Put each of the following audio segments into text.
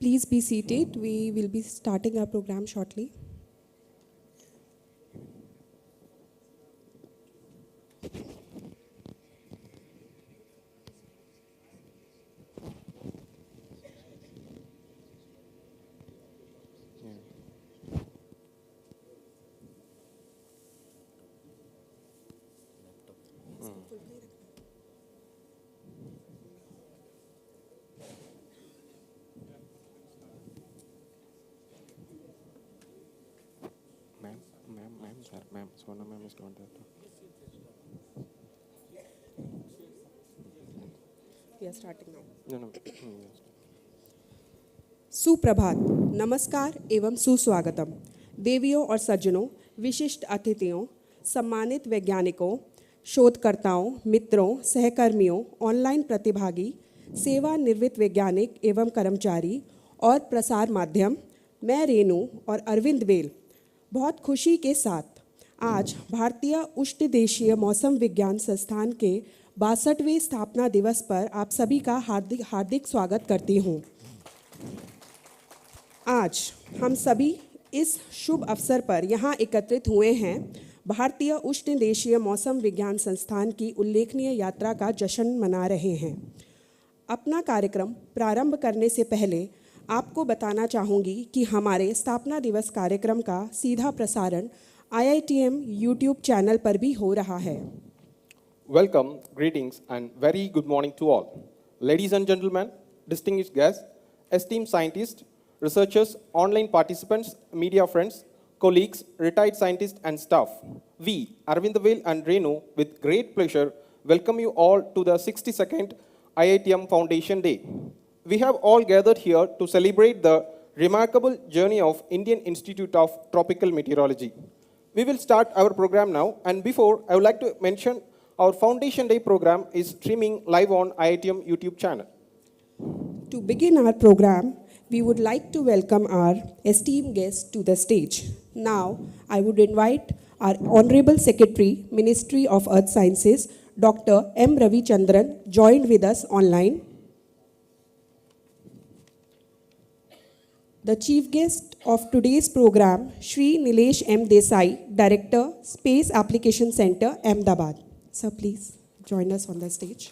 Please be seated. We will be starting our program shortly. Ma'am, Sona ma'am is not there. We are starting now. No. Yes. सुप्रभात, नमस्कार एवं सुस्वागतम। देवियों और सज्जनों, विशिष्ट अतिथियों, सम्मानित वैज्ञानिकों, शोधकर्ताओं, मित्रों, सहकर्मियों, ऑनलाइन प्रतिभागी, सेवानिवृत्त वैज्ञानिक एवं कर्मचारी और प्रसार माध्यम, मैं रेणु और अरविंद वेल बहुत खुशी के साथ आज भारतीय उष्णदेशीय मौसम विज्ञान संस्थान के 62वें स्थापना दिवस पर आप सभी का हार्दिक स्वागत करती हूँ। आज हम सभी इस शुभ अवसर पर यहाँ एकत्रित हुए हैं भारतीय उष्णदेशीय मौसम विज्ञान संस्थान की उल्लेखनीय यात्रा का जश्न मना रहे हैं। अपना कार्यक्रम प्रारंभ करने से पहले आपको बताना चाहूँगी कि हमारे स्थापना दिवस कार्यक्रम का सीधा प्रसारण IITM YouTube चैनल पर भी हो रहा है। Welcome, greetings, and very good morning to all. Ladies and gentlemen, distinguished guests, esteemed scientists, researchers, online participants, media friends, colleagues, retired scientists, and staff. We, Arvind Vail and Renu, with great pleasure, welcome you all to the 62nd IITM Foundation Day. We have all gathered here to celebrate the remarkable journey of Indian Institute of Tropical Meteorology. We will start our program now, and before, I would like to mention our Foundation Day program is streaming live on IITM YouTube channel. To begin our program, we would like to welcome our esteemed guests to the stage. Now, I would invite our Honorable Secretary, Ministry of Earth Sciences, Dr. M. Ravi Chandran, joined with us online. The chief guest of today's program, Shri Nilesh M. Desai, Director, Space Application Center, Ahmedabad. Sir, please join us on the stage.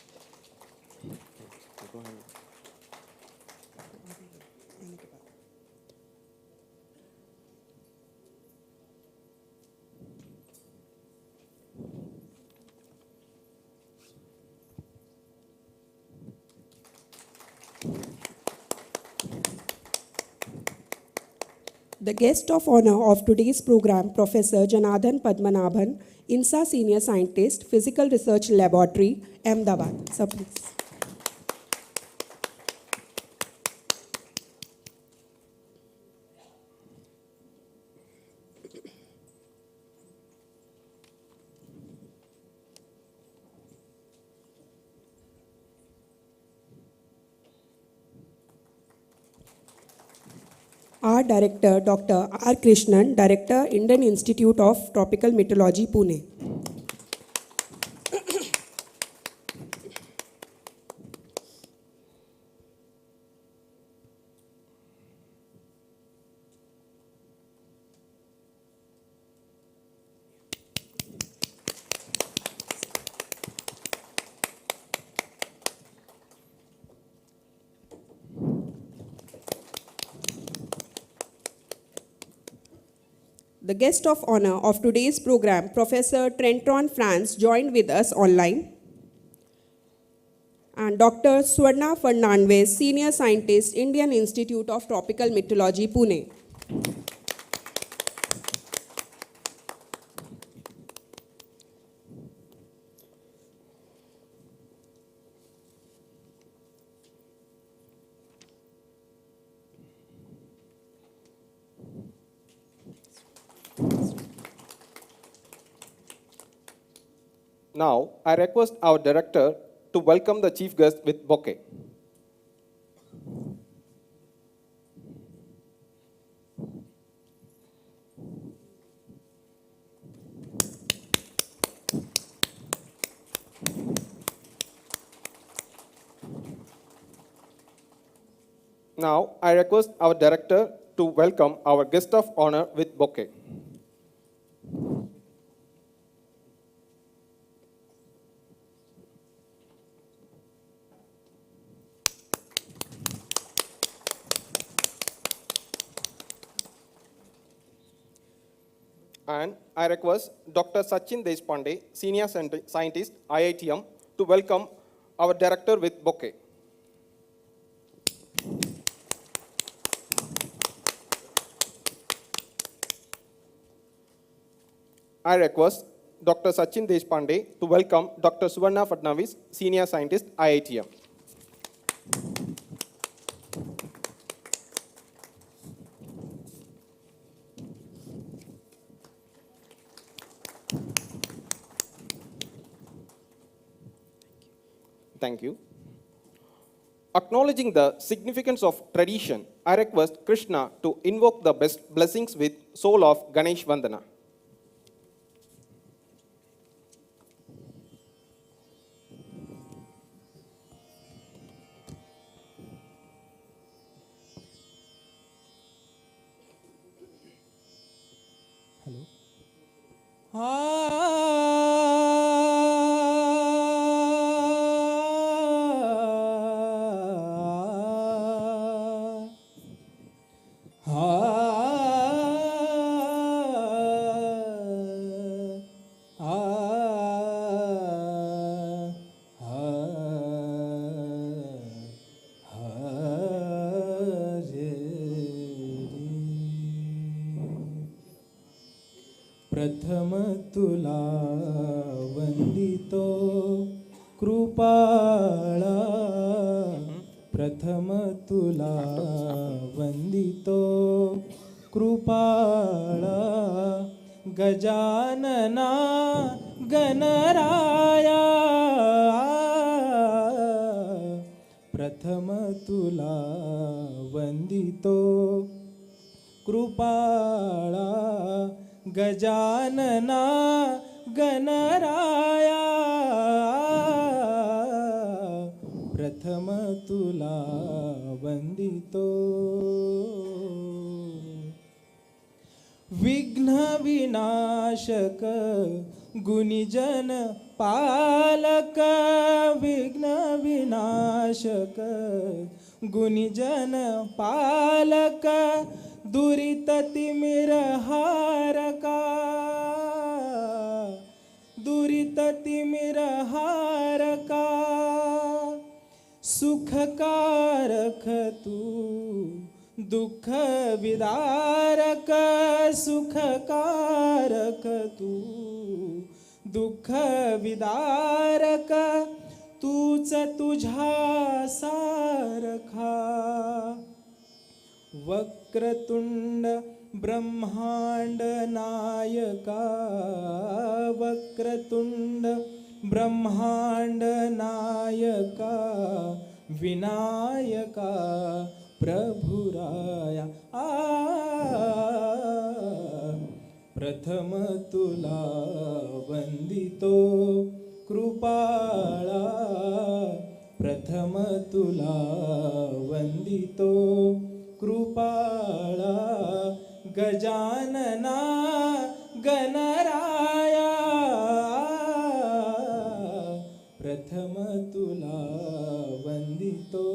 The guest of honor of today's program, Professor Janardhan Padmanabhan, INSA Senior Scientist, Physical Research Laboratory, Ahmedabad. Sir, please. Our Director, Dr. R. Krishnan, Director, Indian Institute of Tropical Meteorology, Pune. The guest of honor of today's program, Professor Trenton France, joined with us online. And Dr. Swarna Fernandez, Senior Scientist, Indian Institute of Tropical Meteorology, Pune. Now, I request our director to welcome the chief guest with bouquet. Now, I request our director to welcome our guest of honor with bouquet. And I request Dr. Sachin Deshpande, Senior Scientist, IITM, to welcome our director with bouquet. I request Dr. Sachin Deshpande to welcome Dr. Suvarna Fadnavis, Senior Scientist, IITM. Thank you. Acknowledging the significance of tradition, I request Krishna to invoke the best blessings with soul of Ganesh Vandana. प्रथम तुला वंदितो कृपाळा प्रथम तुला वंदितो कृपाळा गजानना गणराया प्रथम तुला वंदितो कृपाळा गजानना गणराया प्रथम तुला वंदितो विघ्न विनाशक गुणिजन पालक विघ्न विनाशक गुणिजन पालक दुरित तिमिरहारका दुरित तिमिरहारका सुखकारक तू दुःख विदारक सुखकारक तू दुःख विदारक तूच तुझ्या सारखा वक्रतुंड ब्रह्मांड नायका वक्रतुंड ब्रह्मांड नायका विनायका प्रभुराया प्रथम तुला वंदितो कृपाळा प्रथम तुला वंदितो कृपाळा गजानना गणराया प्रथम तुला वंदितो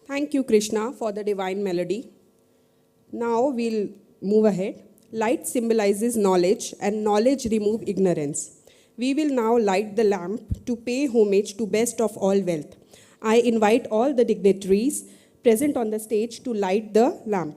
Thank you, Krishna, for the divine melody. Now we'll move ahead. Light symbolizes knowledge, and knowledge remove ignorance. We will now light the lamp to pay homage to best of all wealth. I invite all the dignitaries present on the stage to light the lamp.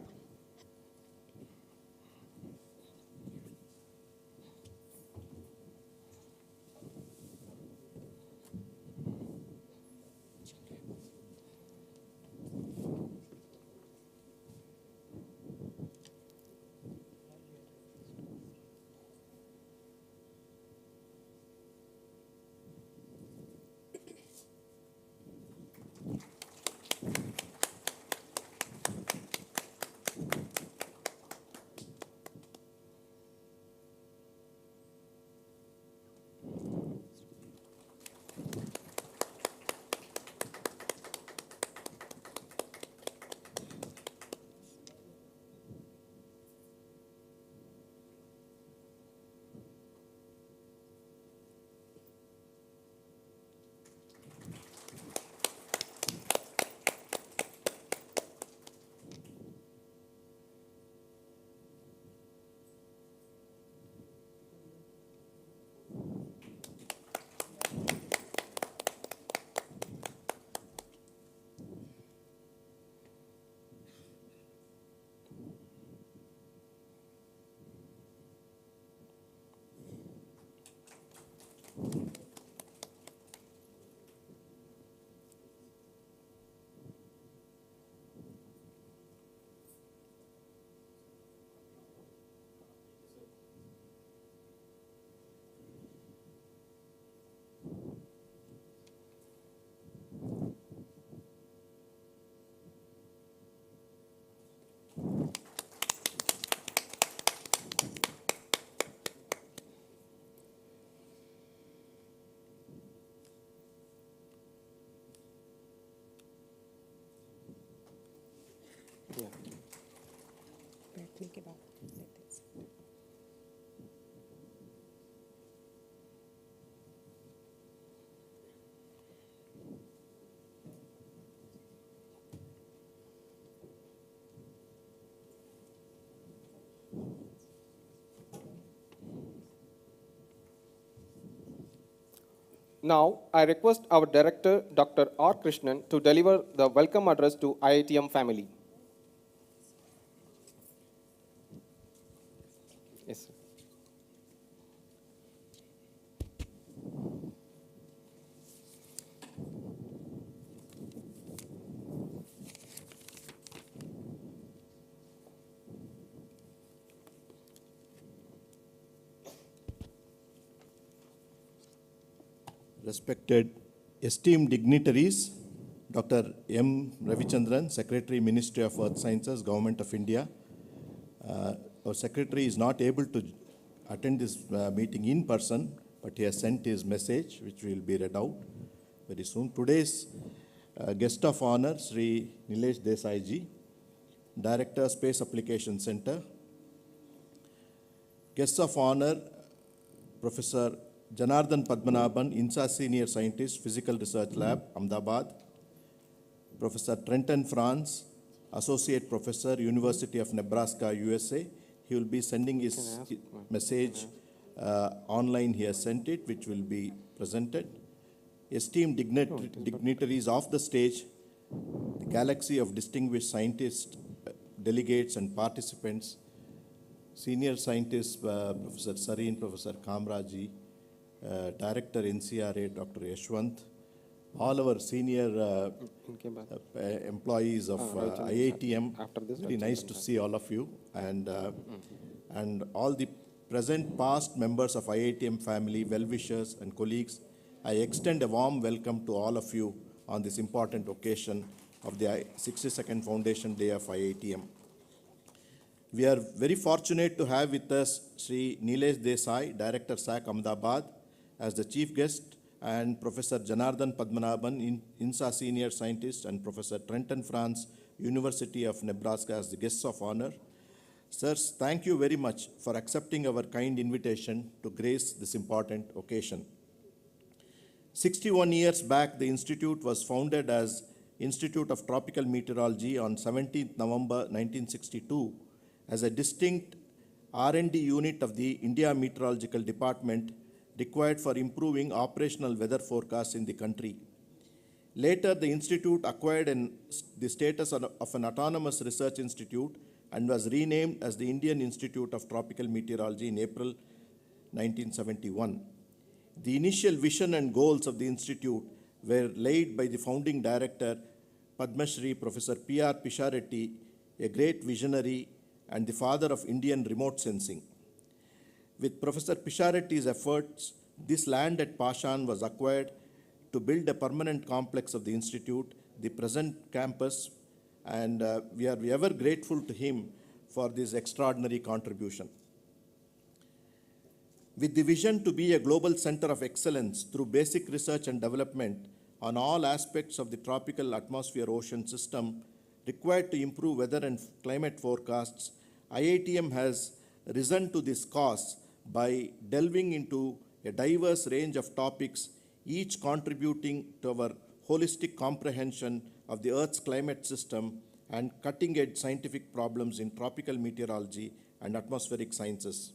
Yeah. बैठने के बाद Now, I request our director, Dr. R. Krishnan, to deliver the welcome address to IITM family. Yes, sir. Respected esteemed dignitaries, Dr. M. Ravichandran, Secretary, Ministry of Earth Sciences, Government of India. Our Secretary is not able to attend this meeting in person, but he has sent his message, which will be read out very soon. Today's guest of honor, Sri Nilesh Desai ji, Director, Space Application Center. Guests of honor, Professor Janardhan Padmanabhan, INSA Senior Scientist, Physical Research Lab, Ahmedabad. Professor Trenton Franz, Associate Professor, University of Nebraska, USA. He will be sending his message online. He has sent it, which will be presented. Esteemed dignitaries of the stage, the galaxy of distinguished scientists, delegates and participants, Senior Scientists, Professor Sareen, Professor Kamraji, Director NCRA, Dr. Yashwant, all our senior employees of IITM. Very nice to see all of you, and all the present, past members of IITM family, well-wishers and colleagues. I extend a warm welcome to all of you on this important occasion of the 62nd Foundation Day of IITM. We are very fortunate to have with us Sri Nilesh Desai, Director SAC Ahmedabad, as the chief guest, and Professor Janardhan Padmanabhan, INSA Senior Scientist, and Professor Trenton Franz, University of Nebraska, as the guests of honor. Sirs, thank you very much for accepting our kind invitation to grace this important occasion. 61 years back, the Institute was founded as Institute of Tropical Meteorology on 17th November 1962 as a distinct R&D unit of the India Meteorological Department required for improving operational weather forecasts in the country. Later, the institute acquired the status of an autonomous research institute and was renamed as the Indian Institute of Tropical Meteorology in April 1971. The initial vision and goals of the institute were laid by the founding director, Padma Shri Professor P.R. Pisharetti, a great visionary and the father of Indian remote sensing. With Professor Pisharetti's efforts, this land at Pashan was acquired to build a permanent complex of the institute, the present campus, and we are ever grateful to him for this extraordinary contribution. With the vision to be a global center of excellence through basic research and development on all aspects of the tropical atmosphere-ocean system required to improve weather and climate forecasts, IITM has risen to this cause by delving into a diverse range of topics, each contributing to our holistic comprehension of the Earth's climate system and cutting-edge scientific problems in tropical meteorology and atmospheric sciences.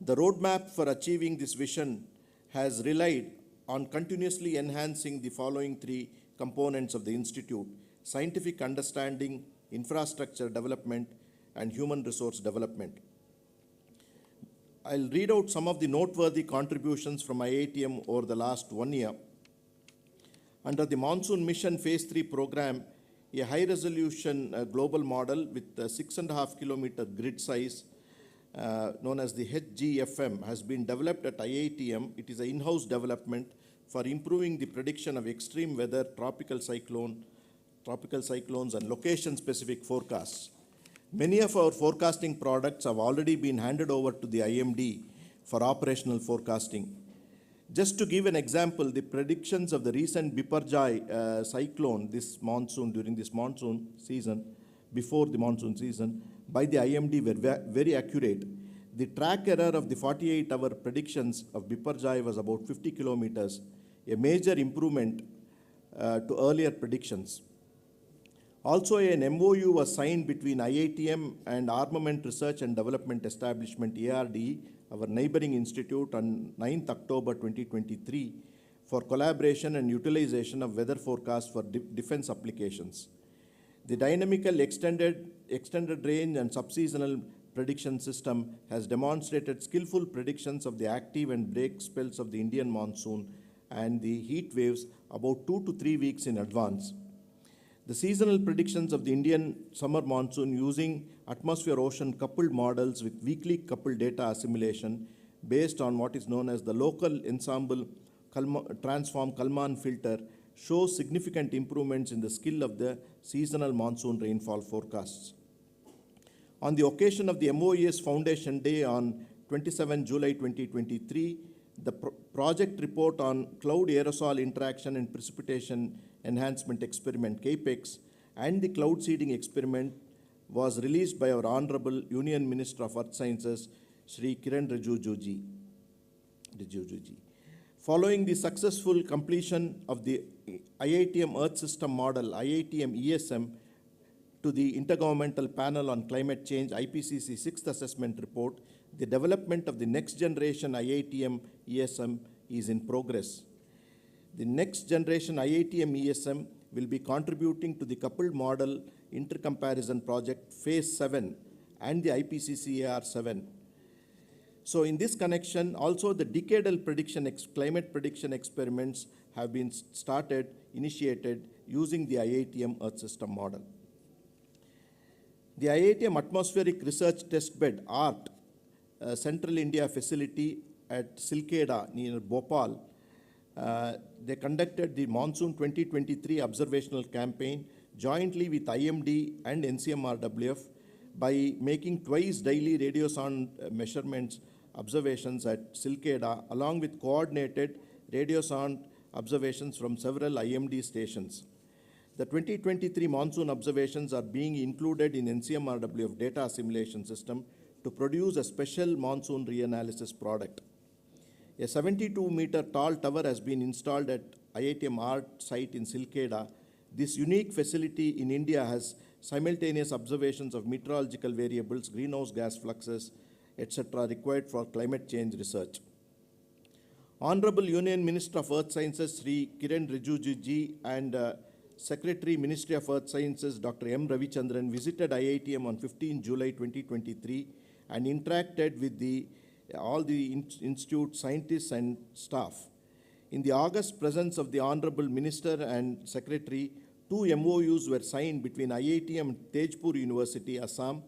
The roadmap for achieving this vision has relied on continuously enhancing the following three components of the Institute: scientific understanding, infrastructure development, and human resource development. I'll read out some of the noteworthy contributions from IITM over the last 1 year. Under the Monsoon Mission Phase 3 program, a high-resolution global model with a 6.5 kilometer grid size known as the HGFM has been developed at IITM. It is an in-house development for improving the prediction of extreme weather, tropical cyclones, and location-specific forecasts. Many of our forecasting products have already been handed over to the IMD for operational forecasting. Just to give an example, the predictions of the recent Biparjoy cyclone during this monsoon season, before the monsoon season, by the IMD were very accurate. The track error of the 48-hour predictions of Biparjoy was about 50 kilometers, a major improvement to earlier predictions. Also, an MOU was signed between IITM and Armament Research and Development Establishment, ARDE, our neighboring institute, on 9th October 2023 for collaboration and utilization of weather forecasts for defense applications. The dynamical extended range and subseasonal prediction system has demonstrated skillful predictions of the active and break spells of the Indian monsoon and the heat waves about 2 to 3 weeks in advance. The seasonal predictions of the Indian summer monsoon using atmosphere-ocean coupled models with weekly coupled data assimilation based on what is known as the local ensemble transform Kalman filter shows significant improvements in the skill of the seasonal monsoon rainfall forecasts. On the occasion of the MOES Foundation Day on 27 July 2023, the project report on cloud aerosol interaction and precipitation enhancement experiment CAPEX and the cloud seeding experiment was released by our Honorable Union Minister of Earth Sciences, Shri Kiran Rijiju ji. Following the successful completion of the IITM Earth System Model, IITM ESM, to the Intergovernmental Panel on Climate Change, IPCC 6th Assessment Report, the development of the next generation IITM ESM is in progress. The next generation IITM ESM will be contributing to the coupled model intercomparison project phase 7 and the IPCC AR7. So in this connection, also the decadal climate prediction experiments have been initiated using the IITM Earth System Model. The IITM Atmospheric Research Testbed, ART, Central India facility at Silkeda near Bhopal, they conducted the Monsoon 2023 observational campaign jointly with IMD and NCMRWF by making twice daily radio sound measurements observations at Silkeda along with coordinated radio sound observations from several IMD stations. The 2023 monsoon observations are being included in NCMRWF data assimilation system to produce a special monsoon reanalysis product. A 72-meter tall tower has been installed at IITM ART site in Silkeda. This unique facility in India has simultaneous observations of meteorological variables, greenhouse gas fluxes, etc. required for climate change research. Honorable Union Minister of Earth Sciences, Sri Kiran Rijiju ji, and Secretary, Ministry of Earth Sciences, Dr. M. Ravichandran, visited IITM on 15 July 2023 and interacted with all the institute scientists and staff. In the august presence of the Honorable Minister and Secretary, 2 MOUs were signed between IITM and Tejpur University, Assam,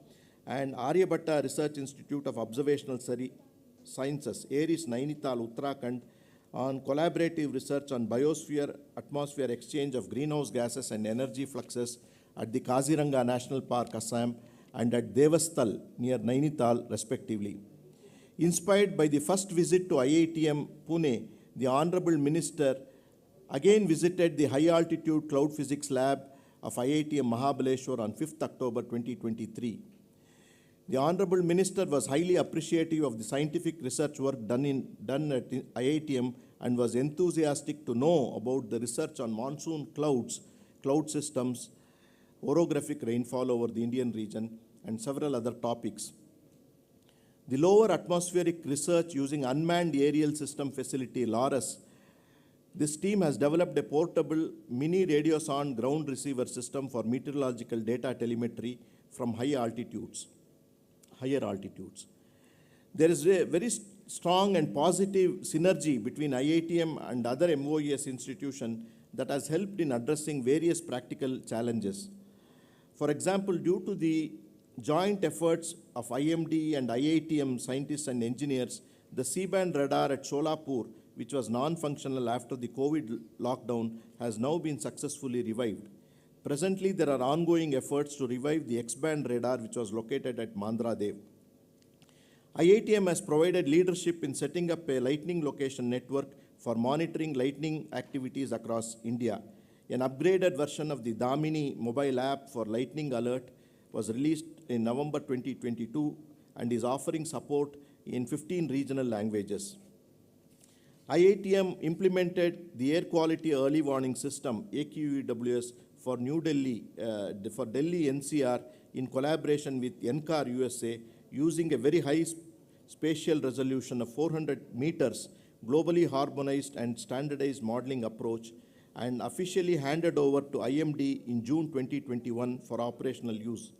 and Aryabhatta Research Institute of Observational Sciences, ARIS, Nainital, Uttarakhand, on collaborative research on biosphere-atmosphere exchange of greenhouse gases and energy fluxes at the Kaziranga National Park, Assam, and at Devasthal near Nainital, respectively. Inspired by the first visit to IITM Pune, the Honorable Minister again visited the high-altitude cloud physics lab of IITM Mahabaleshwar on 5th October 2023. The Honorable Minister was highly appreciative of the scientific research work done at IITM and was enthusiastic to know about the research on monsoon clouds, cloud systems, orographic rainfall over the Indian region, and several other topics. The lower atmospheric research using unmanned aerial system facility, LORUS, this team has developed a portable mini radio sound ground receiver system for meteorological data telemetry from higher altitudes. There is a very strong and positive synergy between IITM and other MOES institutions that has helped in addressing various practical challenges. For example, due to the joint efforts of IMD and IITM scientists and engineers, the C-band radar at Sholapur, which was non-functional after the COVID lockdown, has now been successfully revived. Presently, there are ongoing efforts to revive the X-band radar, which was located at Mandra Dev. IITM has provided leadership in setting up a lightning location network for monitoring lightning activities across India. An upgraded version of the Damini mobile app for lightning alert was released in November 2022 and is offering support in 15 regional languages. IITM implemented the Air Quality Early Warning System, AQEWS, for Delhi NCR in collaboration with NCAR USA, using a very high spatial resolution of 400 meters, globally harmonized and standardized modeling approach, and officially handed over to IMD in June 2021 for operational use.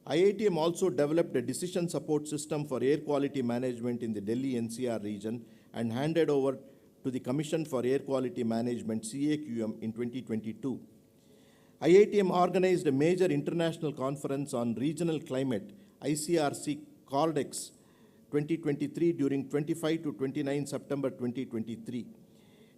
IITM also developed a decision support system for air quality management in the Delhi NCR region and handed over to the Commission for Air Quality Management, CAQM, in 2022. IITM organized a major international conference on regional climate, ICRC Cordex 2023, during 25 to 29 September 2023.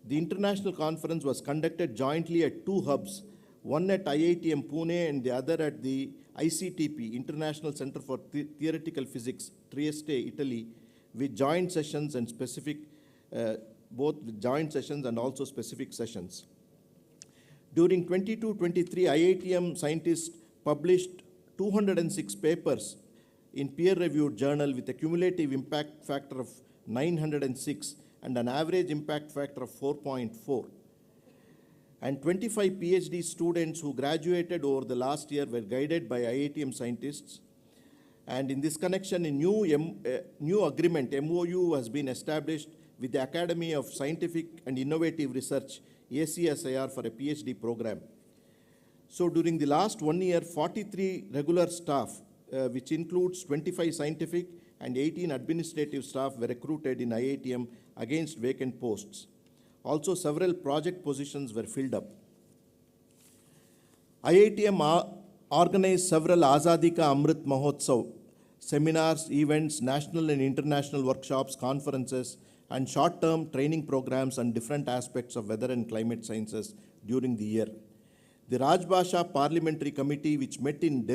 The international conference was conducted jointly at two hubs, one at IITM Pune and the other at the ICTP, International Center for Theoretical Physics, Trieste, Italy, with joint sessions and both joint sessions and also specific sessions. During 22-23, IITM scientists published 206 papers in peer-reviewed journal with a cumulative impact factor of 906 and an average impact factor of 4.4. And 25 PhD students who graduated over the last year were guided by IITM scientists. And in this connection, a new agreement, MOU, has been established with the Academy of Scientific and Innovative Research, ACSIR, for a PhD program. So during the last 1 year, 43 regular staff, which includes 25 scientific and 18 administrative staff, were recruited in IITM against vacant posts. Also, several project positions were filled up. IITM organized several Azadi Ka Amrit Mahotsav seminars, events, national and international workshops, conferences, and short-term training programs on different aspects of weather and climate sciences during the year. The Rajbhasha Parliamentary Committee, which met in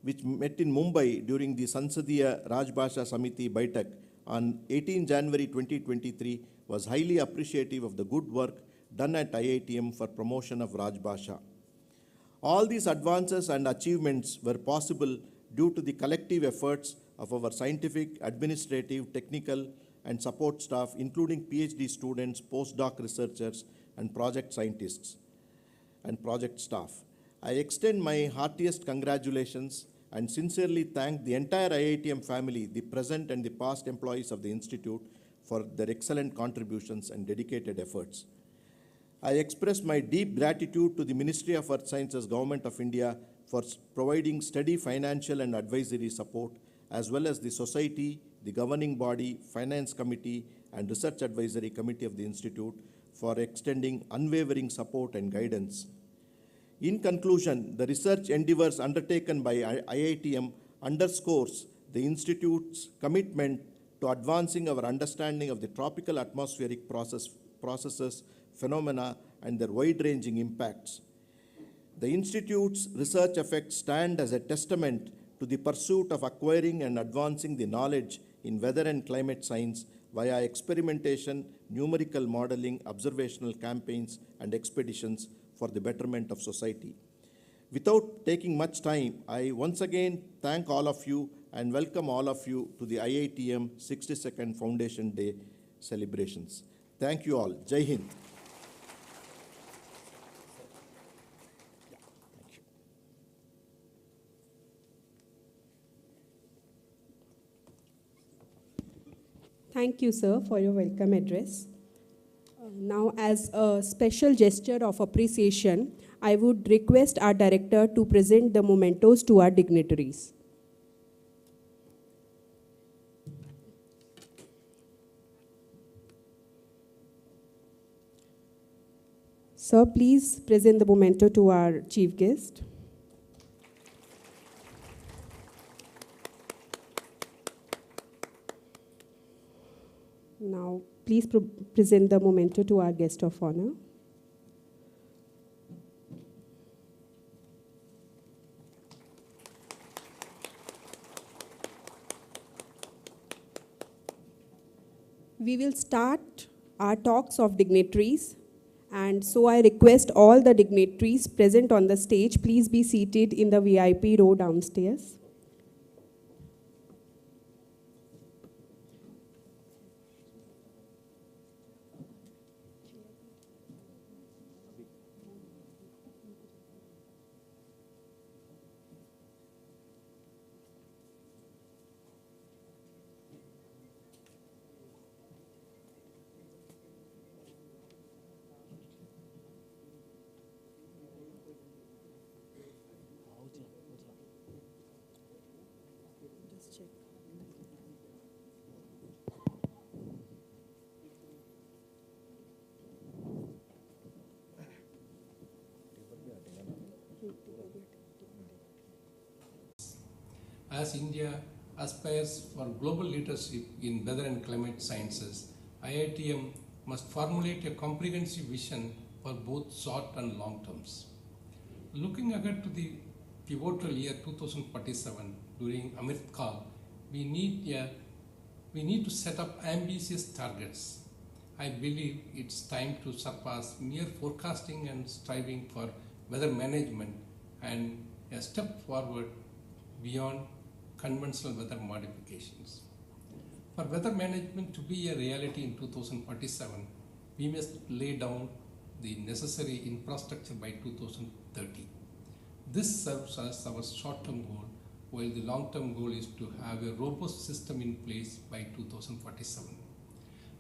Mumbai during the Sansadiya Rajbhasha Samiti Baitak on 18 January 2023, was highly appreciative of the good work done at IITM for promotion of Rajbhasha. All these advances and achievements were possible due to the collective efforts of our scientific, administrative, technical, and support staff, including PhD students, postdoc researchers, and project scientists and project staff. I extend my heartiest congratulations and sincerely thank the entire IITM family, the present and the past employees of the Institute, for their excellent contributions and dedicated efforts. I express my deep gratitude to the Ministry of Earth Sciences, Government of India, for providing steady financial and advisory support, as well as the society, the governing body, finance committee, and research advisory committee of the Institute for extending unwavering support and guidance. In conclusion, the research endeavors undertaken by IITM underscores the Institute's commitment to advancing our understanding of the tropical atmospheric processes, phenomena, and their wide-ranging impacts. The Institute's research efforts stand as a testament to the pursuit of acquiring and advancing the knowledge in weather and climate science via experimentation, numerical modeling, observational campaigns, and expeditions for the betterment of society. Without taking much time, I once again thank all of you and welcome all of you to the IITM 62nd Foundation Day celebrations. Thank you all. Jai Hind. Thank you, sir, for your welcome address. Now, as a special gesture of appreciation, I would request our director to present the momentos to our dignitaries. Sir, please present the memento to our chief guest. Now, please present the memento to our guest of honor. We will start our talks of dignitaries, and so I request all the dignitaries present on the stage, please be seated in the VIP row downstairs. As India aspires for global leadership in weather and climate sciences, IITM must formulate a comprehensive vision for both short and long terms. Looking ahead to the pivotal year 2047, during Amrit Kaal, we need to set up ambitious targets. I believe it's time to surpass mere forecasting and striving for weather management and a step forward beyond conventional weather modifications. For weather management to be a reality in 2047, we must lay down the necessary infrastructure by 2030. This serves as our short-term goal, while the long-term goal is to have a robust system in place by 2047.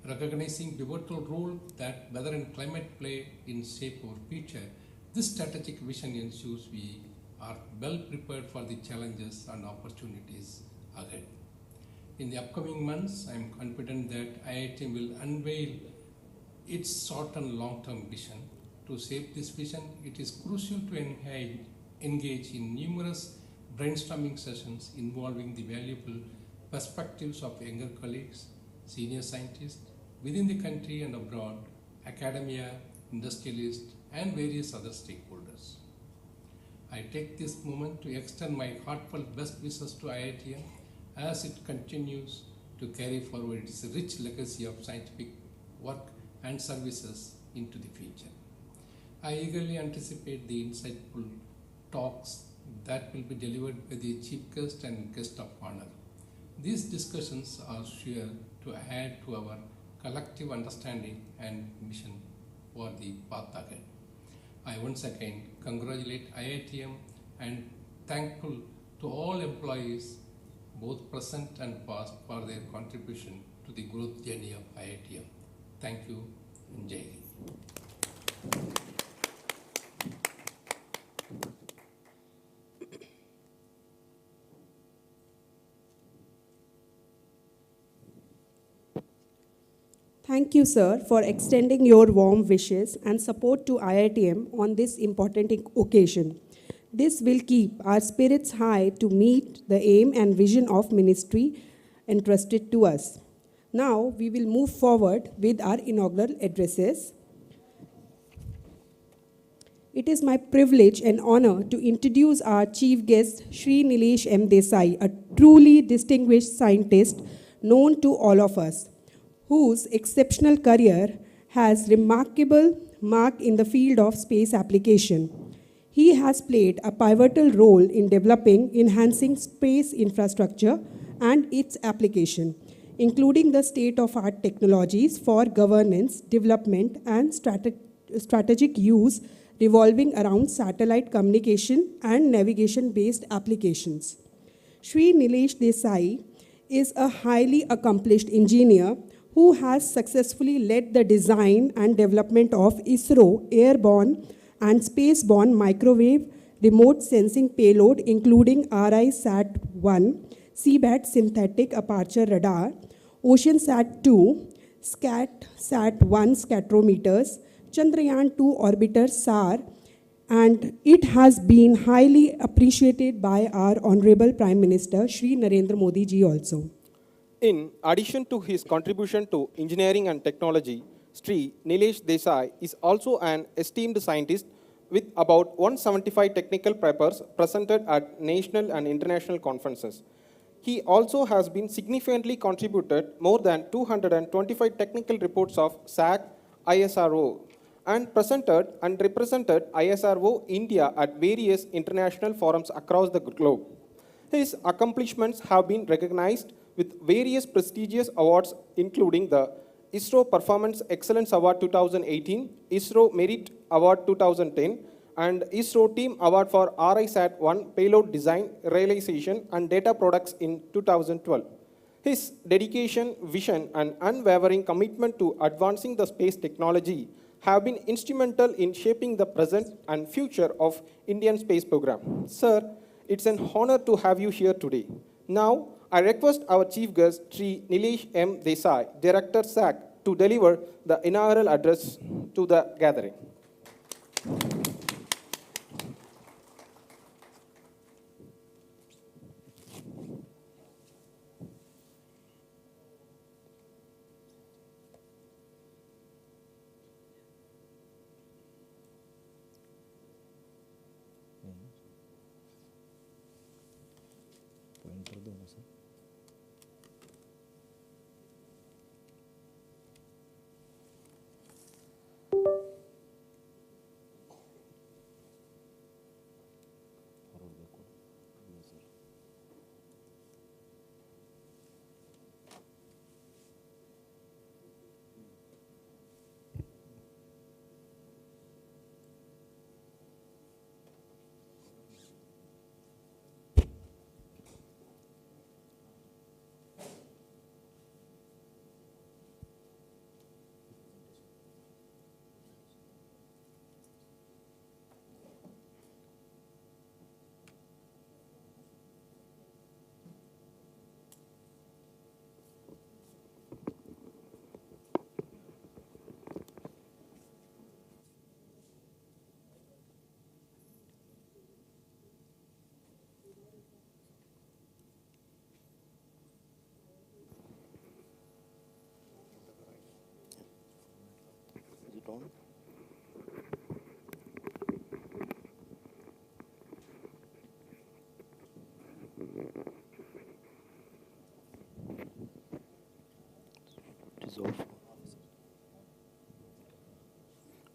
Recognizing the pivotal role that weather and climate play in shape our future, this strategic vision ensures we are well prepared for the challenges and opportunities ahead. In the upcoming months, I am confident that IITM will unveil its short and long-term vision. To shape this vision, it is crucial to engage in numerous brainstorming sessions involving the valuable perspectives of younger colleagues, senior scientists within the country and abroad, academia, industrialists, and various other stakeholders. I take this moment to extend my heartfelt best wishes to IITM as it continues to carry forward its rich legacy of scientific work and services into the future. I eagerly anticipate the insightful talks that will be delivered by the chief guest and guest of honor. These discussions are sure to add to our collective understanding and mission for the path ahead. I once again congratulate IITM and thankful to all employees, both present and past, for their contribution to the growth journey of IITM. Thank you and Jai Hind. Thank you, sir, for extending your warm wishes and support to IITM on this important occasion. This will keep our spirits high to meet the aim and vision of ministry entrusted to us. Now, we will move forward with our inaugural addresses. It is my privilege and honor to introduce our chief guest, Shri Nilesh M. Desai, a truly distinguished scientist known to all of us, whose exceptional career has remarkable mark in the field of space application. He has played a pivotal role in developing, enhancing space infrastructure and its application, including the state-of-art technologies for governance, development, and strategic use revolving around satellite communication and navigation-based applications. Shri Nilesh Desai is a highly accomplished engineer who has successfully led the design and development of ISRO airborne and spaceborne microwave remote sensing payload, including RISAT-1, Seabed synthetic aperture radar, OceanSat-2, SCAT-SAT-1 scatterometers, Chandrayaan 2 orbiter SAR, and it has been highly appreciated by our Honorable Prime Minister Shri Narendra Modi ji also. In addition to his contribution to engineering and technology, Sri Nilesh Desai is also an esteemed scientist with about 175 technical papers presented at national and international conferences. He also has been significantly contributed more than 225 technical reports of SAC, ISRO, and presented and represented ISRO India at various international forums across the globe. His accomplishments have been recognized with various prestigious awards, including the ISRO Performance Excellence Award 2018, ISRO Merit Award 2010, and ISRO Team Award for RISAT-1 Payload Design, Realization, and Data Products in 2012. His dedication, vision, and unwavering commitment to advancing the space technology have been instrumental in shaping the present and future of Indian space program. Sir, it's an honor to have you here today. Now, I request our chief guest, Sri Nilesh M. Desai, Director SAC, to deliver the inaugural address to the gathering.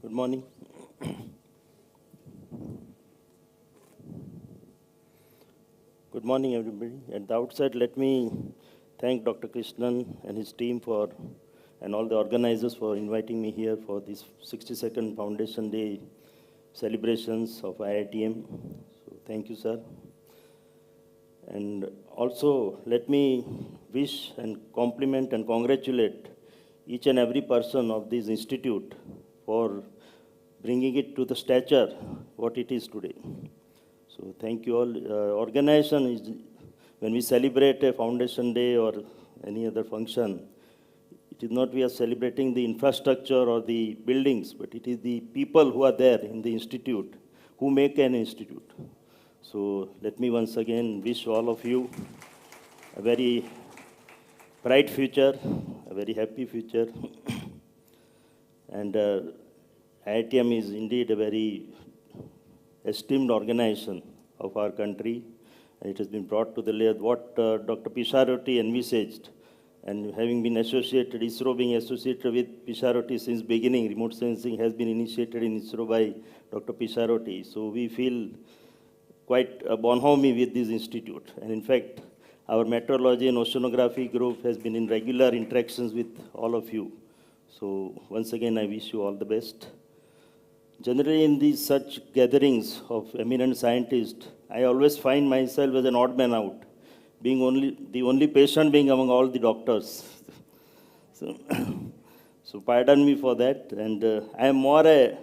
Good morning. Good morning, everybody. At the outset, let me thank Dr. Krishnan and his team and all the organizers for inviting me here for this 62nd Foundation Day celebrations of IITM. So thank you, sir. And also, let me wish and compliment and congratulate each and every person of this institute for bringing it to the stature what it is today. So thank you all. Organization is, when we celebrate a Foundation Day or any other function, it is not we are celebrating the infrastructure or the buildings, but it is the people who are there in the institute who make an institute. So let me once again wish all of you a very bright future, a very happy future. And IITM is indeed a very esteemed organization of our country. And it has been brought to the layer what Dr. Pisharoti envisaged. And having been associated, ISRO being associated with Pisharoti since beginning, remote sensing has been initiated in ISRO by Dr. Pisharoti. So we feel quite bonhomie with this institute. And in fact, our meteorology and oceanography group has been in regular interactions with all of you. So once again, I wish you all the best. Generally, in these such gatherings of eminent scientists, I always find myself as an odd man out, being the only patient being among all the doctors. So pardon me for that. And I am more a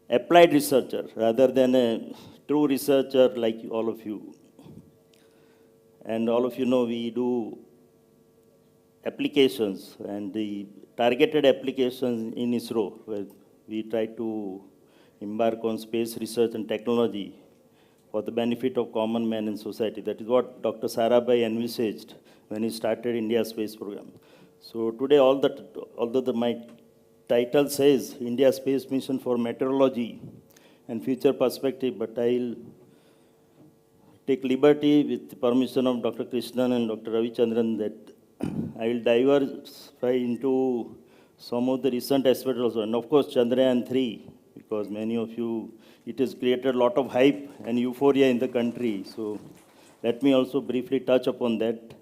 applied researcher rather than a true researcher like all of you. And all of you know we do applications and the targeted applications in ISRO, where we try to embark on space research and technology for the benefit of common man in society. That is what Dr. Sarabhai envisaged when he started India Space Program. So today, although my title says India Space Mission for Meteorology and Future Perspective, but I'll take liberty with the permission of Dr. Krishnan and Dr. Ravichandran that I will diversify into some of the recent aspects also. And of course, Chandrayaan 3, because many of you, it has created a lot of hype and euphoria in the country. So let me also briefly touch upon that.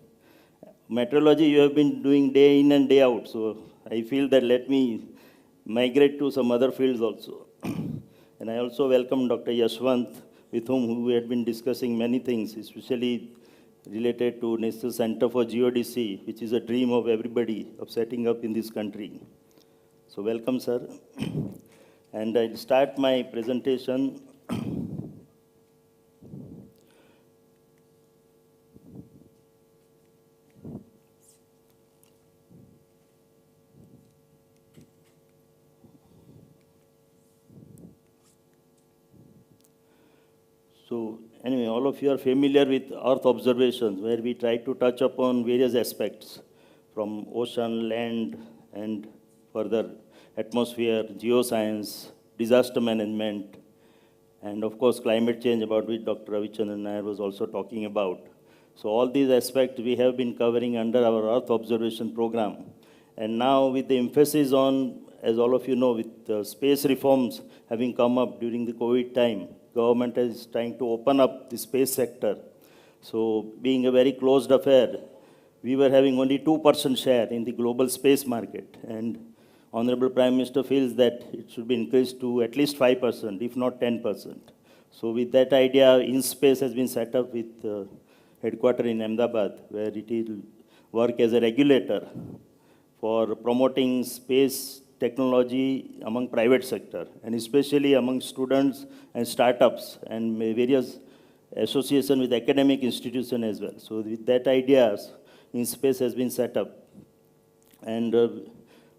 Meteorology you have been doing day in and day out. So I feel that let me migrate to some other fields also. And I also welcome Dr. Yashwant, with whom we had been discussing many things, especially related to National Center for Geodesy, which is a dream of everybody of setting up in this country. So welcome, sir. And I'll start my presentation. So anyway, all of you are familiar with Earth observations, where we try to touch upon various aspects from ocean, land, and further atmosphere, geoscience, disaster management, and of course climate change, about which Dr. Ravichandran Nair was also talking about. So all these aspects we have been covering under our Earth observation program. And now with the emphasis on, as all of you know, with space reforms having come up during the COVID time, government is trying to open up the space sector. So being a very closed affair, we were having only 2% share in the global space market. And Honorable Prime Minister feels that it should be increased to at least 5%, if not 10%. So with that idea, InSpace has been set up with headquarters in Ahmedabad, where it will work as a regulator for promoting space technology among private sector, and especially among students and startups and various association with academic institution as well. So with that idea, InSpace has been set up. And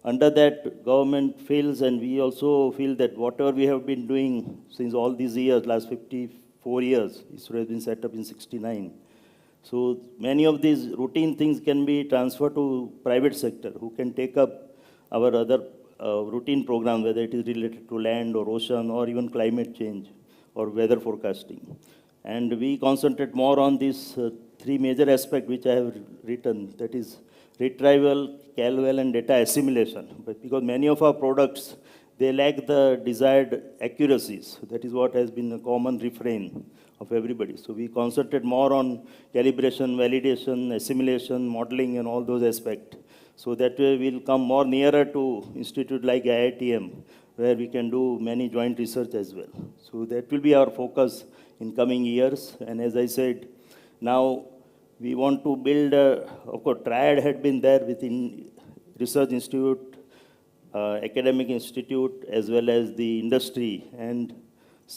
under that, government feels, and we also feel that whatever we have been doing since all these years, last 54 years, ISRO has been set up in 69. So many of these routine things can be transferred to private sector, who can take up our other routine program, whether it is related to land or ocean or even climate change or weather forecasting. And we concentrate more on these three major aspects which I have written, that is retrieval, cal-well, and data assimilation. But because many of our products, they lack the desired accuracies. That is what has been a common refrain of everybody. So we concentrate more on calibration, validation, assimilation, modeling, and all those aspects. So that way we'll come more nearer to institute like IITM, where we can do many joint research as well. So that will be our focus in coming years. And as I said, now we want to build of course, triad had been there within research institute, academic institute, as well as the industry and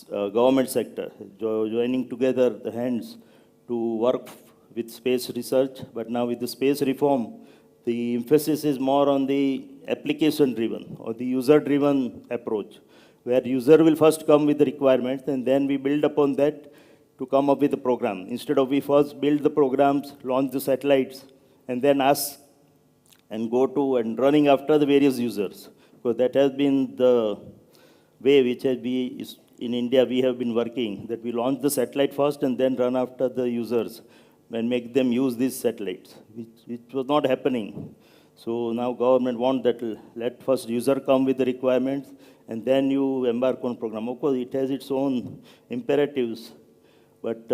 government sector, joining together the hands to work with space research. But now with the space reform, the emphasis is more on the application-driven or the user-driven approach, where user will first come with the requirements and then we build upon that to come up with a program. Instead of we first build the programs, launch the satellites, and then ask and go to and running after the various users. Because that has been the way which has been, in India we have been working, that we launch the satellite first and then run after the users and make them use these satellites, which was not happening. So now government wants that let first user come with the requirements and then you embark on program. Of course, it has its own imperatives, but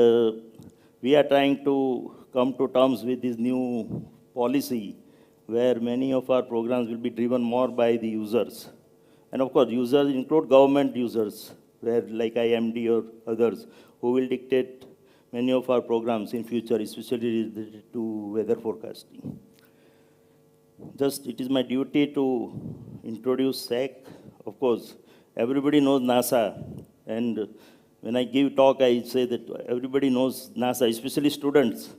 we are trying to come to terms with this new policy where many of our programs will be driven more by the users. And of course, users include government users, where like IMD or others, who will dictate many of our programs in future, especially related to weather forecasting. Just, it is my duty to introduce SAC. Of course, everybody knows NASA, and when I give talk, I say that everybody knows NASA, especially students.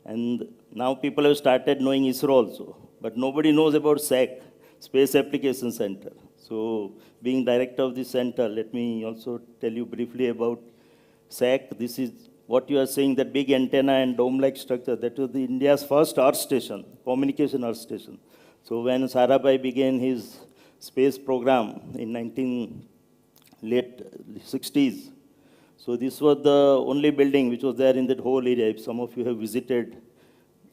And now people have started knowing ISRO also, but nobody knows about SAC, Space Application Center. So, being director of the center, let me also tell you briefly about SAC. This is what you are saying, that big antenna and dome-like structure. That was the India's first earth station, communication earth station. So when Sarabhai began his space program in late 60s, so this was the only building which was there in that whole area. If some of you have visited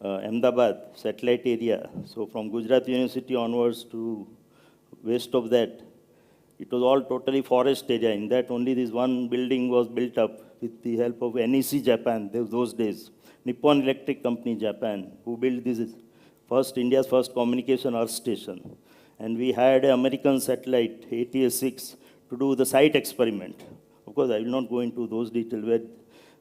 Ahmedabad satellite area, so from Gujarat University onwards to west of that, it was all totally forest area. In that only this one building was built up with the help of NEC Japan, those days. Nippon Electric Company Japan, who built this India's first communication earth station. And we had an American satellite, ATS-6, to do the site experiment. Of course, I will not go into those details,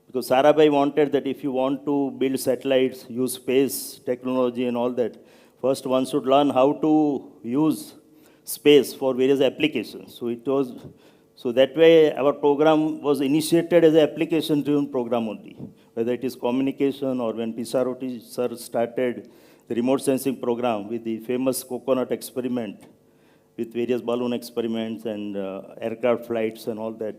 because Sarabhai wanted that if you want to build satellites, use space technology and all that, first one should learn how to use space for various applications. So that way our program was initiated as an application-driven program only, whether it is communication or when Pisaroti sir started the remote sensing program with the famous coconut experiment, with various balloon experiments and aircraft flights and all that.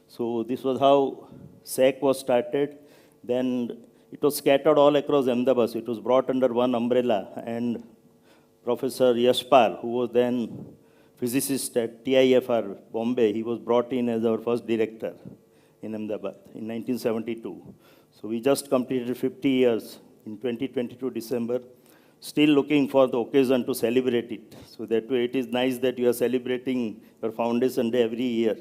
So this was how SAC was started. Then it was scattered all across Ahmedabad. So it was brought under one umbrella, and Professor Yashpal, who was then physicist at TIFR Bombay, he was brought in as our first director in Ahmedabad in 1972. So we just completed 50 years in 2022 December, still looking for the occasion to celebrate it. So that way it is nice that you are celebrating your Foundation Day every year.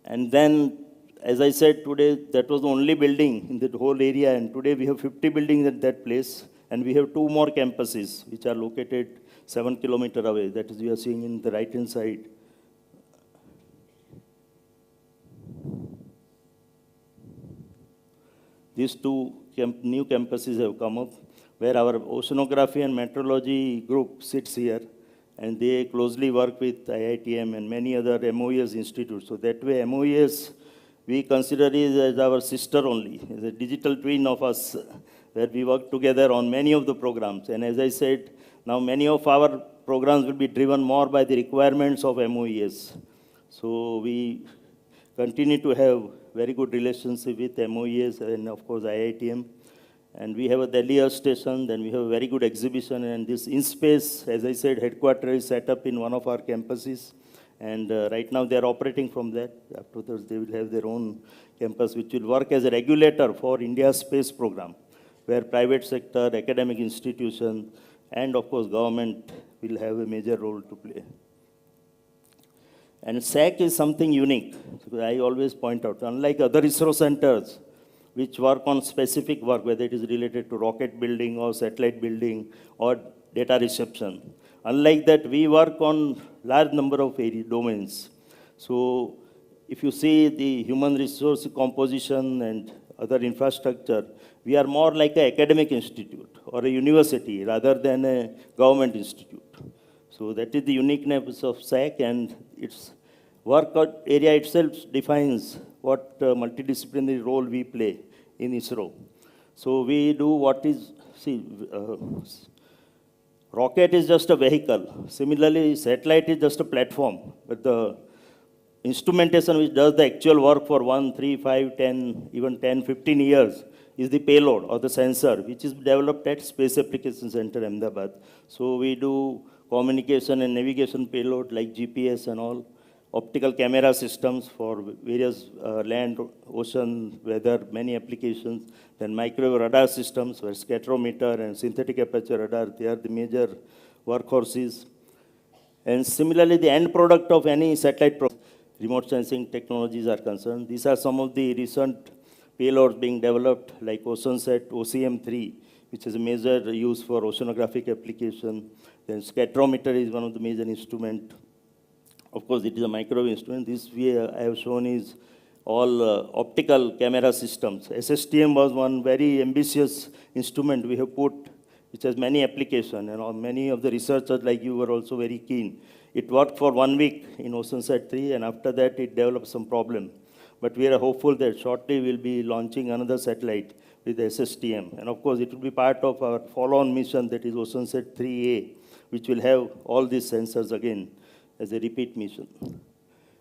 And then, as I said today, that was the only building in that whole area, and today we have 50 buildings at that place, and we have 2 more campuses which are located 7 kilometers away. That is, you are seeing in the right-hand side. These 2 new campuses have come up, where our oceanography and meteorology group sits here, and they closely work with IITM and many other MOES institutes. So that way MOES, we consider it as our sister only, as a digital twin of us, where we work together on many of the programs. And as I said, now many of our programs will be driven more by the requirements of MOES. So we continue to have very good relationship with MOES and of course IITM. And we have a Delhi Earth Station, then we have a very good exhibition, and this in-space, as I said, headquarters is set up in one of our campuses. And right now they are operating from that. Afterwards they will have their own campus, which will work as a regulator for India's space program, where private sector, academic institution, and of course government will have a major role to play. And SAC is something unique, because I always point out, unlike other ISRO centers, which work on specific work, whether it is related to rocket building or satellite building or data reception. Unlike that, we work on large number of domains. So if you see the human resource composition and other infrastructure, we are more like an academic institute or a university rather than a government institute. So that is the uniqueness of SAC, and its work area itself defines what multidisciplinary role we play in ISRO. So we do what is, rocket is just a vehicle. Similarly, satellite is just a platform. But the instrumentation which does the actual work for 1, 3, 5, 10, even 10, 15 years is the payload or the sensor, which is developed at Space Application Center, Ahmedabad. So we do communication and navigation payload like GPS and all, optical camera systems for various land, ocean, weather, many applications. Then microwave radar systems where scatterometer and synthetic aperture radar, they are the major workhorses. And similarly, the end product of any satellite remote sensing technologies are concerned. These are some of the recent payloads being developed, like OceanSat OCM3, which is a major use for oceanographic application. Then scatterometer is one of the major instruments. Of course, it is a microwave instrument. This I have shown is all optical camera systems. SSTM was one very ambitious instrument we have put, which has many applications, and many of the researchers like you were also very keen. It worked for 1 week in OceanSat 3, and after that it developed some problem. but we are hopeful that shortly we'll be launching another satellite with SSTM. And of course, it will be part of our follow-on mission, that is OceanSat 3A, which will have all these sensors again as a repeat mission.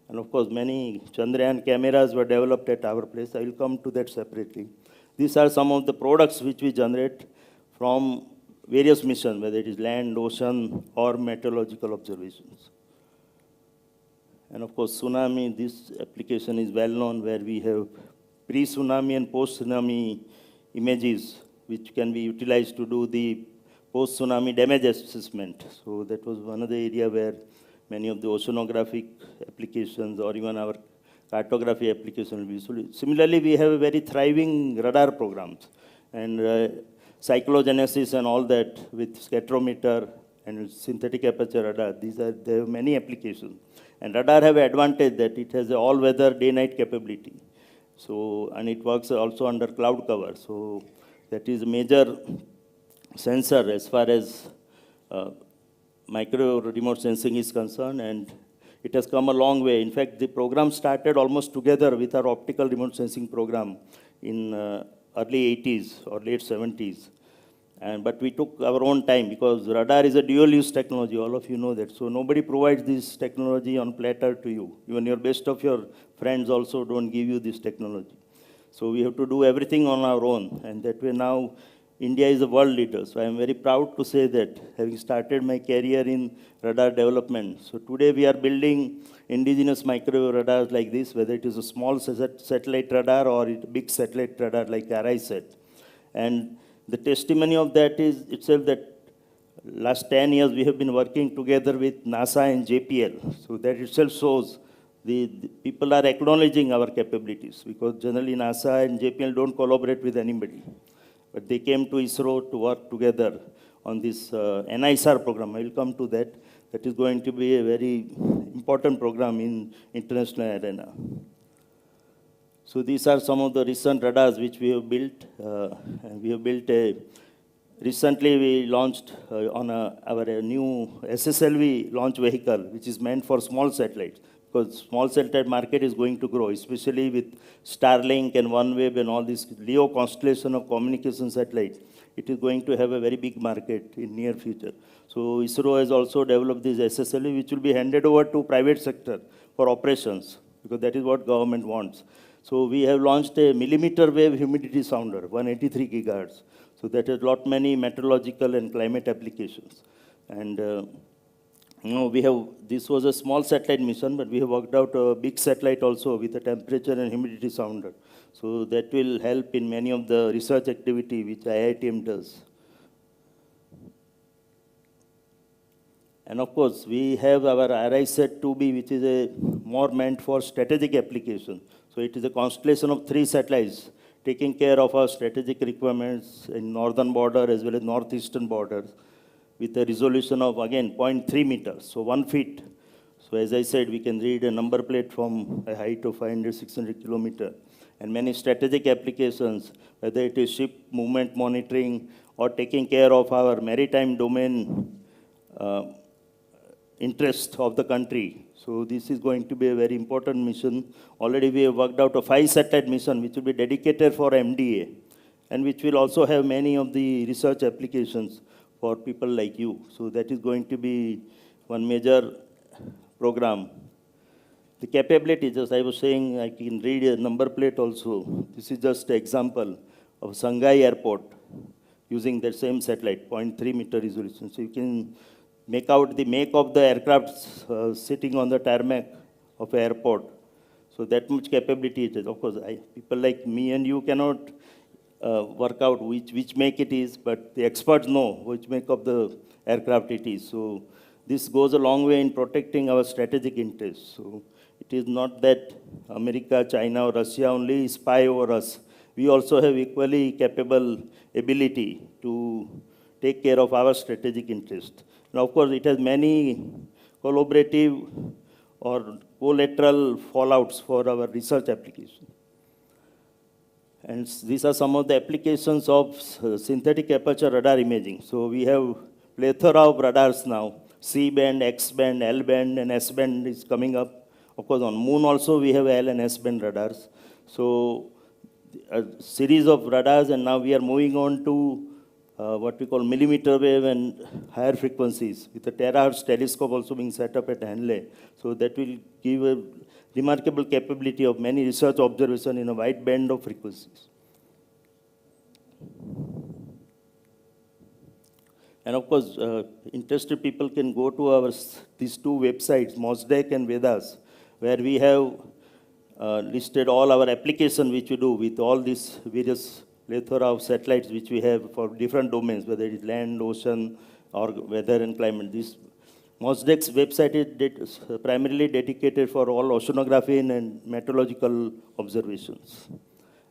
And of course, many Chandrayaan cameras were developed at our place. I will come to that separately. These are some of the products which we generate from various missions, whether it is land, ocean, or meteorological observations. And of course, tsunami, this application is well known, where we have pre-tsunami and post-tsunami images, which can be utilized to do the post-tsunami damage assessment. So that was one of the area where many of the oceanographic applications or even our cartography application will be used. Similarly, we have a very thriving radar programs and cyclogenesis and all that with scatterometer and synthetic aperture radar. They have many applications. And radar have an advantage that it has an all-weather day-night capability. So, and it works also under cloud cover. So that is a major sensor as far as micro remote sensing is concerned, and it has come a long way. In fact, the program started almost together with our optical remote sensing program in early 80s or late 70s. But we took our own time because radar is a dual-use technology. All of you know that. So nobody provides this technology on platter to you. Even your best of your friends also don't give you this technology. So we have to do everything on our own. And that way now India is a world leader. So I am very proud to say that, having started my career in radar development. So today we are building indigenous micro radars like this, whether it is a small satellite radar or a big satellite radar like RISAT. And the testimony of that is itself that last 10 years we have been working together with NASA and JPL. So that itself shows the people are acknowledging our capabilities, because generally NASA and JPL don't collaborate with anybody. But they came to ISRO to work together on this NISR program. I will come to that. That is going to be a very important program in international arena. So these are some of the recent radars which we have built. And we have built recently we launched on our new SSLV launch vehicle, which is meant for small satellites. Because small satellite market is going to grow, especially with Starlink and OneWeb and all this LEO constellation of communication satellites. It is going to have a very big market in near future. So ISRO has also developed this SSLV, which will be handed over to private sector for operations, because that is what government wants. So we have launched a millimeter wave humidity sounder, 183 gigahertz. So that has lot many meteorological and climate applications. And this was a small satellite mission, but we have worked out a big satellite also with a temperature and humidity sounder. So that will help in many of the research activity which IITM does. And of course, we have our RISAT 2B, which is a more meant for strategic application. So it is a constellation of 3 satellites taking care of our strategic requirements in northern border as well as northeastern borders, with a resolution of, again, 0.3 meters, so 1 feet. So as I said, we can read a number plate from a height of 500, 600 kilometers. And many strategic applications, whether it is ship movement monitoring or taking care of our maritime domain interest of the country. So this is going to be a very important mission. Already we have worked out a 5 satellite mission, which will be dedicated for MDA, and which will also have many of the research applications for people like you. So that is going to be one major program. The capabilities, as I was saying, I can read a number plate also. This is just an example of Shanghai Airport using that same satellite, 0.3 meter resolution. So you can make out the make of the aircraft sitting on the tarmac of an airport. So that much capability it is. Of course, people like me and you cannot work out which make it is, but the experts know which make of the aircraft it is. So this goes a long way in protecting our strategic interests. So it is not that America, China, or Russia only spy over us. We also have equally capable ability to take care of our strategic interest. Now, of course, it has many collaborative or collateral fallouts for our research application. And these are some of the applications of synthetic aperture radar imaging. So we have plethora of radars now. C-band, X-band, L-band, and S-band is coming up. Of course, on Moon also we have L and S band radars. So a series of radars, and now we are moving on to what we call millimeter wave and higher frequencies, with a terahertz telescope also being set up at Hanley. So that will give a remarkable capability of many research observation in a wide band of frequencies. And of course, interested people can go to these two websites, Mosdek and Vedas, where we have listed all our application which we do with all these various plethora of satellites which we have for different domains, whether it is land, ocean, or weather and climate. This Mosdek's website is primarily dedicated for all oceanography and meteorological observations.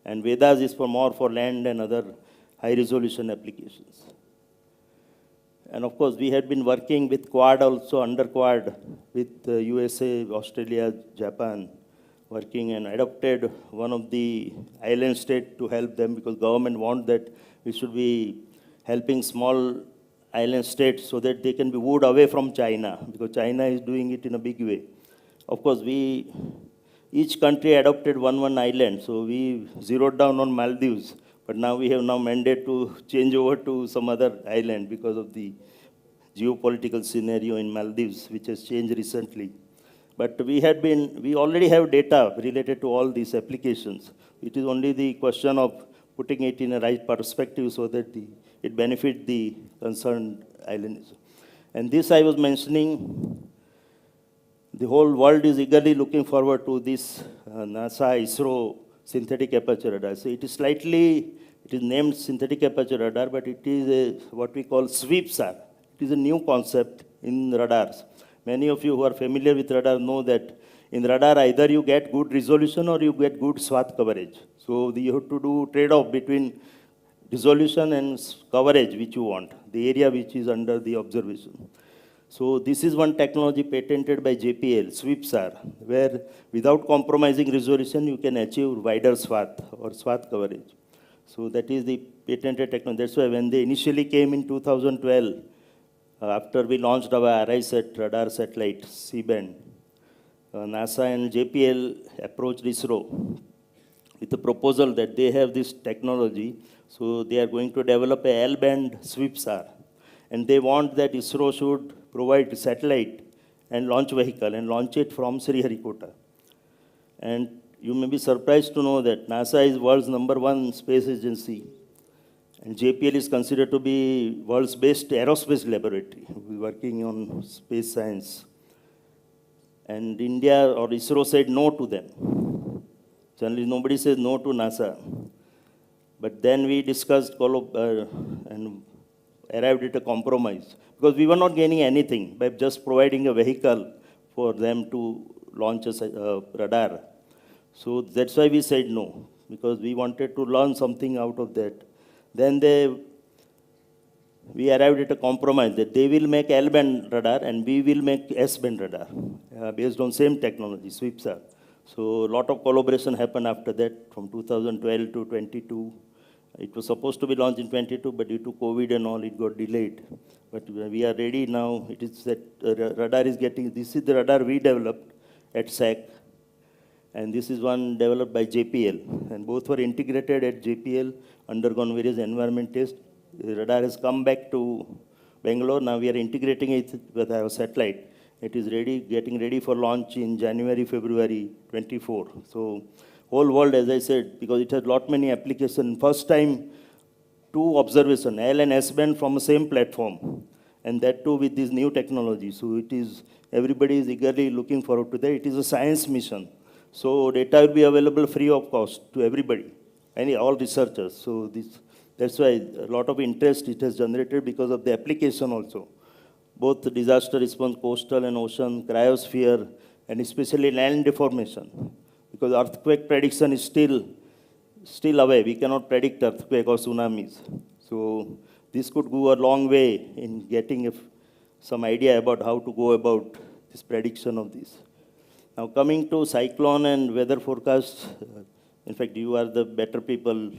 And Vedas is for more for land and other high-resolution applications. And of course, we had been working with Quad also, under Quad, with USA, Australia, Japan, working and adopted one of the island state to help them, because government want that we should be helping small island states so that they can be wooed away from China, because China is doing it in a big way. Of course, each country adopted one island, so we zeroed down on Maldives. But now we have mandate to change over to some other island because of the geopolitical scenario in Maldives, which has changed recently. But we already have data related to all these applications. It is only the question of putting it in a right perspective so that it benefits the concerned islands. And this I was mentioning, the whole world is eagerly looking forward to this NASA ISRO synthetic aperture radar. So it is named synthetic aperture radar, but it is what we call SWIP-SAR. It is a new concept in radars. Many of you who are familiar with radar know that in radar either you get good resolution or you get good swath coverage. So you have to do trade-off between resolution and coverage which you want, the area which is under the observation. So this is one technology patented by JPL, SWIP-SAR, where without compromising resolution you can achieve wider swath or swath coverage. So that is the patented technology. That's why when they initially came in 2012, after we launched our RISAT radar satellite, C-band, NASA and JPL approached ISRO with a proposal that they have this technology, so they are going to develop a L-band SWIP-SAR. And they want that ISRO should provide satellite and launch vehicle and launch it from Sriharikota. And you may be surprised to know that NASA is world's #1 space agency. And JPL is considered to be world's best aerospace laboratory, working on space science. And India or ISRO said no to them. Generally, nobody says no to NASA. But then we discussed and arrived at a compromise, because we were not gaining anything by just providing a vehicle for them to launch a radar. So that's why we said no, because we wanted to learn something out of that. Then we arrived at a compromise that they will make L-band radar and we will make S-band radar based on same technology, SWIP-SAR. So a lot of collaboration happened after that from 2012 to 22. It was supposed to be launched in 22, but due to COVID and all, it got delayed. But we are ready now. It is that radar is getting, this is the radar we developed at SAC. And this is one developed by JPL. And both were integrated at JPL, undergone various environment tests. The radar has come back to Bangalore. Now we are integrating it with our satellite. It is ready, getting ready for launch in January, February 24. So whole world, as I said, because it has lot many applications. First time, 2 observation, L and S band from the same platform. And that too with this new technology. So it is, everybody is eagerly looking forward to that. It is a science mission. So data will be available free of cost to everybody, all researchers. So that's why a lot of interest it has generated because of the application also. Both the disaster response, coastal and ocean, cryosphere, and especially land deformation. Because earthquake prediction is still away. We cannot predict earthquake or tsunamis. So this could go a long way in getting some idea about how to go about this prediction of this. Now coming to cyclone and weather forecast, in fact you are the better people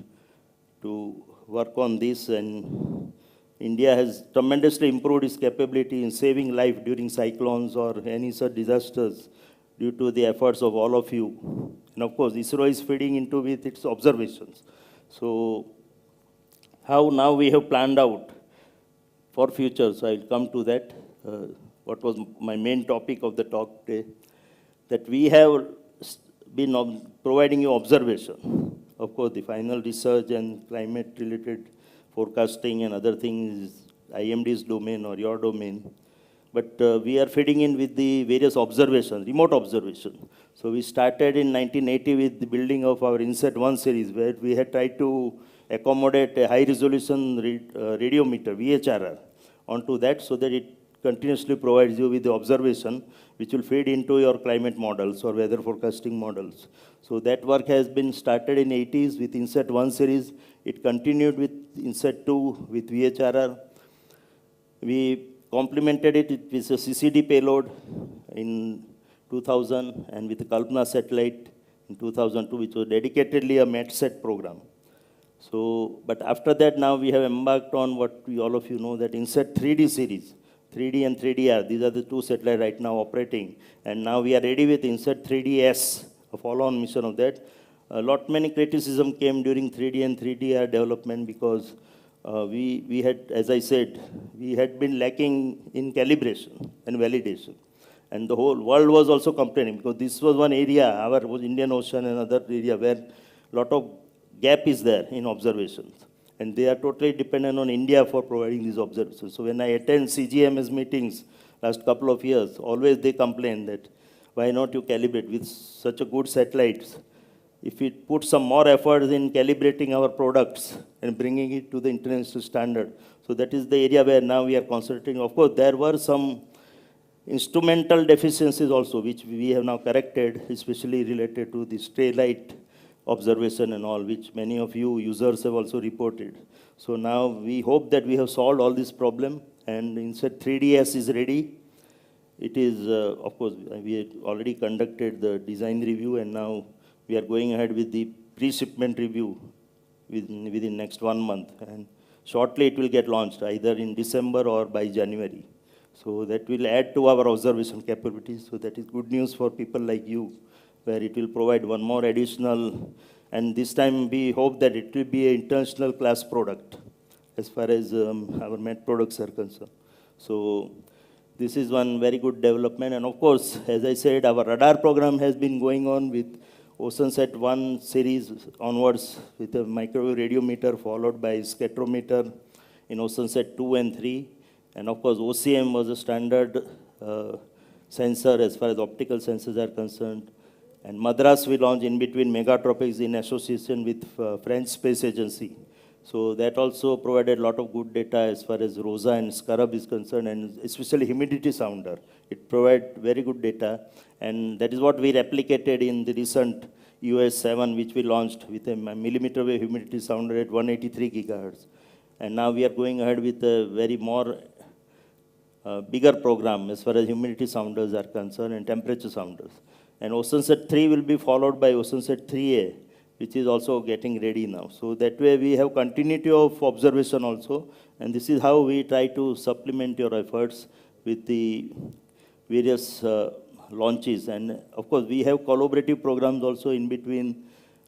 to work on this, and India has tremendously improved its capability in saving life during cyclones or any such disasters due to the efforts of all of you. And of course, ISRO is feeding into with its observations. So how now we have planned out for future, so I'll come to that. What was my main topic of the talk today, that we have been providing you observation. Of course, the final research and climate-related forecasting and other things is IMD's domain or your domain. But we are feeding in with the various observations, remote observation. So we started in 1980 with the building of our INSAT-1 series, where we had tried to accommodate a high-resolution radiometer, VHRR, onto that, so that it continuously provides you with the observation, which will feed into your climate models or weather forecasting models. So that work has been started in 80s with INSAT-1 series. It continued with INSAT-2 with VHRR. We complemented it with a CCD payload in 2000 and with the Kalpana satellite in 2002, which was dedicatedly a MetSat program. So, but after that, now we have embarked on what all of you know, that INSAT 3D series. 3D and 3DR, these are the two satellites right now operating. And now we are ready with INSAT 3DS, a follow-on mission of that. Many criticism came during 3D and 3DR development because we had, as I said, we had been lacking in calibration and validation. And the whole world was also complaining because this was one area, our Indian Ocean and other area where a lot of gap is there in observations. And they are totally dependent on India for providing these observations. So when I attend CGMS meetings last couple of years, always they complain that why not you calibrate with such a good satellites? If we put some more effort in calibrating our products and bringing it to the international standard. So that is the area where now we are concentrating. Of course, there were some instrumental deficiencies also, which we have now corrected, especially related to the stray light observation and all, which many of you users have also reported. So now we hope that we have solved all this problem, and INSAT 3DS is ready. It is, of course, we had already conducted the design review, and now we are going ahead with the pre-shipment review within next 1 month. And shortly it will get launched, either in December or by January. So that will add to our observation capabilities. So that is good news for people like you, where it will provide one more additional, and this time we hope that it will be an international class product as far as our Met products are concerned. So this is one very good development. And of course, as I said, our radar program has been going on with OceanSat 1 series onwards with a microwave radiometer followed by spectrometer in OceanSat 2 and 3. And of course, OCM was a standard sensor as far as optical sensors are concerned. And Madras we launched in between megatropics in association with French Space Agency. So that also provided a lot of good data as far as ROSA and SCARAB is concerned, and especially humidity sounder. It provided very good data, and that is what we replicated in the recent US 7, which we launched with a millimeter wave humidity sounder at 183 gigahertz. And now we are going ahead with a very more bigger program as far as humidity sounders are concerned and temperature sounders. And OceanSat 3 will be followed by OceanSat 3A, which is also getting ready now. So that way we have continuity of observation also, and this is how we try to supplement your efforts with the various launches. And of course, we have collaborative programs also in between,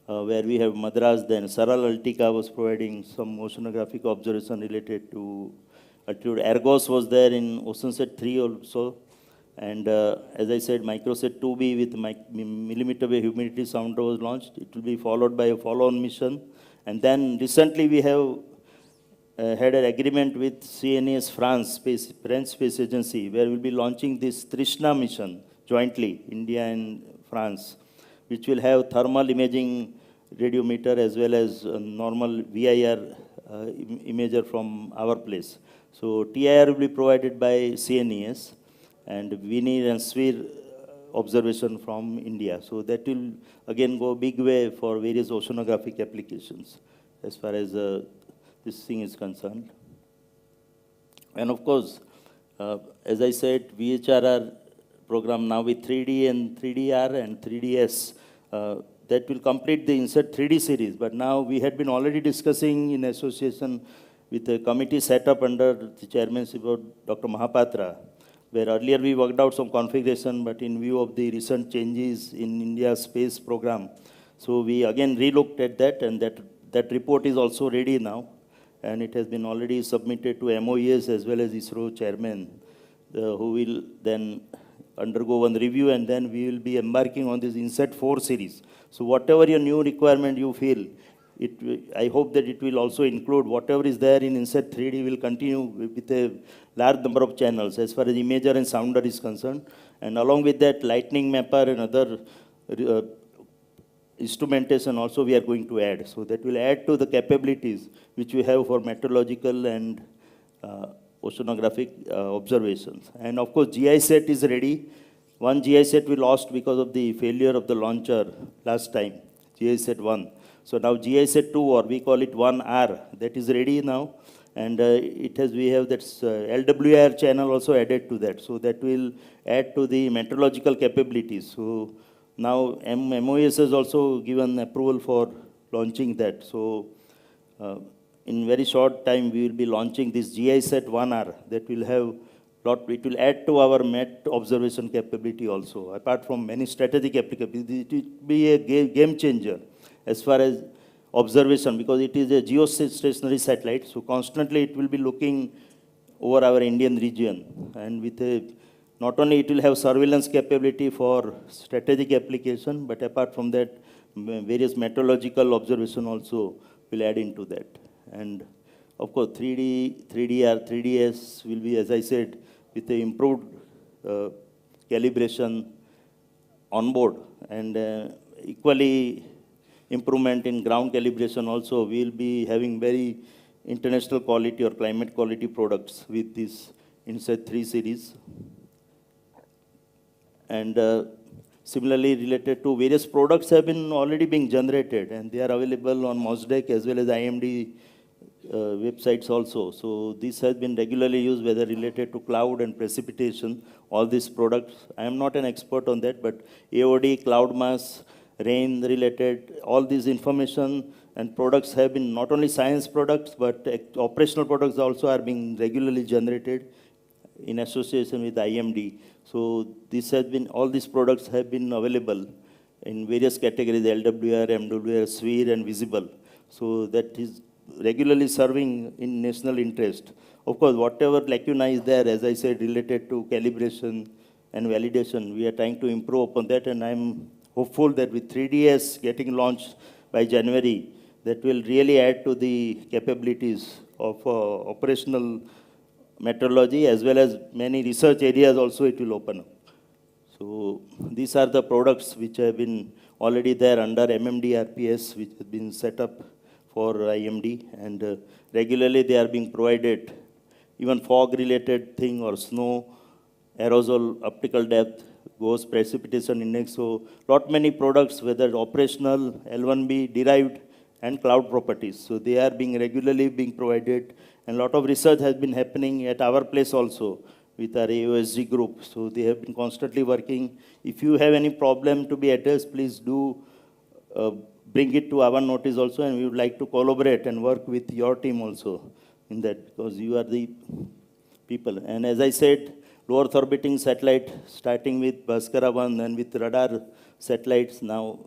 where we have Madras, then Saral Altica was providing some oceanographic observation related to altitude. Argos was there in OceanSat 3 also. And as I said, Microsat 2B with millimeter wave humidity sounder was launched. It will be followed by a follow-on mission. And then recently we have had an agreement with CNES France, French Space Agency, where we'll be launching this Trishna mission jointly, India and France, which will have thermal imaging radiometer as well as normal VIR imager from our place. So TIR will be provided by CNES, and Vinir and Swir observation from India. So that will again go a big way for various oceanographic applications as far as this thing is concerned. And of course, as I said, VHRR program now with 3D and 3DR and 3DS, that will complete the INSAT 3D series. But now we had been already discussing in association with a committee set up under the chairmanship of Dr. Mahapatra, where earlier we worked out some configuration, but in view of the recent changes in India's space program, so we again relooked at that, and that report is also ready now, and it has been already submitted to MOES as well as ISRO chairman, who will then undergo one review, and then we will be embarking on this INSET 4 series. So whatever your new requirement you feel, I hope that it will also include whatever is there in INSET 3D will continue with a large number of channels as far as imager and sounder is concerned. And along with that, lightning mapper and other instrumentation also we are going to add. So that will add to the capabilities which we have for meteorological and oceanographic observations. And of course, GISAT is ready. One GISAT we lost because of the failure of the launcher last time, GISAT 1. So now GISAT 2, or we call it 1R, that is ready now. And we have that LWR channel also added to that. So that will add to the meteorological capabilities. So now MOES has also given approval for launching that. So in very short time, we will be launching this GISAT 1R that will have it will add to our MET observation capability also. Apart from many strategic applicability, it will be a game changer as far as observation, because it is a geostationary satellite. So constantly it will be looking over our Indian region, and with not only it will have surveillance capability for strategic application, but apart from that, various meteorological observation also will add into that. And of course, 3DR, 3DS will be, as I said, with the improved calibration on board, and equally improvement in ground calibration also. We will be having very international quality or climate quality products with this INSET 3 series. And similarly related to various products have been already being generated, and they are available on MOSDEC as well as IMD websites also. So this has been regularly used, whether related to cloud and precipitation, all these products. I am not an expert on that, but AOD, cloud mass, rain related, all these information and products have been not only science products, but operational products also are being regularly generated in association with IMD. So this has been, all these products have been available in various categories, LWR, MWR, sphere and visible. So that is regularly serving in national interest. Of course, whatever lacuna is there, as I said, related to calibration and validation, we are trying to improve upon that, and I'm hopeful that with 3DS getting launched by January, that will really add to the capabilities of operational meteorology, as well as many research areas also it will open up. So these are the products which have been already there under MMD RPS, which has been set up for IMD, and regularly they are being provided, even fog related thing or snow, aerosol, optical depth, ghost precipitation index. So lot many products, whether operational, L1B, derived and cloud properties. So they are being regularly being provided, and lot of research has been happening at our place also with our AOSG group. So they have been constantly working. If you have any problem to be addressed, please do bring it to our notice also, and we would like to collaborate and work with your team also in that, because you are the people. And as I said, low Earth orbiting satellite, starting with Bhaskara 1 and with radar satellites now,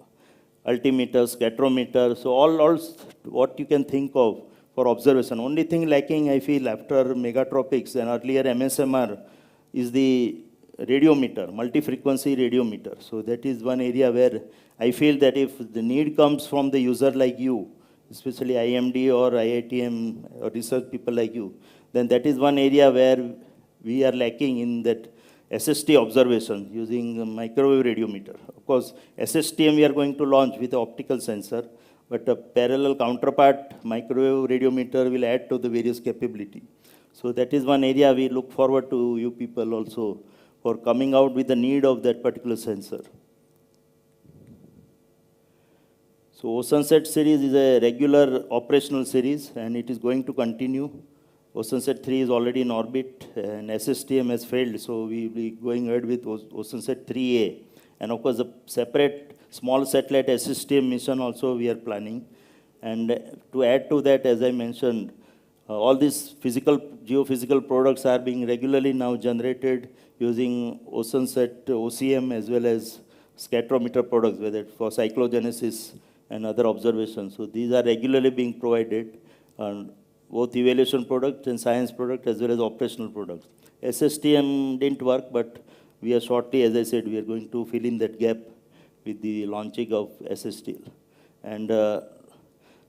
altimeter, spectrometer, so all what you can think of for observation. Only thing lacking, I feel, after megatropics and earlier MSMR is the radiometer, multi-frequency radiometer. So that is one area where I feel that if the need comes from the user like you, especially IMD or IITM or research people like you, then that is one area where we are lacking in that SST observation using a microwave radiometer. Of course, SSTM we are going to launch with an optical sensor, but a parallel counterpart microwave radiometer will add to the various capability. So that is one area we look forward to you people also for coming out with the need of that particular sensor. So OceanSat series is a regular operational series, and it is going to continue. OceanSat 3 is already in orbit, and SSTM has failed, so we will be going ahead with OceanSat 3A. And of course, a separate small satellite SSTM mission also we are planning. And to add to that, as I mentioned, All these geophysical products are being regularly now generated using OceanSat OCM as well as scatterometer products, whether it's for cyclogenesis and other observations. So these are regularly being provided, both evaluation product and science product as well as operational products. SSTM didn't work, but we are shortly, as I said, we are going to fill in that gap with the launching of SSTL. And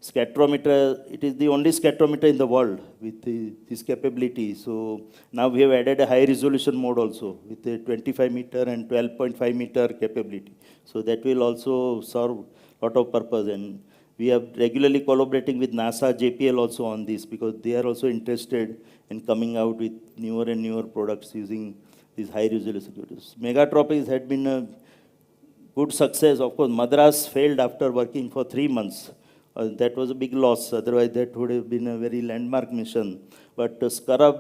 scatterometer, it is the only scatterometer in the world with this capability. So now we have added a high resolution mode also with a 25 meter and 12.5 meter capability. So that will also serve a lot of purpose. And we are regularly collaborating with NASA, JPL also on this, because they are also interested in coming out with newer and newer products using these high resolution videos. Megatropics had been a good success. Of course, Madras failed after working for 3 months. That was a big loss. Otherwise, that would have been a very landmark mission. But Scarab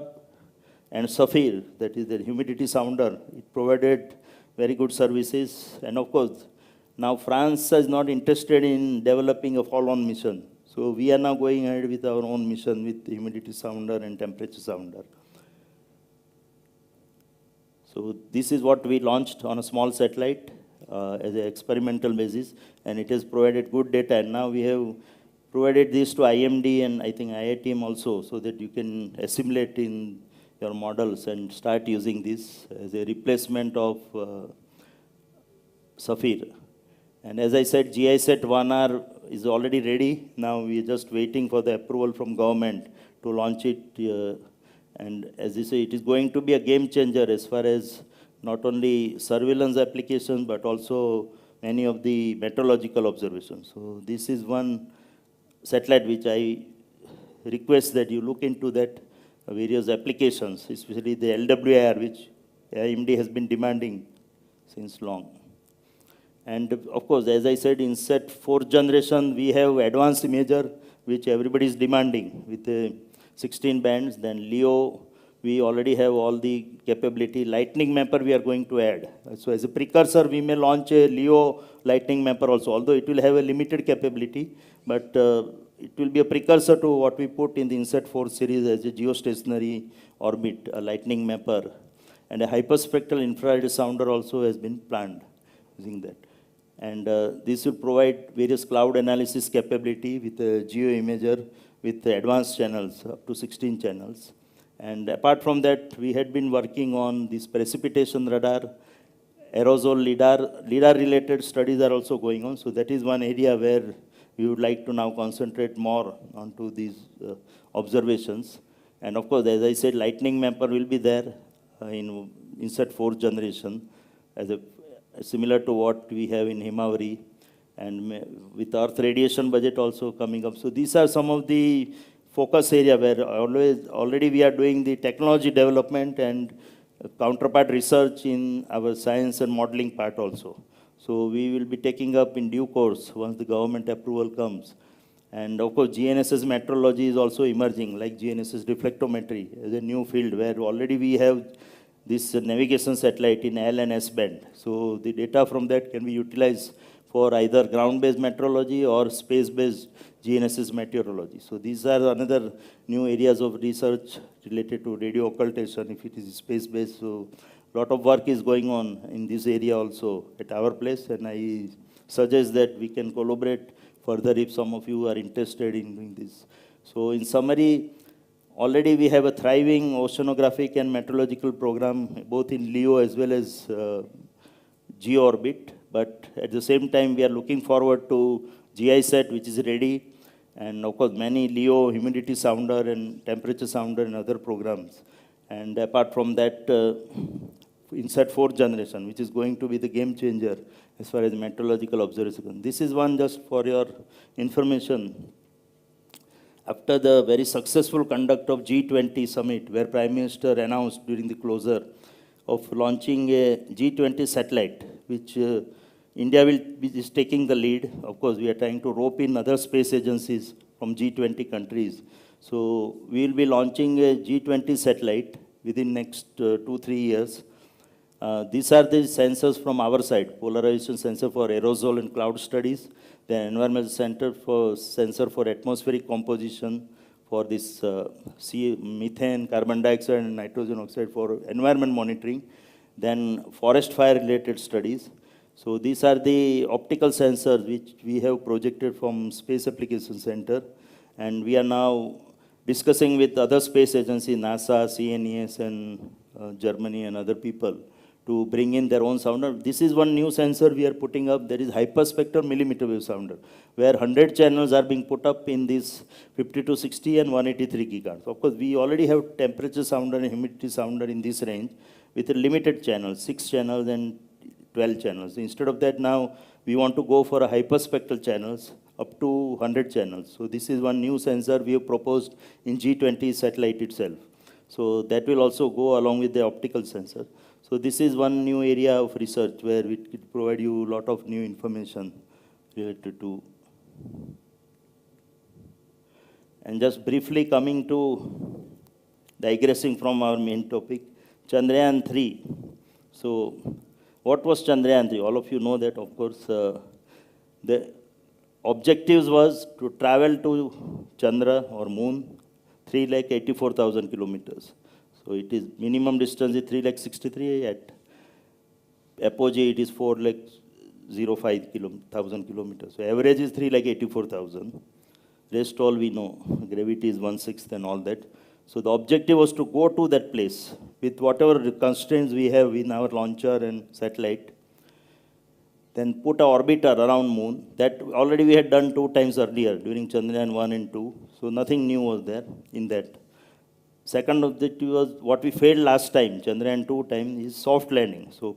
and Saphir, that is the humidity sounder, it provided very good services. And of course, now France is not interested in developing a follow-on mission. So we are now going ahead with our own mission with the humidity sounder and temperature sounder. So this is what we launched on a small satellite as an experimental basis, and it has provided good data. And now we have provided this to IMD and I think IITM also, so that you can assimilate in your models and start using this as a replacement of Saphir. And as I said, GISat 1R is already ready. Now we are just waiting for the approval from government to launch it. And as you say, it is going to be a game changer as far as not only surveillance applications, but also many of the meteorological observations. So this is one satellite which I request that you look into that various applications, especially the LWIR, which IMD has been demanding since long. And of course, as I said, in SET 4th generation, we have advanced imager, which everybody is demanding with 16 bands. Then LEO, we already have all the capability. Lightning mapper we are going to add. So as a precursor, we may launch a LEO lightning mapper also, although it will have a limited capability, but it will be a precursor to what we put in the INSAT 4 series as a geostationary orbit, a lightning mapper. And a hyperspectral infrared sounder also has been planned using that. And this will provide various cloud analysis capability with a geo imager with advanced channels, up to 16 channels. And apart from that, we had been working on this precipitation radar, aerosol lidar related studies are also going on. So that is one area where we would like to now concentrate more onto these observations. And of course, as I said, lightning mapper will be there in INSAT 4th generation as a similar to what we have in Himawari, and with Earth radiation budget also coming up. So these are some of the focus area where already we are doing the technology development and counterpart research in our science and modeling part also. So we will be taking up in due course once the government approval comes. And of course, GNSS metrology is also emerging, like GNSS reflectometry as a new field where already we have this navigation satellite in L and S band. So the data from that can be utilized for either ground-based meteorology or space-based GNSS meteorology. So these are another new areas of research related to radio occultation if it is space-based. So a lot of work is going on in this area also at our place, and I suggest that we can collaborate further if some of you are interested in doing this. So in summary, already we have a thriving oceanographic and meteorological program, both in LEO as well as geo-orbit. But at the same time, we are looking forward to GISat, which is ready, and of course, many LEO humidity sounder and temperature sounder and other programs. And apart from that, INSAT 4th generation, which is going to be the game changer as far as meteorological observation. This is one just for your information. After the very successful conduct of G20 summit, where Prime Minister announced during the closure of launching a G20 satellite, which India is taking the lead. Of course, we are trying to rope in other space agencies from G20 countries. So we will be launching a G20 satellite within next 2-3 years. These are the sensors from our side: polarization sensor for aerosol and cloud studies, the environmental sensor for atmospheric composition, for this methane, carbon dioxide, and nitrogen oxide for environment monitoring. Then forest fire related studies. So these are the optical sensors which we have projected from Space Application Center. And we are now discussing with other space agencies, NASA, CNES, and Germany and other people to bring in their own sounder. This is one new sensor we are putting up. There is hyperspectral millimeter wave sounder, where 100 channels are being put up in this 5260 and 183 gigahertz. Of course, we already have temperature sounder and humidity sounder in this range with a limited channel, 6 channels and 12 channels. Instead of that, now we want to go for a hyperspectral channels up to 100 channels. So this is one new sensor we have proposed in G20 satellite itself. So that will also go along with the optical sensor. So this is one new area of research where we could provide you a lot of new information related to. And just briefly coming to digressing from our main topic, Chandrayaan 3. So what was Chandrayaan 3? All of you know that, of course. The objectives was to travel to Chandra or Moon, 384,000 kilometers. So it is minimum distance is 363, at apogee it is 405,000 kilometers. So average is 384,000. Rest all we know. Gravity is 1/6 and all that. So the objective was to go to that place with whatever constraints we have in our launcher and satellite. Then put an orbiter around Moon. That already we had done 2 times earlier during Chandrayaan 1 and 2. So nothing new was there in that. Second objective was what we failed last time, Chandrayaan 2 time, is soft landing. So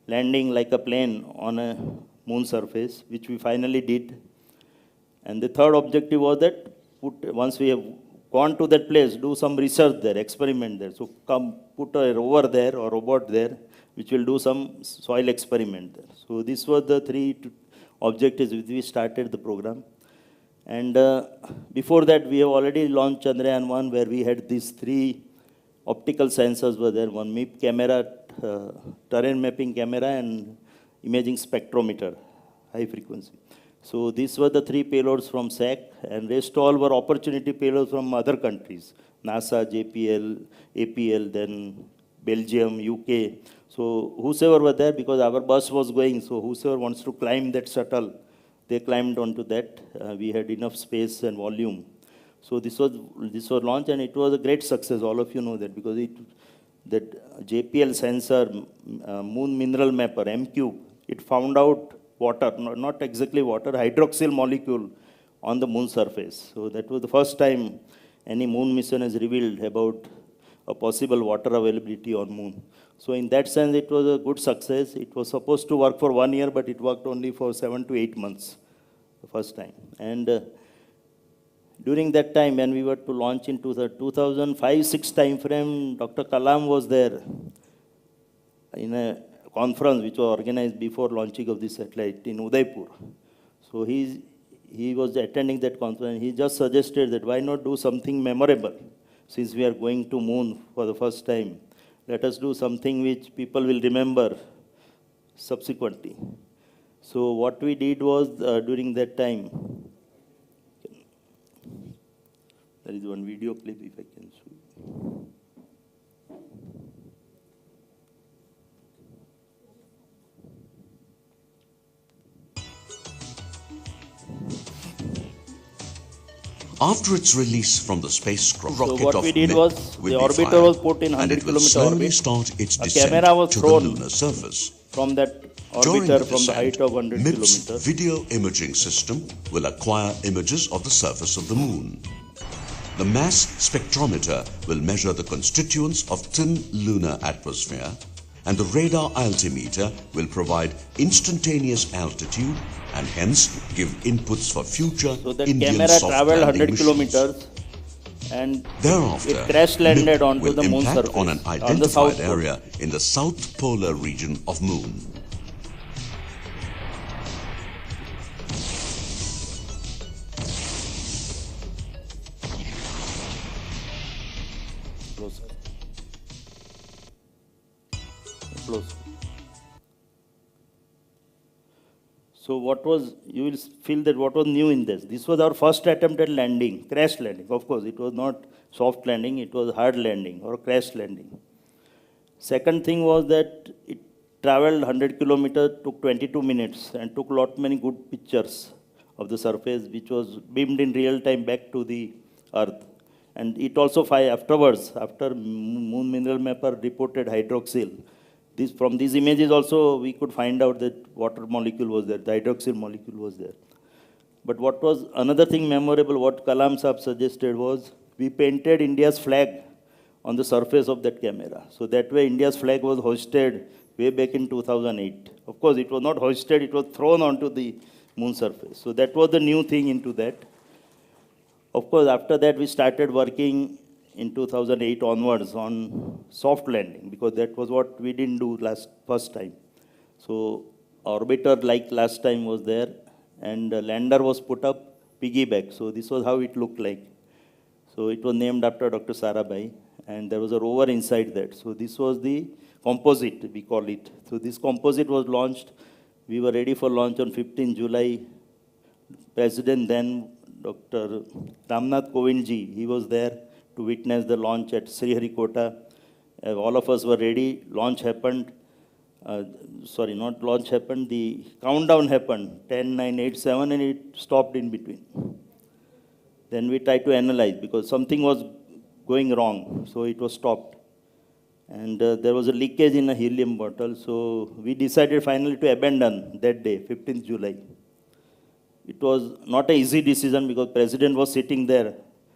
landing like a plane on a Moon surface, which we finally did. And the third objective was that once we have gone to that place, do some research there, experiment there. So come put a rover there or robot there, which will do some soil experiment there. So this was the 3 objectives which we started the program. And before that, we have already launched Chandrayaan 1, where we had these 3 optical sensors were there. One MIP camera, terrain mapping camera, and imaging spectrometer, high frequency. So these were the 3 payloads from SAC, and rest all were opportunity payloads from other countries, NASA, JPL, APL, then Belgium, UK. So whosoever were there, because our bus was going, so whosoever wants to climb that shuttle, they climbed onto that. We had enough space and volume. So this was launched, and it was a great success. All of you know that, because that JPL sensor, Moon Mineral Mapper, MCube, it found out water, not exactly water, hydroxyl molecule on the Moon surface. So that was the first time any Moon mission has revealed about a possible water availability on Moon. So in that sense, it was a good success. It was supposed to work for 1 year, but it worked only for 7 to 8 months the first time. And during that time, when we were to launch into the 2005-06 time frame, Dr. Kalam was there in a conference which was organized before launching of the satellite in Udaipur. So he was attending that conference. He just suggested that why not do something memorable, since we are going to Moon for the first time. Let us do something which people will remember subsequently. So what we did was, during that time, there is one video clip, if I can show you. After its release from the spacecraft, So rocket what of we did MIP was, will the be orbiter fired, was put in and 100 it will kilometer slowly orbit. start its A descent camera was to the thrown lunar surface. from that During the orbiter from the descent, height of 100 MIP's kilometers. video imaging system will acquire images of the surface of the Moon. The mass spectrometer will measure the constituents of thin lunar atmosphere, and the radar altimeter will provide instantaneous altitude and hence give inputs for future So that Indian camera soft traveled landing 100 missions. kilometers, and Thereafter, it crash landed MIP onto will the Moon impact surface, on an on the identified South Pole. area in the south polar region of Moon. Close. Close. So what was, you will feel that what was new in this? This was our first attempt at landing, crash landing. Of course, it was not soft landing, it was hard landing or crash landing. Second thing was that it traveled 100 kilometers, took 22 minutes and took lot many good pictures of the surface, which was beamed in real time back to the earth. And it also afterwards, after Moon Mineral Mapper reported hydroxyl, from these images also we could find out that water molecule was there, the hydroxyl molecule was there. But what was another thing memorable, what Kalam Saab suggested was, we painted India's flag on the surface of that camera. So that way India's flag was hoisted way back in 2008. Of course, it was not hoisted, it was thrown onto the moon surface. So that was the new thing into that. Of course, after that we started working in 2008 onwards on soft landing, because that was what we didn't do first time. So orbiter like last time was there, and the lander was put up piggyback. So this was how it looked like. So it was named after Dr. Sarabhai, and there was a rover inside that. So this was the composite, we call it. So this composite was launched. We were ready for launch on 15 July. President then, Dr. Ramnath Kovind ji, he was there to witness the launch at Sriharikota. All of us were ready. Launch happened. Sorry, not launch happened. The countdown happened, 10, 9, 8, 7, and it stopped in between. Then we tried to analyze because something was going wrong, so it was stopped. And there was a leakage in a helium bottle, so we decided finally to abandon that day, 15th July. It was not an easy decision because President was sitting there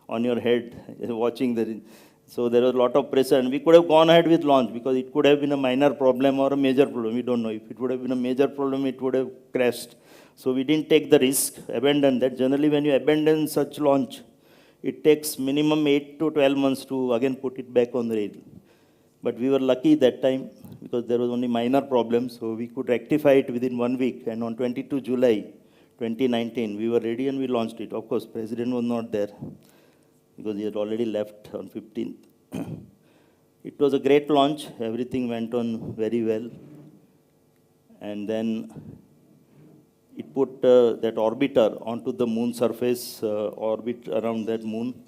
on your head watching the, so there was a lot of pressure, and we could have gone ahead with launch because it could have been a minor problem or a major problem, we don't know. If it would have been a major problem, it would have crashed. So we didn't take the risk, abandon that. Generally when you abandon such launch, it takes minimum 8 to 12 months to again put it back on the rail. But we were lucky that time because there was only minor problems, so we could rectify it within 1 week. And on 22 July 2019, we were ready and we launched it. Of course, President was not there because he had already left on 15th. It was a great launch. Everything went on very well. And then it put that orbiter onto the moon surface, orbit around that moon.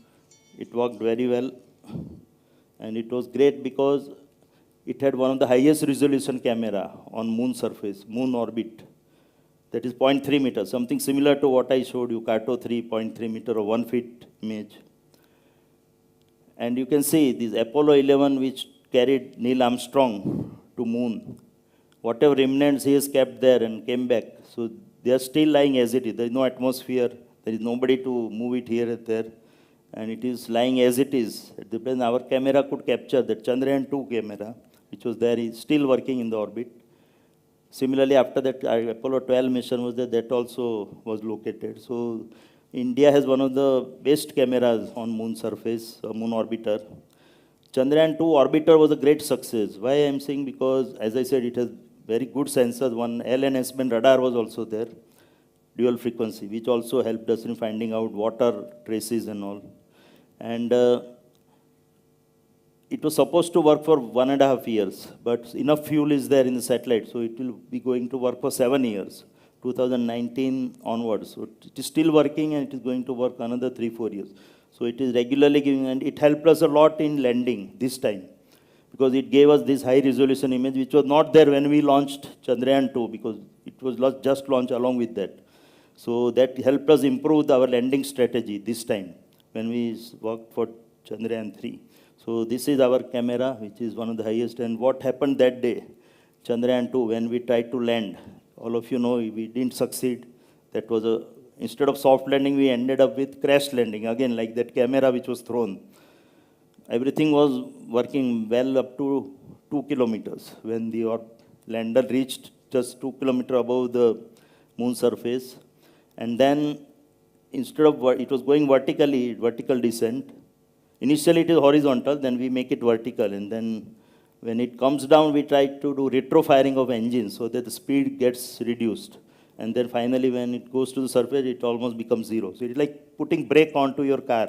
It worked very well. And it was great because it had one of the highest resolution camera on moon surface, moon orbit. That is 0.3 meters, something similar to what I showed you, Kato 3, 0.3 meter or 1 feet image. And you can see this Apollo 11, which carried Neil Armstrong to moon. Whatever remnants he has kept there and came back. So they are still lying as it is. There is no atmosphere. There is nobody to move it here and there. And it is lying as it is. At the present, our camera could capture that Chandrayaan 2 camera, which was there, is still working in the orbit. Similarly, after that, Apollo 12 mission was there, that also was located. So India has one of the best cameras on moon surface, moon orbiter. Chandrayaan 2 orbiter was a great success. Why I am saying? Because, as I said, it has very good sensors. One L and S-band radar was also there, dual frequency, which also helped us in finding out water traces and all. And it was supposed to work for 1.5 years, but enough fuel is there in the satellite, so it will be going to work for 7 years, 2019 onwards. So it is still working and it is going to work another 3-4 years. So it is regularly giving, and it helped us a lot in landing this time, because it gave us this high resolution image, which was not there when we launched Chandrayaan 2, because it was just launched along with that. So that helped us improve our landing strategy this time when we worked for Chandrayaan 3. So this is our camera, which is one of the highest. And what happened that day, Chandrayaan 2, when we tried to land, all of you know we didn't succeed. That was instead of soft landing, we ended up with crash landing, again like that camera which was thrown. Everything was working well up to 2 kilometers. When the lander reached just 2 kilometers above the moon surface, and then instead of, it was going vertically, vertical descent. Initially it is horizontal, then we make it vertical, and then when it comes down, we try to do retro-firing of engines so that the speed gets reduced. And then finally when it goes to the surface, it almost becomes zero. So it's like putting brake onto your car.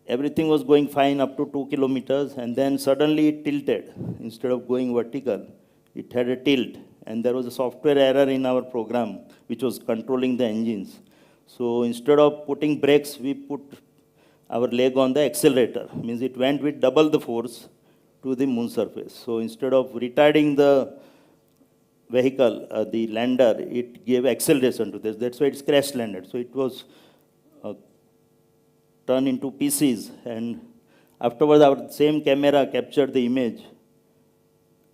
Everything was going fine up to 2 kilometers, and then suddenly it tilted. Instead of going vertical, it had a tilt, and there was a software error in our program which was controlling the engines. So instead of putting brakes, we put our leg on the accelerator. Means it went with double the force to the moon surface. So instead of retarding the vehicle, the lander, it gave acceleration to this. That's why it's crash landed. So it was turned into pieces, and afterwards our same camera captured the image,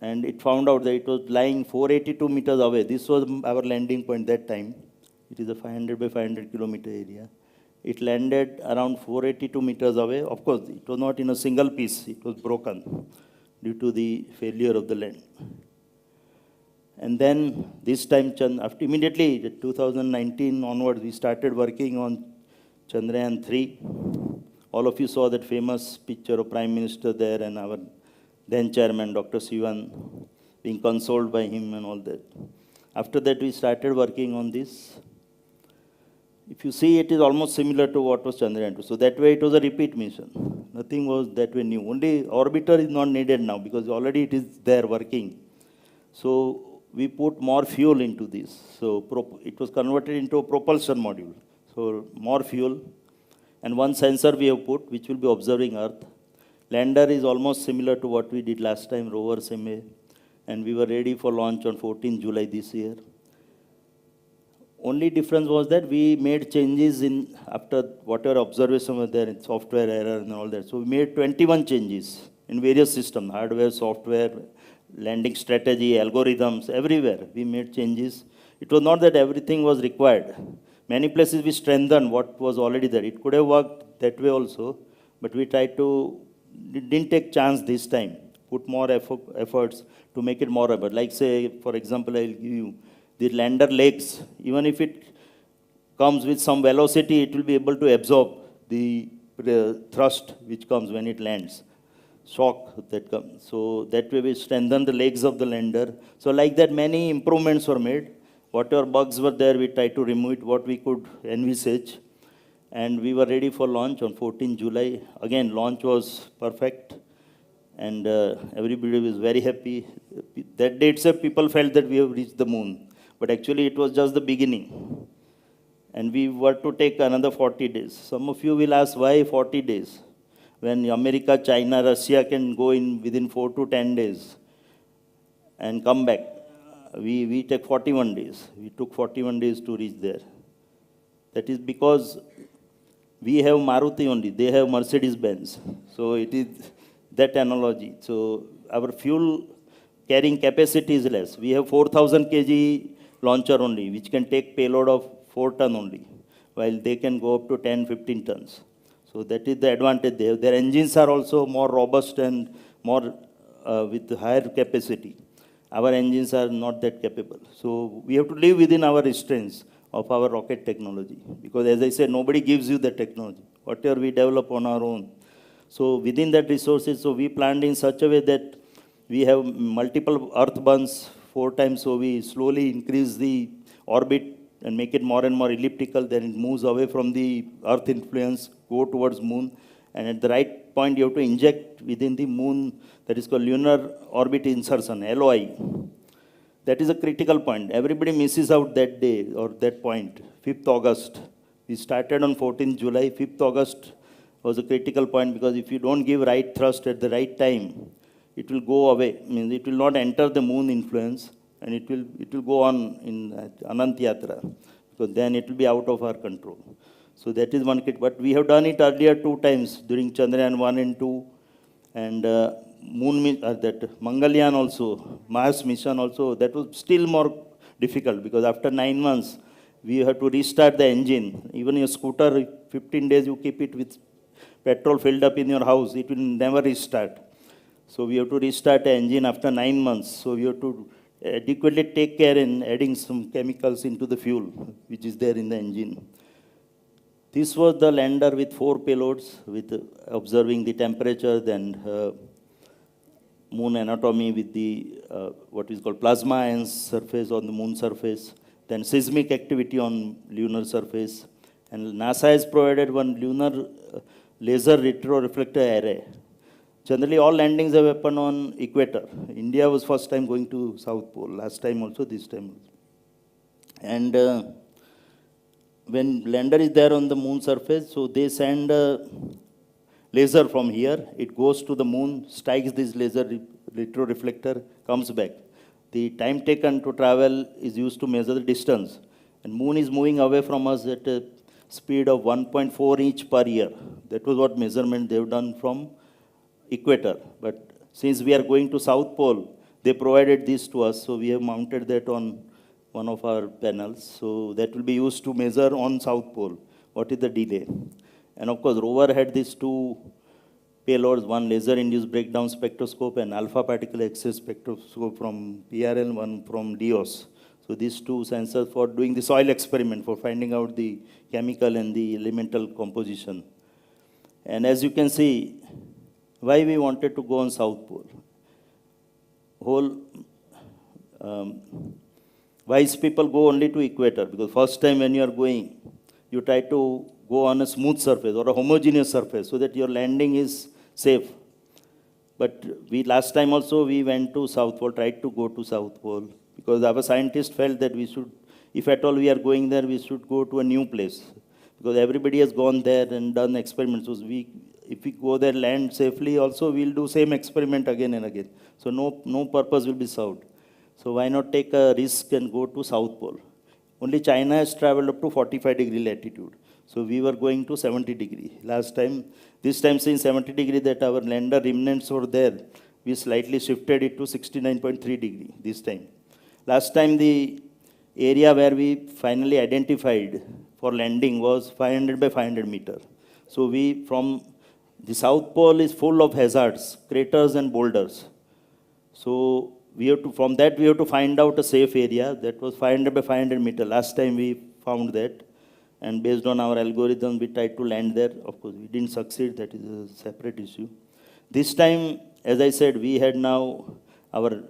and it found out that it was lying 482 meters away. This was our landing point that time. It is a 500 by 500 kilometer area. It landed around 482 meters away. Of course, it was not in a single piece. It was broken due to the failure of the land. And then this time, after immediately 2019 onwards, we started working on Chandrayaan 3. All of you saw that famous picture of Prime Minister there and our then chairman, Dr. Sivan, being consoled by him and all that. After that, we started working on this. If you see, it is almost similar to what was Chandrayaan 2. So that way, it was a repeat mission. Nothing was that way new. Only orbiter is not needed now because already it is there working. So we put more fuel into this. So it was converted into a propulsion module. So more fuel. And one sensor we have put, which will be observing Earth. Lander is almost similar to what we did last time, rover SMA. And we were ready for launch on 14 July this year. Only difference was that we made changes in, after whatever observation was there, in software error and all that. So we made 21 changes in various systems, hardware, software, landing strategy, algorithms, everywhere we made changes. It was not that everything was required. Many places we strengthened what was already there. It could have worked that way also, but we tried to, didn't take chance this time, put more efforts to make it more robust. Like say, for example, I'll give you the lander legs. Even if it comes with some velocity, it will be able to absorb the thrust which comes when it lands, shock that comes. So that way we strengthen the legs of the lander. So like that, many improvements were made. Whatever bugs were there, we tried to remove it, what we could envisage. And we were ready for launch on 14 July. Again, launch was perfect. And everybody was very happy. That day itself, people felt that we have reached the moon. But actually, it was just the beginning. And we were to take another 40 days. Some of you will ask, why 40 days? When America, China, Russia can go in within 4 to 10 days and come back. We take 41 days. We took 41 days to reach there. That is because we have Maruti only. They have Mercedes-Benz. So it is that analogy. So our fuel carrying capacity is less. We have 4,000 kg launcher only, which can take payload of 4 ton only, while they can go up to 10, 15 tons. So that is the advantage they have. Their engines are also more robust and more with higher capacity. Our engines are not that capable. So we have to live within our restraints of our rocket technology. Because as I said, nobody gives you the technology. Whatever we develop on our own. So within that resources, so we planned in such a way that we have multiple Earth burns 4 times. So we slowly increase the orbit and make it more and more elliptical. Then it moves away from the Earth influence, go towards moon. And at the right point, you have to inject within the moon, that is called lunar orbit insertion, LOI. That is a critical point. Everybody misses out that day or that point, 5th August. We started on 14th July. 5th August was a critical point because if you don't give right thrust at the right time, it will go away. Means it will not enter the moon influence and it will go on in Anant Yatra because then it will be out of our control. So that is one kit. But we have done it earlier 2 times during Chandrayaan 1 and 2. And that Mangalyaan also, Mars mission also, that was still more difficult because after 9 months, we have to restart the engine. Even your scooter, 15 days you keep it with petrol filled up in your house, it will never restart. So we have to restart the engine after 9 months. So we have to adequately take care in adding some chemicals into the fuel, which is there in the engine. This was the lander with 4 payloads, with observing the temperature, then moon anatomy with the what is called plasma ions surface on the moon surface, then seismic activity on lunar surface. And NASA has provided one lunar laser retroreflector array. generally all landings have happened on equator. India was first time going to South Pole, last time also, this time also. And when lander is there on the moon surface, so they send a laser from here, it goes to the moon, strikes this laser retroreflector, comes back. The time taken to travel is used to measure the distance. And moon is moving away from us at a speed of 1.4 inch per year. That was what measurement they've done from equator. But since we are going to South Pole, they provided this to us, so we have mounted that on one of our panels. So that will be used to measure on South Pole what is the delay. And of course, rover had these two payloads, one laser-induced breakdown spectroscope and alpha particle excess spectroscope from PRL, one from DIOS. So these two sensors for doing the soil experiment, for finding out the chemical and the elemental composition. And as you can see, why we wanted to go on South Pole. Wise people go only to equator, because first time when you are going, you try to go on a smooth surface or a homogeneous surface so that your landing is safe. But last time also we went to South Pole, tried to go to South Pole, because our scientists felt that we should, if at all we are going there, we should go to a new place. Because everybody has gone there and done experiments. So if we go there, land safely, also we'll do same experiment again and again. So no purpose will be served. So why not take a risk and go to South Pole? Only China has traveled up to 45-degree latitude. So we were going to 70 degree. Last time, this time since 70 degree that our lander remnants were there, we slightly shifted it to 69.3 degree this time. Last time the area where we finally identified for landing was 500 by 500 meter. So from the South Pole is full of hazards, craters and boulders. So from that we have to find out a safe area that was 500 by 500 meter. Last time we found that. And based on our algorithm, we tried to land there. Of course, we didn't succeed. That is a separate issue. This time, as I said, we had now our,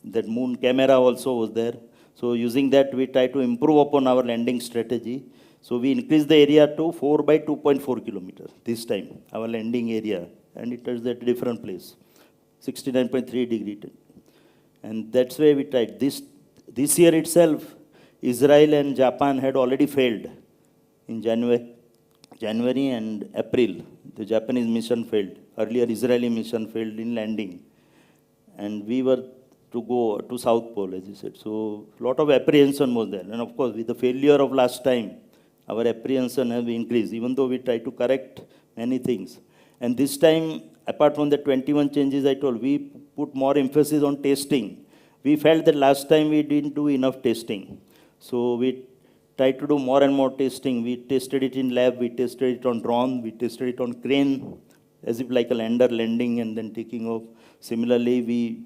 that moon camera also was there. So using that, we try to improve upon our landing strategy. So we increased the area to 4 by 2.4 kilometers this time, our landing area. And it was at a different place, 69.3 degree. And that's why we tried. This year itself, Israel and Japan had already failed in January and April. The Japanese mission failed. Earlier, Israeli mission failed in landing. And we were to go to South Pole, as you said. So a lot of apprehension was there. And of course, with the failure of last time, our apprehension has increased, even though we try to correct many things. And this time, apart from the 21 changes I told, we put more emphasis on testing. We felt that last time we didn't do enough testing. So we tried to do more and more testing. We tested it in lab, we tested it on drone, we tested it on crane, as if like a lander landing and then taking off. Similarly, we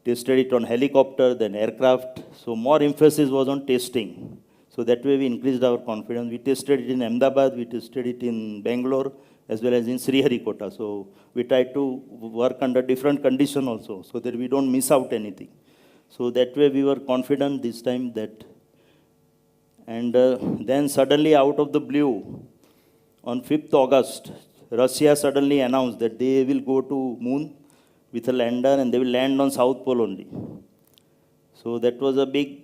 tested it on helicopter, then aircraft. So more emphasis was on testing. So that way we increased our confidence. We tested it in Ahmedabad, we tested it in Bangalore, as well as in Sriharikota. So we tried to work under different conditions also, so that we don't miss out anything. So that way we were confident this time that. And then suddenly out of the blue, on 5th August, Russia suddenly announced that they will go to moon with a lander and they will land on South Pole only. So that was a big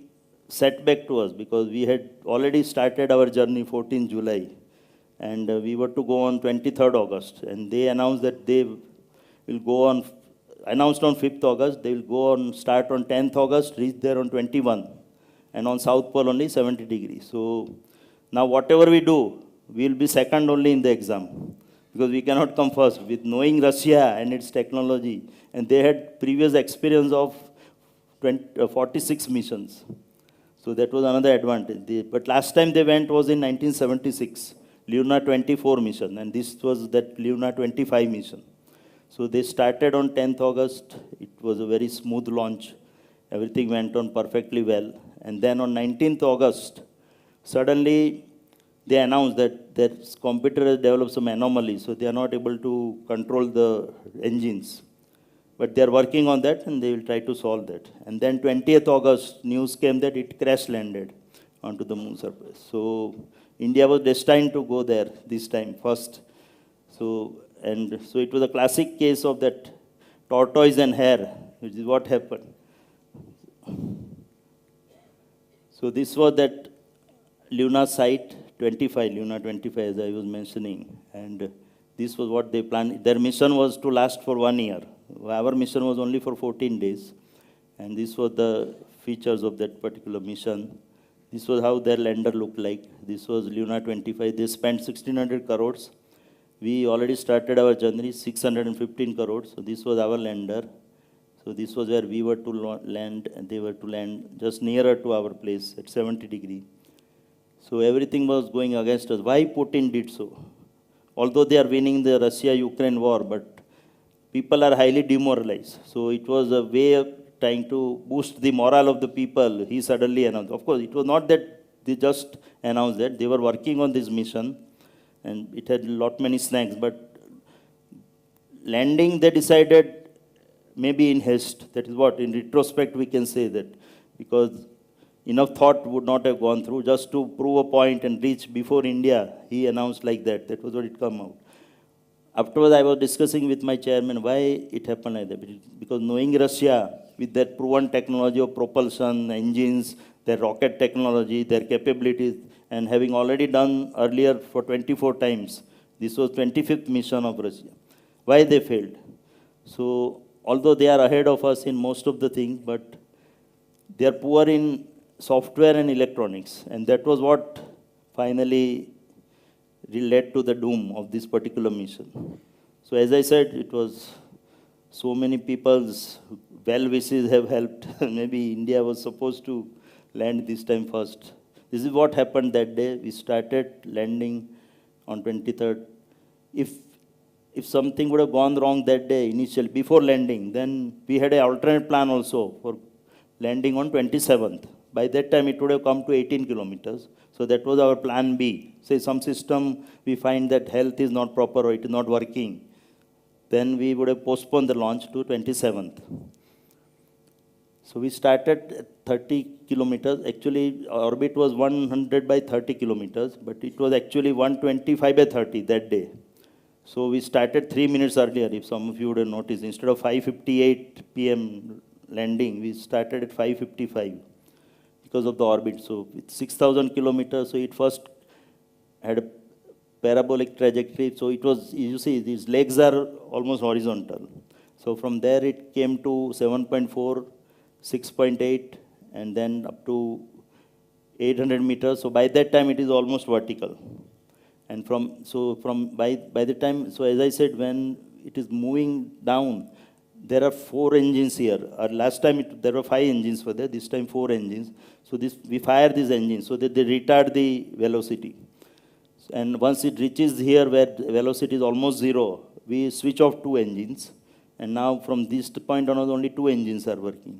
setback to us, because we had already started our journey 14 July. And we were to go on 23rd August. And they announced that they will go on, announced on 5th August, they will go on, start on 10th August, reach there on 21. And on South Pole only 70 degrees. So now whatever we do, we will be second only in the exam, because we cannot come first. With knowing Russia and its technology, and they had previous experience of 46 missions. So that was another advantage. But last time they went was in 1976, Luna 24 mission, and this was that Luna 25 mission. So they started on 10th August. It was a very smooth launch. Everything went on perfectly well. And then on 19th August, suddenly they announced that their computer has developed some anomaly, so they are not able to control the engines. But they are working on that and they will try to solve that. And then 20th August, news came that it crash landed onto the moon surface. So India was destined to go there this time first. So And so it was a classic case of that tortoise and hare, which is what happened. So this was that Luna site 25, Luna 25, as I was mentioning. And this was what they planned. Their mission was to last for 1 year. Our mission was only for 14 days. And this was the features of that particular mission. This was how their lander looked like. This was Luna 25. They spent 1,600 crores. We already started our journey, 615 crores. So this was our lander. So this was where we were to land, and they were to land just nearer to our place at 70 degrees. So everything was going against us. Why Putin did so? Although they are winning the Russia-Ukraine war, but people are highly demoralized. So it was a way of trying to boost the morale of the people. He suddenly announced. Of course, it was not that they just announced that. They were working on this mission, and it had many snacks. But landing, they decided maybe in haste. That is what, in retrospect, we can say that. Because enough thought would not have gone through. Just to prove a point and reach before India, he announced like that. That was what it came out. Afterwards, I was discussing with my chairman why it happened like that. Because knowing Russia, with their proven technology of propulsion, engines, their rocket technology, their capabilities, and having already done earlier for 24 times, this was 25th mission of Russia. Why they failed? So, although they are ahead of us in most of the things, but they are poor in software and electronics. And that was what finally led to the doom of this particular mission. So as I said, it was so many people's well wishes have helped. Maybe India was supposed to land this time first. This is what happened that day. We started landing on 23rd. If something would have gone wrong that day initially, before landing, then we had an alternate plan also for landing on 27th. By that time, it would have come to 18 kilometers. So that was our plan B. Say some system, we find that health is not proper or it is not working. Then we would have postponed the launch to 27th. So we started at 30 kilometers. Actually, orbit was 100 by 30 kilometers, but it was actually 125 by 30 that day. So we started 3 minutes earlier, if some of you would have noticed. Instead of 5:58 p.m. landing, we started at 5:55 because of the orbit. So it's 6,000 kilometers, so it first had a parabolic trajectory. So it was, you see, these legs are almost horizontal. So from there it came to 7.4, 6.8, and then up to 800 meters. So by that time it is almost vertical. And by the time, so as I said, when it is moving down, there are 4 engines here. Last time there were 5 engines for there, this time 4 engines. So we fire these engines so that they retard the velocity. And once it reaches here where the velocity is almost 0, we switch off 2 engines. And now from this point on, only 2 engines are working.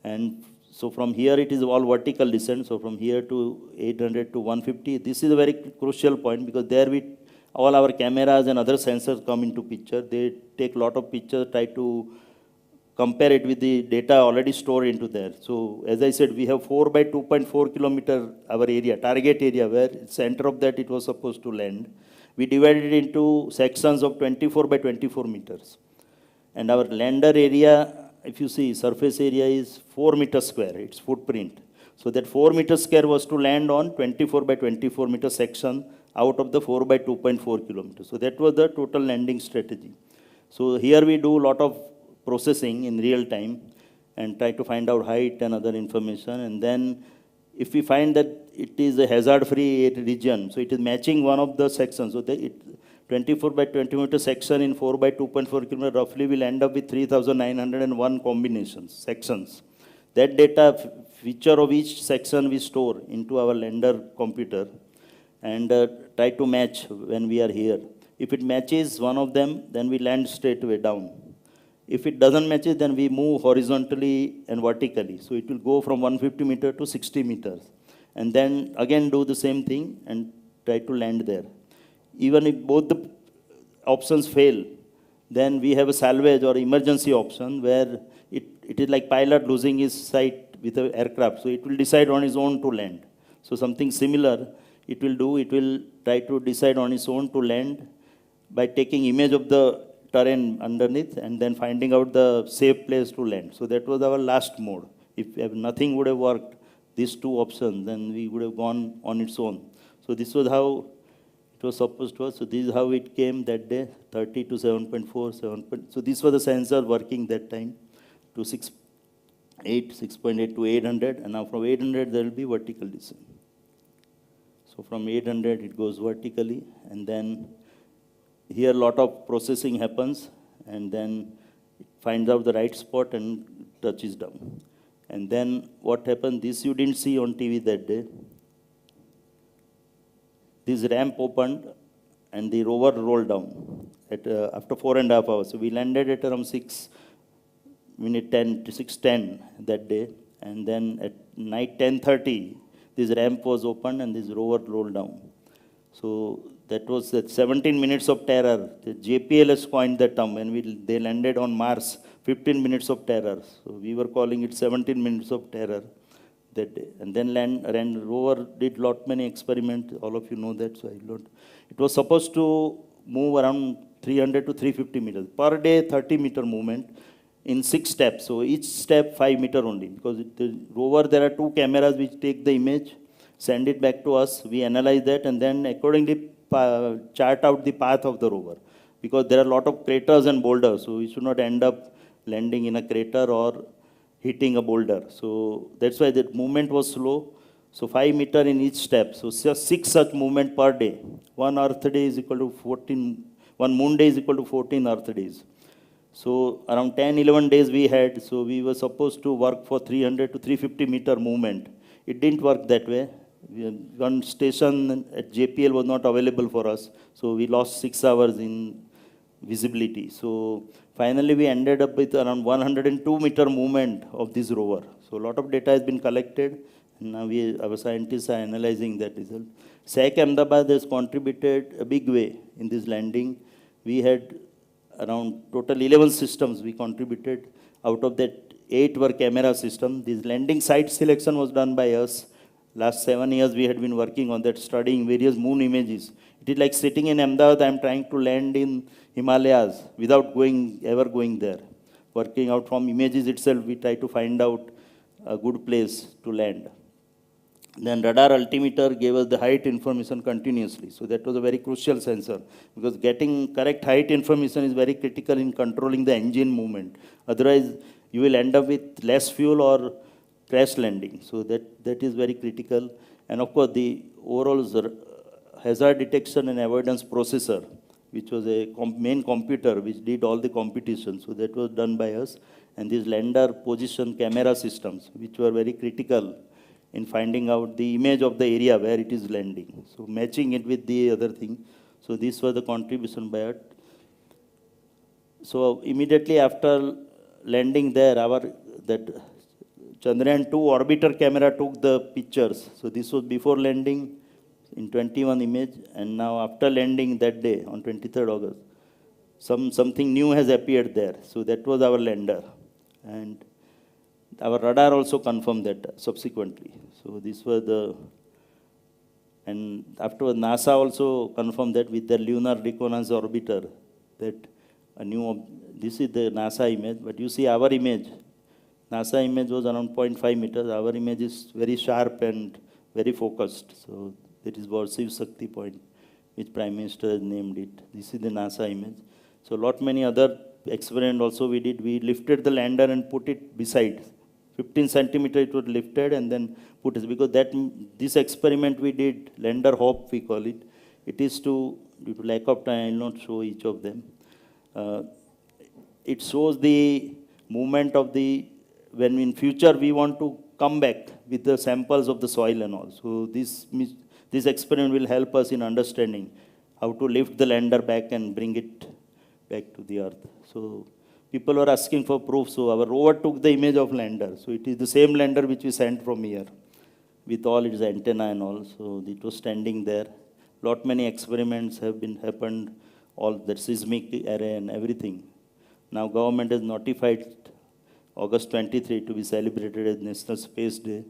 And so from here it is all vertical descent. So from here to 800 to 150, this is a very crucial point because there all our cameras and other sensors come into picture. They take a lot of pictures, try to compare it with the data already stored into there. So as I said, we have 4 by 2.4 kilometer our area, target area, where center of that it was supposed to land. We divided it into sections of 24 by 24 meters. And our lander area, if you see, surface area is 4 meters square, its footprint. So that 4 meters square was to land on 24 by 24 meter section out of the 4 by 2.4 kilometers. So that was the total landing strategy. So here we do a lot of processing in real time and try to find out height and other information. And then if we find that it is a hazard-free region, so it is matching one of the sections. So 24 by 20 meter section in 4 by 2.4 kilometer, roughly will end up with 3,901 combinations, sections. That data, feature of each section we store into our lander computer and try to match when we are here. If it matches one of them, then we land straight away down. If it doesn't match it, then we move horizontally and vertically. So it will go from 150 meters to 60 meters. And then again do the same thing and try to land there. Even if both the options fail, then we have a salvage or emergency option where it is like pilot losing his sight with an aircraft. So it will decide on its own to land. So something similar it will do. It will try to decide on its own to land by taking image of the terrain underneath and then finding out the safe place to land. So that was our last mode. If nothing would have worked, these two options, then we would have gone on its own. So this was how it was supposed to work. So this is how it came that day, 30 to 7.4, 7. So this was the sensor working that time to 6.8 to 800, and now from 800 there will be vertical descent. So from 800 it goes vertically, and then here a lot of processing happens, and then it finds out the right spot and touches down. And then what happened, this you didn't see on TV that day. This ramp opened and the rover rolled down after 4.5 hours. So we landed at around 6:10 that day, and then at night 10:30, this ramp was opened and this rover rolled down. So that was that 17 minutes of terror. The JPL has coined that term. When they landed on Mars, 15 minutes of terror. So we were calling it 17 minutes of terror that day. And then rover did many experiments. All of you know that. So it was supposed to move around 300 to 350 meters per day, 30-meter movement in 6 steps. So each step 5 meter only, because the rover, there are 2 cameras which take the image, send it back to us, we analyze that, and then accordingly chart out the path of the rover, because there are a lot of craters and boulders, so we should not end up landing in a crater or hitting a boulder. So that's why the movement was slow. So 5 meter in each step. So 6 such movement per day. 1 earth day is equal to 14, 1 moon day is equal to 14 earth days. So around 10, 11 days we had, so we were supposed to work for 300 to 350 meter movement. It didn't work that way. One station at JPL was not available for us, so we lost 6 hours in visibility. So finally we ended up with around 102 meter movement of this rover. So a lot of data has been collected, and now our scientists are analyzing that result. SAC Ahmedabad has contributed a big way in this landing. We had around total 11 systems we contributed. Out of that, 8 were camera systems. This landing site selection was done by us. Last 7 years we had been working on that, studying various moon images. It is like sitting in Ahmedabad, I am trying to land in Himalayas without ever going there. Working out from images itself, we try to find out a good place to land. Then radar altimeter gave us the height information continuously. So that was a very crucial sensor, because getting correct height information is very critical in controlling the engine movement. Otherwise, you will end up with less fuel or crash landing. So that is very critical. And of course, the overall hazard detection and avoidance processor, which was a main computer which did all the computations. So that was done by us. And these lander position camera systems, which were very critical in finding out the image of the area where it is landing. So matching it with the other thing. So this was the contribution by us. So immediately after landing there, that Chandrayaan 2 orbiter camera took the pictures. So this was before landing in 21 image, and now after landing that day on 23rd August, something new has appeared there. So that was our lander. And our radar also confirmed that subsequently. So this was and afterwards NASA also confirmed that with the lunar reconnaissance orbiter, that this is the NASA image, but you see our image. NASA image was around 0.5 meters. Our image is very sharp and very focused. So that is what Shiv Shakti point, which Prime Minister has named it. This is the NASA image. So many other experiments also we did. We lifted the lander and put it beside. 15 centimeter it was lifted and then put it, because this experiment we did, lander hop we call it. It is due to lack of time, I will not show each of them. It shows the movement of when in future we want to come back with the samples of the soil and all. So this experiment will help us in understanding how to lift the lander back and bring it back to the earth. So people were asking for proof. So our rover took the image of lander. So it is the same lander which we sent from here with all its antenna and all. So it was standing there. Many experiments have happened, all the seismic array and everything. Now government has notified August 23 to be celebrated as National Space Day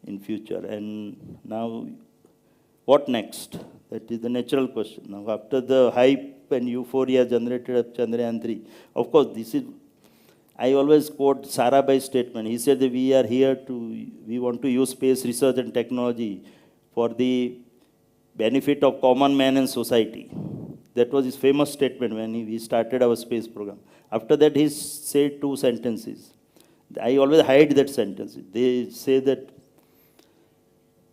in future. And now, what next? That is the natural question. Now, after the hype hype and euphoria generated of Chandrayaan 3. Of course, this is, I always quote Sarabhai's statement. He said that we want to use space research and technology for the benefit of common man and society. That was his famous statement when we started our space program. After that, he said two sentences. I always hide that sentence. They say that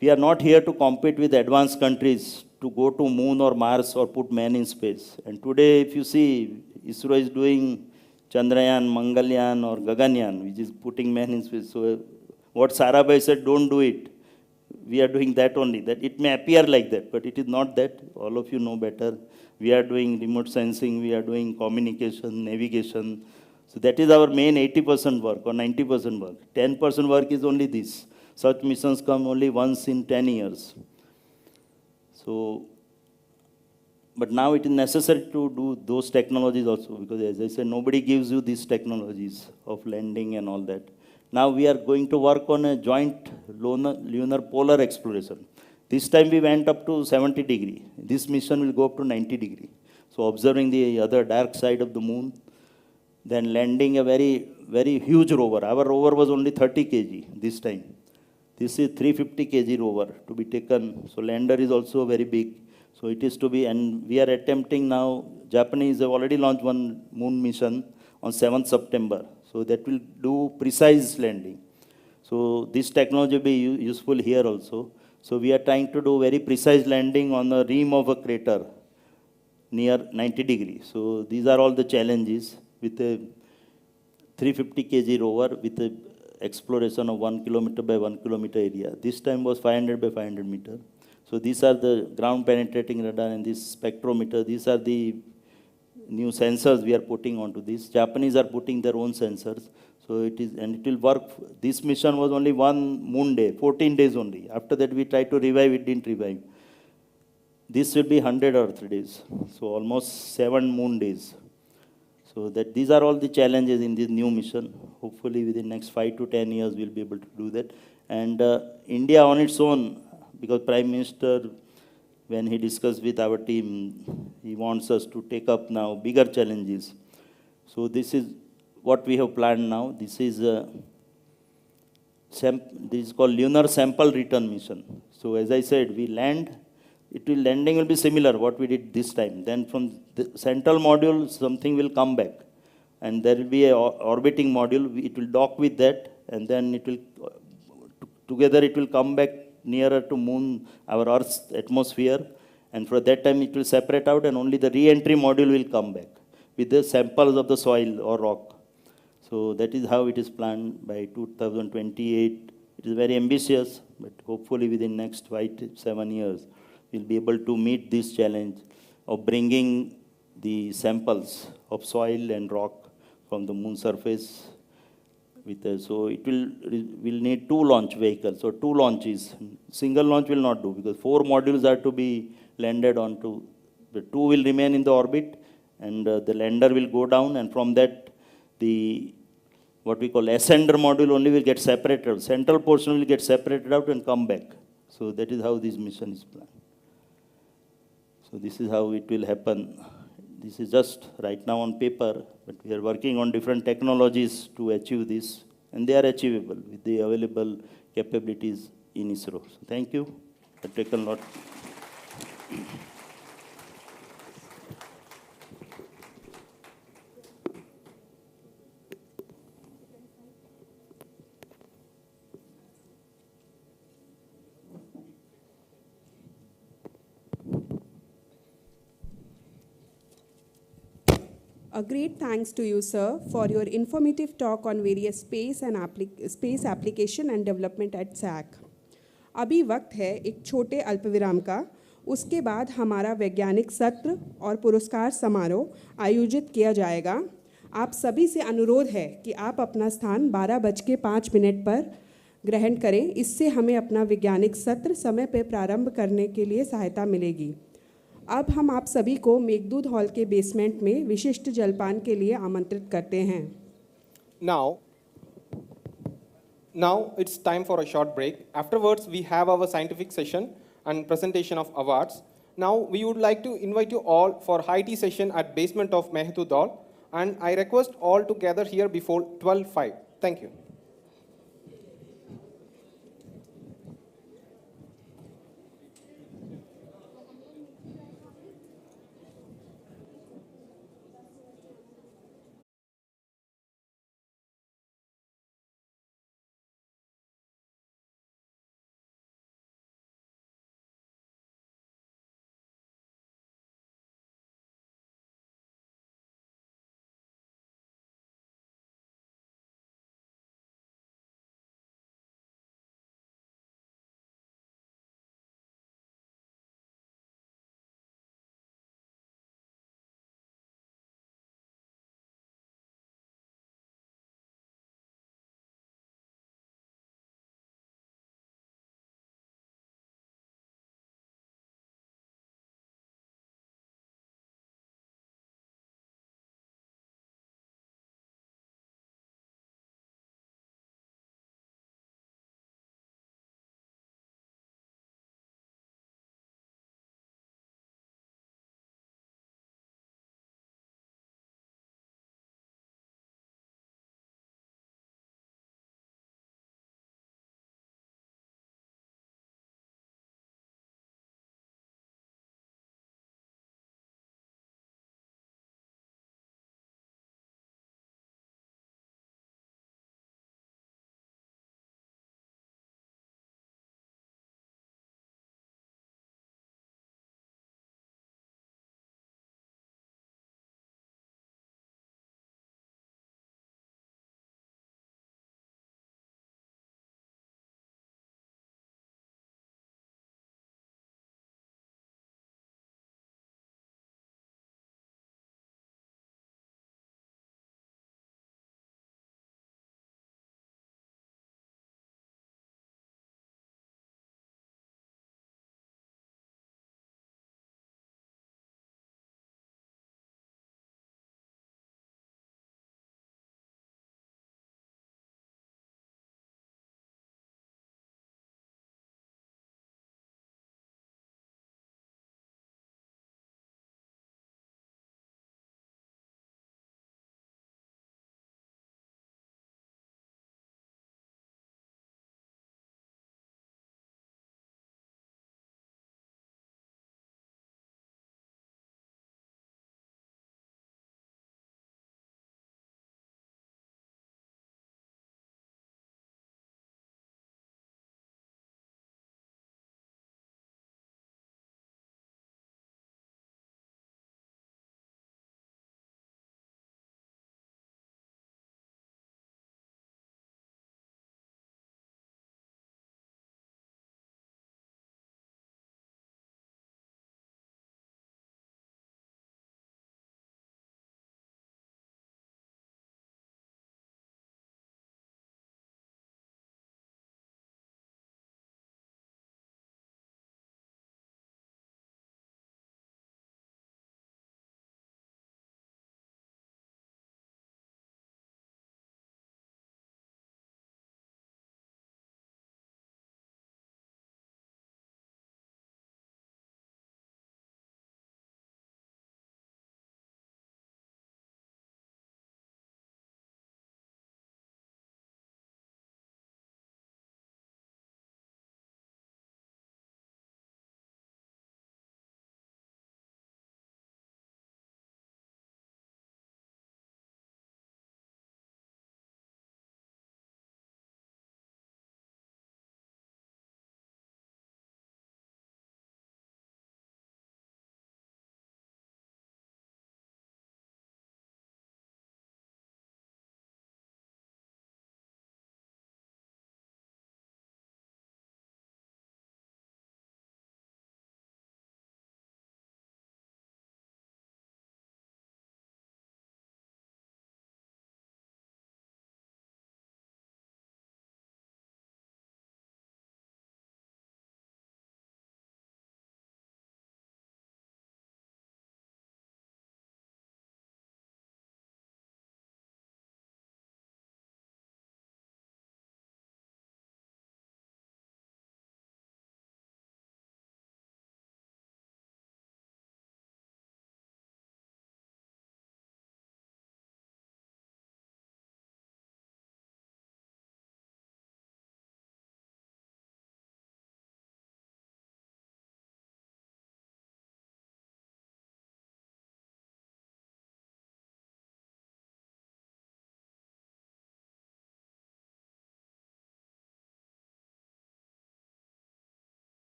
we are not here to compete with advanced countries to go to moon or Mars or put man in space. And today, if you see, ISRO is doing Chandrayaan, Mangalyaan or Gaganyaan, which is putting man in space. So what Sarabhai said, don't do it. We are doing that only. That it may appear like that, but it is not that. All of you know better. We are doing remote sensing, we are doing communication, navigation. So that is our main 80% work or 90% work. 10% work is only this. Such missions come only once in 10 years. So, but now it is necessary to do those technologies also, because as I said, nobody gives you these technologies of landing and all that. Now we are going to work on a joint lunar polar exploration. This time we went up to 70 degree. This mission will go up to 90 degree. So observing the other dark side of the moon, then landing a very, very huge rover. Our rover was only 30 kg this time. This is 350 kg rover to be taken. So lander is also very big. So it is to be, and we are attempting now, Japanese have already launched one moon mission on 7th September. So that will do precise landing. So this technology will be useful here also. So we are trying to do very precise landing on the rim of a crater near 90 degrees. So these are all the challenges with a 350 kg rover with a exploration of 1 kilometer by 1 kilometer area. This time was 500 by 500 meter. So these are the ground penetrating radar and this spectrometer. These are the new sensors we are putting onto this. Japanese are putting their own sensors. So it is, and it will work. This mission was only one moon day, 14 days only. After that we tried to revive, it didn't revive. This will be 100 Earth days. So almost 7 moon days. So that these are all the challenges in this new mission. Hopefully within next 5 to 10 years we'll be able to do that. And India on its own, because Prime Minister, when he discussed with our team, he wants us to take up now bigger challenges. So this is what we have planned now. This is called Lunar Sample Return Mission. So as I said, we land. Landing will be similar what we did this time. Then from the central module, something will come back, and there will be a orbiting module. It will dock with that, and then it will together it will come back nearer to moon, our Earth's atmosphere, and for that time it will separate out, and only the re-entry module will come back with the samples of the soil or rock. So that is how it is planned by 2028. It is very ambitious, but hopefully within next 5 to 7 years, we'll be able to meet this challenge of bringing the samples of soil and rock from the moon surface. So it will need 2 launch vehicles, so 2 launches. Single launch will not do, because 4 modules are to be landed onto. The 2 will remain in the orbit, and the lander will go down, and from that the what we call ascender module only will get separated. Central portion will get separated out and come back. So that is how this mission is planned. So this is how it will happen. This is just right now on paper, but we are working on different technologies to achieve this, and they are achievable with the available capabilities in ISRO. So thank you. I've taken a lot. A great thanks to you, sir, for your informative talk on various space application and development at SAC. अभी वक्त है एक छोटे अल्पविराम का। उसके बाद हमारा वैज्ञानिक सत्र और पुरस्कार समारोह आयोजित किया जाएगा। आप सभी से अनुरोध है कि आप अपना स्थान 12:05 पर ग्रहण करें। इससे हमें अपना वैज्ञानिक सत्र समय पर प्रारंभ करने के लिए सहायता मिलेगी। अब हम आप सभी को मेघदूत हॉल के बेसमेंट में विशिष्ट जलपान के लिए आमंत्रित करते हैं। Now it's time for a short break. Afterwards, we have our scientific session and presentation of awards. Now we would like to invite you all for high tea session at basement of Mehetu Hall, and I request all to gather here before 12:05. Thank you.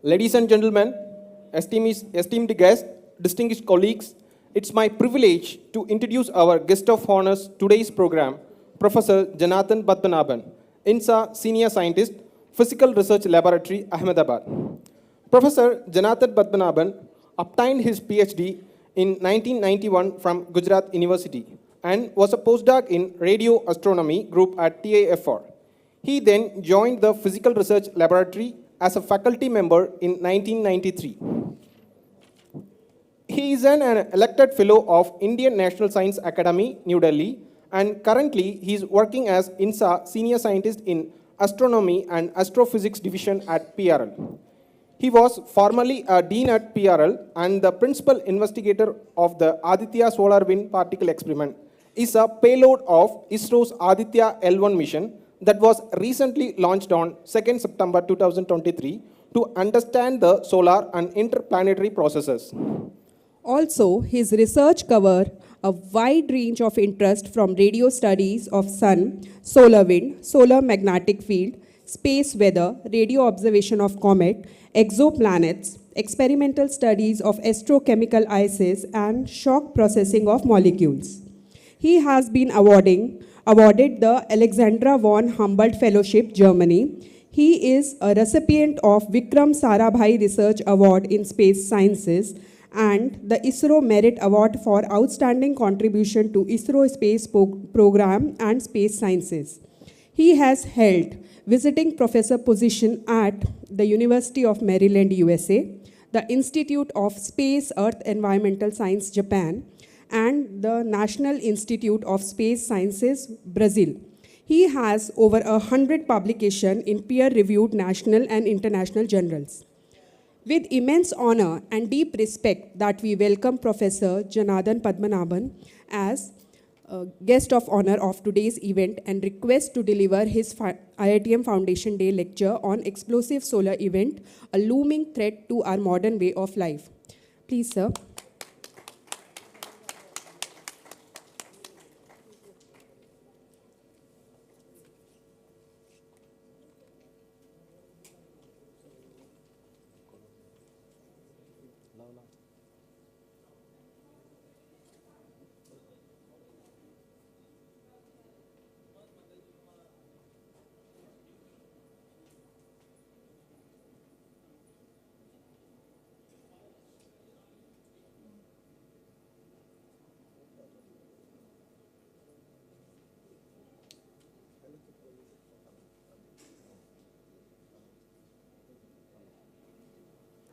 Ladies and gentlemen, esteemed guests, distinguished colleagues, it's my privilege to introduce our guest of honors today's program, Professor Janathan Padmanabhan, INSA Senior Scientist, Physical Research Laboratory, Ahmedabad. Professor Janathan Padmanabhan obtained his PhD in 1991 from Gujarat University and was a postdoc in radio astronomy group at TIFR. He then joined the Physical Research Laboratory as a faculty member in 1993. He is an elected fellow of Indian National Science Academy, New Delhi, and currently he is working as INSA Senior Scientist in Astronomy and Astrophysics Division at PRL. He was formerly a dean at PRL and the principal investigator of the Aditya Solar Wind Particle Experiment, is a payload of ISRO's Aditya L1 mission that was recently launched on 2nd September 2023 to understand the solar and interplanetary processes. Also, his research covers a wide range of interest from radio studies of sun, solar wind, solar magnetic field, space weather, radio observation of comet, exoplanets, experimental studies of astrochemical ices, and shock processing of molecules. He has been awarded the Alexandra von Humboldt Fellowship, Germany. He is a recipient of Vikram Sarabhai Research Award in Space Sciences and the ISRO Merit Award for Outstanding Contribution to ISRO Space Program and Space Sciences. He has held visiting professor position at the University of Maryland, USA, the Institute of Space, Earth, Environmental Science, Japan, and the National Institute of Space Sciences, Brazil. He has over 100 publications in peer-reviewed national and international journals. With immense honor and deep respect that we welcome Professor Janathan Padmanabhan as guest of honor of today's event and request to deliver his IITM Foundation Day lecture on explosive solar event, a looming threat to our modern way of life. Please, sir.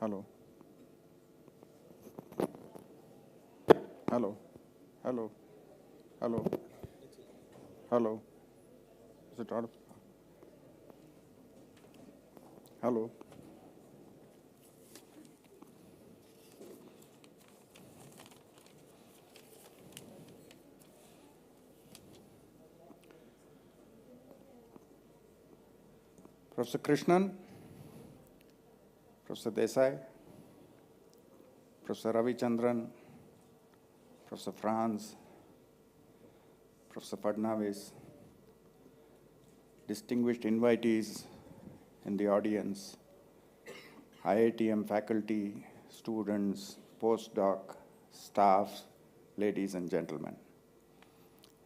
Hello. Hello. Hello. Hello. Hello. Is it audible? Hello. Professor Krishnan, Professor Desai, Professor Ravichandran, Professor Franz, Professor Fadnavis, distinguished invitees in the audience, IITM faculty, students, postdoc, staff, ladies and gentlemen.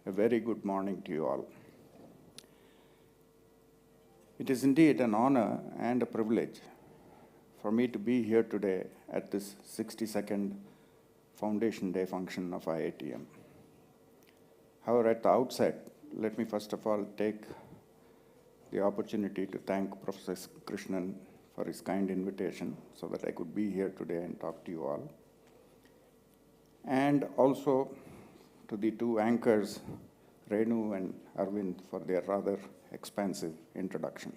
A very good morning to you all. It is indeed an honor and a privilege for me to be here today at this 62nd Foundation Day function of IITM. However, at the outset, let me first of all take the opportunity to thank Professor Krishnan for his kind invitation so that I could be here today and talk to you all. And also to the two anchors, Renu and Arvind, for their rather expansive introduction.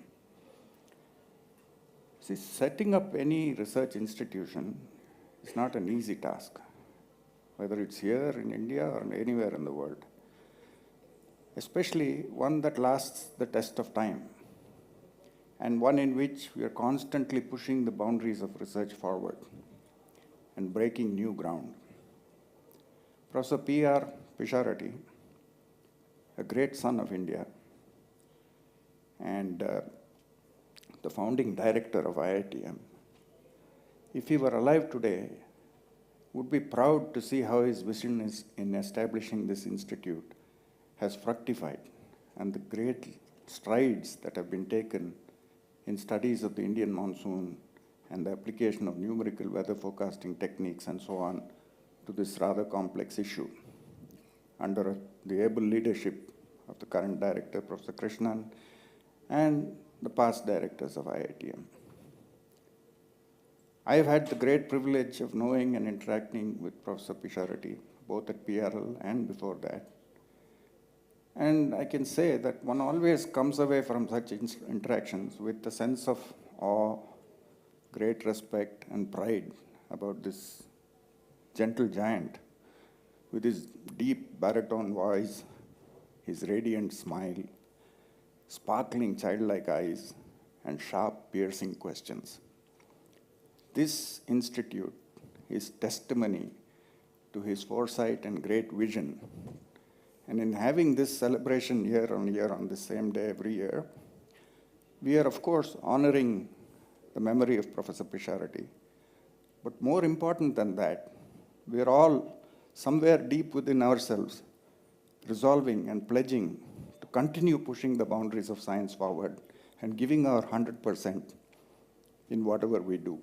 See, setting up any research institution is not an easy task, whether it's here in India or anywhere in the world, especially one that lasts the test of time and one in which we are constantly pushing the boundaries of research forward and breaking new ground. Professor P.R. Pisharati, a great son of India, and the founding director of IITM, if he were alive today, would be proud to see how his vision in establishing this institute has fructified and the great strides that have been taken in studies of the Indian monsoon and the application of numerical weather forecasting techniques and so on to this rather complex issue under the able leadership of the current director, Professor Krishnan, and the past directors of IITM. I have had the great privilege of knowing and interacting with Professor Pisharati, both at PRL and before that. And I can say that one always comes away from such interactions with a sense of awe, great respect, and pride about this gentle giant with his deep baritone voice, his radiant smile, sparkling childlike eyes, and sharp, piercing questions. This institute is testimony to his foresight and great vision. And in having this celebration year on the same day every year, we are of course honoring the memory of Professor Pisharati. But more important than that, we are all somewhere deep within ourselves resolving and pledging to continue pushing the boundaries of science forward and giving our 100% in whatever we do.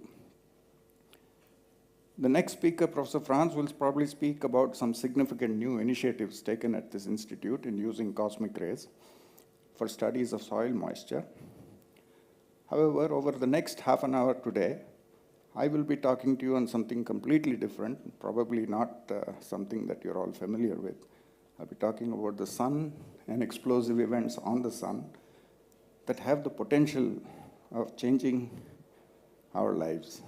The next speaker, Professor Franz, will probably speak about some significant new initiatives taken at this institute in using cosmic rays for studies of soil moisture. However, over the next half an hour today, I will be talking to you on something completely different, probably not something that you're all familiar with. I'll be talking about the sun and explosive events on the sun that have the potential of changing our lives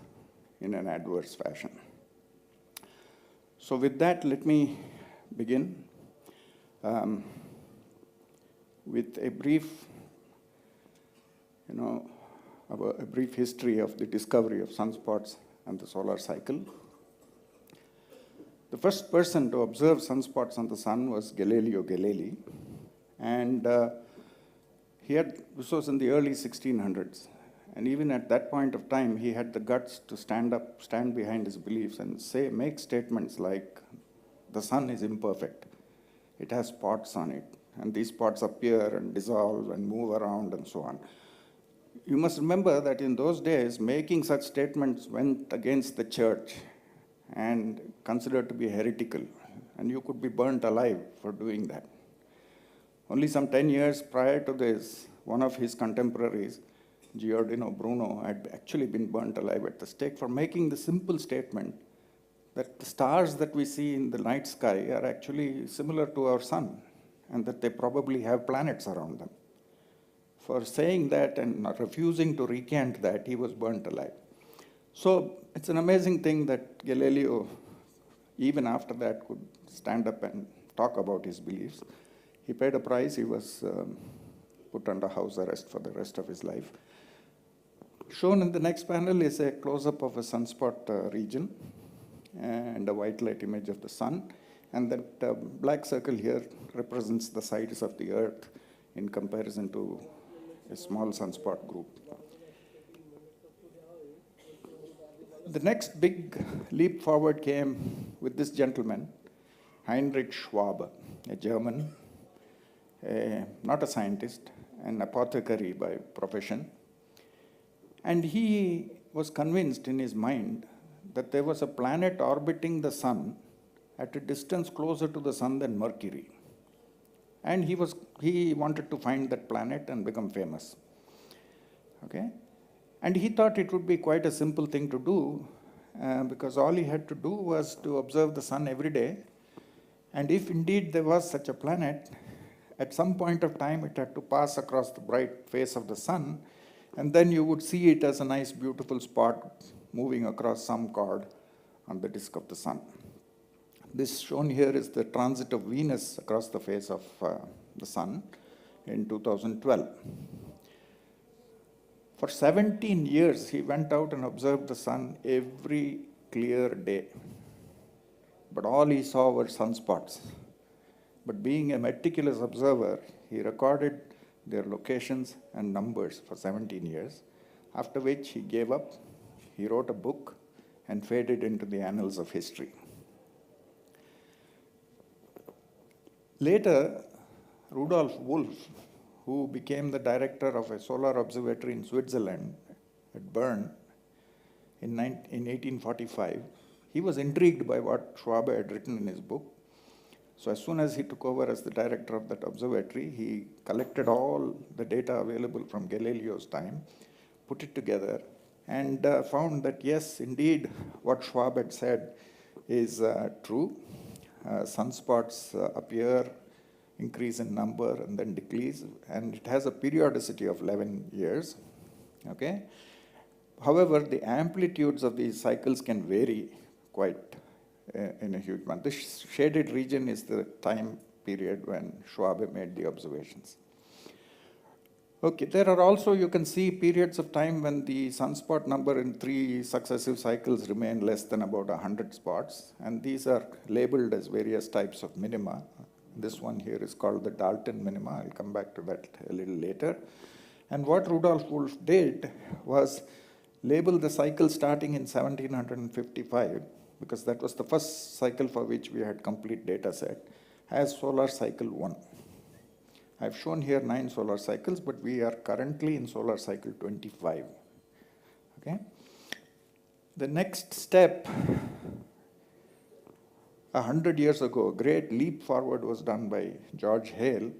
in an adverse fashion. So with that, let me begin with a brief, a brief history of the discovery of sunspots and the solar cycle. The first person to observe sunspots on the sun was Galileo Galilei, and this was in the early 1600s. And even at that point of time, he had the guts to stand behind his beliefs and make statements like, the sun is imperfect. It has spots on it, and these spots appear and dissolve and move around and so on. You must remember that in those days, making such statements went against the church and considered to be heretical, and you could be burnt alive for doing that. Only some 10 years prior to this, one of his contemporaries, Giordano Bruno, had actually been burnt alive at the stake for making the simple statement that the stars that we see in the night sky are actually similar to our sun, and that they probably have planets around them. For saying that and refusing to recant that, he was burnt alive. So it's an amazing thing that Galileo, even after that, could stand up and talk about his beliefs. He paid a price. He was put under house arrest for the rest of his life. Shown in the next panel is a close-up of a sunspot region and a white light image of the sun. And that black circle here represents the size of the Earth in comparison to a small sunspot group. The next big leap forward came with this gentleman, Heinrich Schwabe, a German, not a scientist, an apothecary by profession. And he was convinced in his mind that there was a planet orbiting the sun at a distance closer to the sun than Mercury. And he wanted to find that planet and become famous. Okay? And he thought it would be quite a simple thing to do because all he had to do was to observe the sun every day. And if indeed there was such a planet, at some point of time it had to pass across the bright face of the sun, and then you would see it as a nice, beautiful spot moving across some chord on the disk of the sun. This shown here is the transit of Venus across the face of the sun in 2012. For 17 years, he went out and observed the sun every clear day. But all he saw were sunspots. But being a meticulous observer, he recorded their locations and numbers for 17 years, after which he gave up. He wrote a book and faded into the annals of history. Later, Rudolf Wolf, who became the director of a solar observatory in Switzerland at Bern in 1845, he was intrigued by what Schwabe had written in his book. So as soon as he took over as the director of that observatory, he collected all the data available from Galileo's time, put it together, and found that yes, indeed, what Schwabe had said is true. Sunspots appear, increase in number, and then decrease, and it has a periodicity of 11 years. Okay. However, the amplitudes of these cycles can vary quite in a huge amount. This shaded region is the time period when Schwabe made the observations. Okay, there are also, you can see periods of time when the sunspot number in 3 successive cycles remain less than about 100 spots, and these are labeled as various types of minima. This one here is called the Dalton minima. I'll come back to that a little later. And what Rudolf Wolf did was label the cycle starting in 1755, because that was the first cycle for which we had complete data set, as solar cycle 1. I've shown here 9 solar cycles, but we are currently in solar cycle 25. Okay? The next step, 100 years ago, a great leap forward was done by George Hale,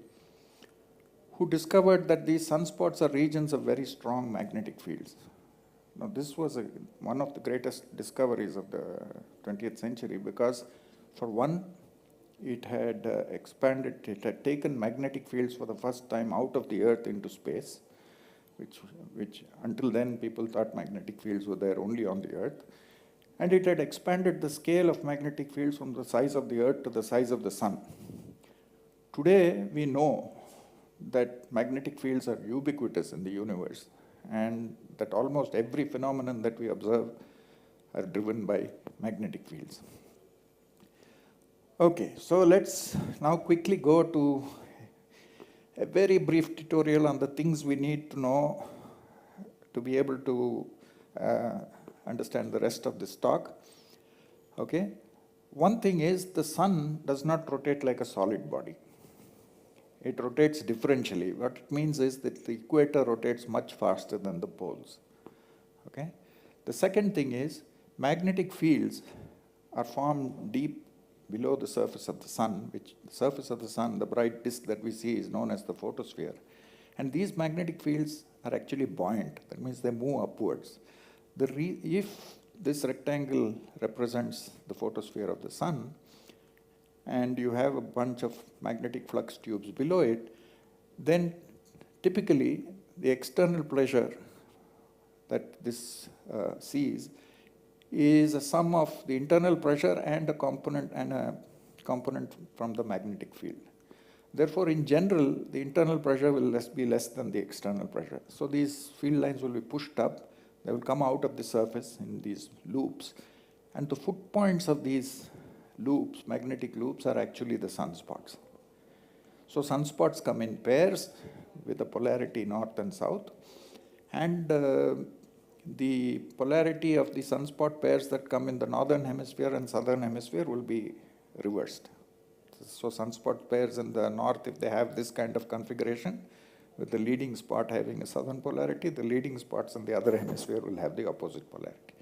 who discovered that these sunspots are regions of very strong magnetic fields. Now, this was one of the greatest discoveries of the 20th century, because for one, it had expanded, it had taken magnetic fields for the first time out of the Earth into space, which until then people thought magnetic fields were there only on the Earth. And it had expanded the scale of magnetic fields from the size of the Earth to the size of the Sun. Today, we know that magnetic fields are ubiquitous in the universe, and that almost every phenomenon that we observe are driven by magnetic fields. Okay, so let's now quickly go to a very brief tutorial on the things we need to know to be able to understand the rest of this talk. Okay, one thing is the sun does not rotate like a solid body. It rotates differentially. What it means is that the equator rotates much faster than the poles. Okay? The second thing is magnetic fields are formed deep below the surface of the sun, which the surface of the sun, the bright disk that we see, is known as the photosphere. And these magnetic fields are actually buoyant. That means they move upwards. If this rectangle represents the photosphere of the sun, and you have a bunch of magnetic flux tubes below it, then typically the external pressure that this sees is a sum of the internal pressure and a component from the magnetic field. Therefore, in general, the internal pressure will be less than the external pressure. So these field lines will be pushed up. They will come out of the surface in these loops. And the foot points of these loops, magnetic loops, are actually the sunspots. So sunspots come in pairs with a polarity north and south. And the polarity of the sunspot pairs that come in the northern hemisphere and southern hemisphere will be reversed. So sunspot pairs in the north, if they have this kind of configuration, with the leading spot having a southern polarity, the leading spots in the other hemisphere will have the opposite polarity.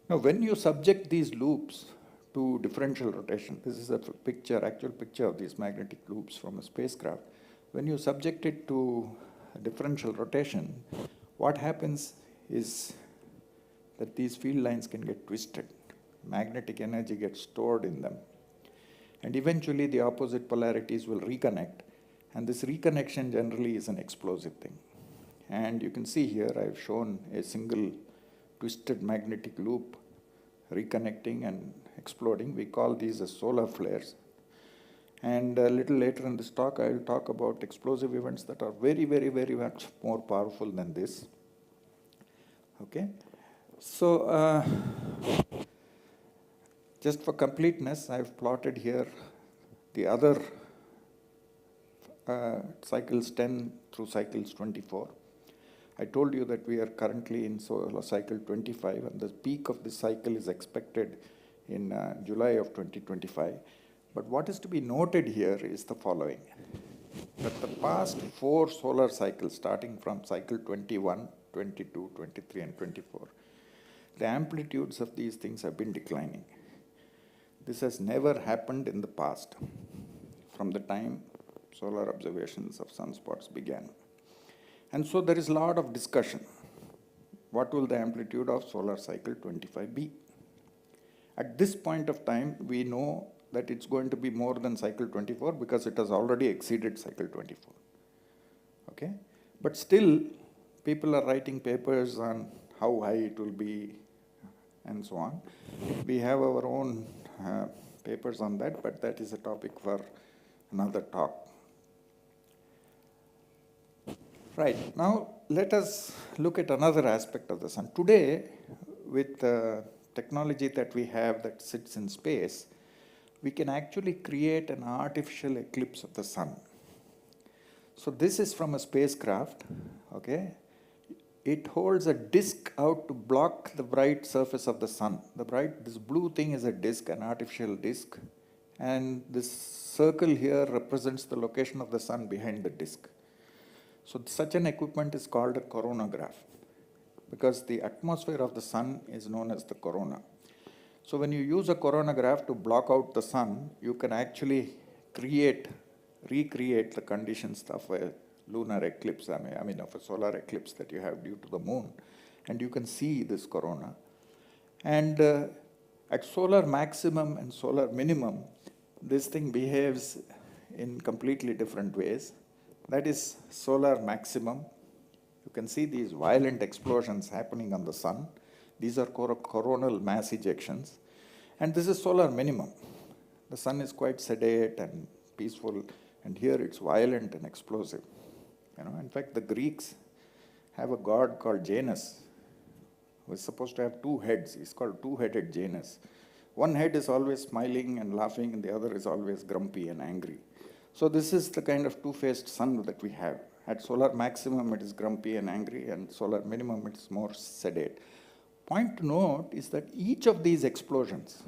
Now, when you subject these loops to differential rotation, this is a actual picture of these magnetic loops from a spacecraft. When you subject it to differential rotation, what happens is that these field lines can get twisted. Magnetic energy gets stored in them. And eventually the opposite polarities will reconnect. And this reconnection generally is an explosive thing. And you can see here I've shown a single twisted magnetic loop reconnecting and exploding. We call these as solar flares. And a little later in this talk, I will talk about explosive events that are very, very, very much more powerful than this. Okay? So, just for completeness, I've plotted here the other cycles 10 through cycles 24. I told you that we are currently in solar cycle 25, and the peak of this cycle is expected in July of 2025. But what is to be noted here is the following: that the past 4 solar cycles, starting from cycle 21, 22, 23, and 24, the amplitudes of these things have been declining. This has never happened in the past, from the time solar observations of sunspots began. And so there is a lot of discussion. What will the amplitude of solar cycle 25 be? At this point of time, we know that it's going to be more than cycle 24 because it has already exceeded cycle 24. Okay? But still, people are writing papers on how high it will be and so on. We have our own papers on that, but that is a topic for another talk. Right, now let us look at another aspect of the sun. Today, with the technology that we have that sits in space, we can actually create an artificial eclipse of the sun. So this is from a spacecraft, okay? It holds a disk out to block the bright surface of the sun. This blue thing is a disk, an artificial disk, and this circle here represents the location of the sun behind the disk. So such an equipment is called a coronagraph, because the atmosphere of the sun is known as the corona. So when you use a coronagraph to block out the sun, you can actually recreate the conditions of a lunar eclipse, of a solar eclipse that you have due to the moon, and you can see this corona. And at solar maximum and solar minimum, this thing behaves in completely different ways. That is solar maximum. You can see these violent explosions happening on the sun. These are coronal mass ejections. And this is solar minimum. The sun is quite sedate and peaceful, and here it's violent and explosive. In fact, the Greeks have a god called Janus, who is supposed to have 2 heads. He's called two-headed Janus. One head is always smiling and laughing, and the other is always grumpy and angry. So this is the kind of two-faced sun that we have. At solar maximum, it is grumpy and angry, and solar minimum, it is more sedate. Point to note is that each of these explosions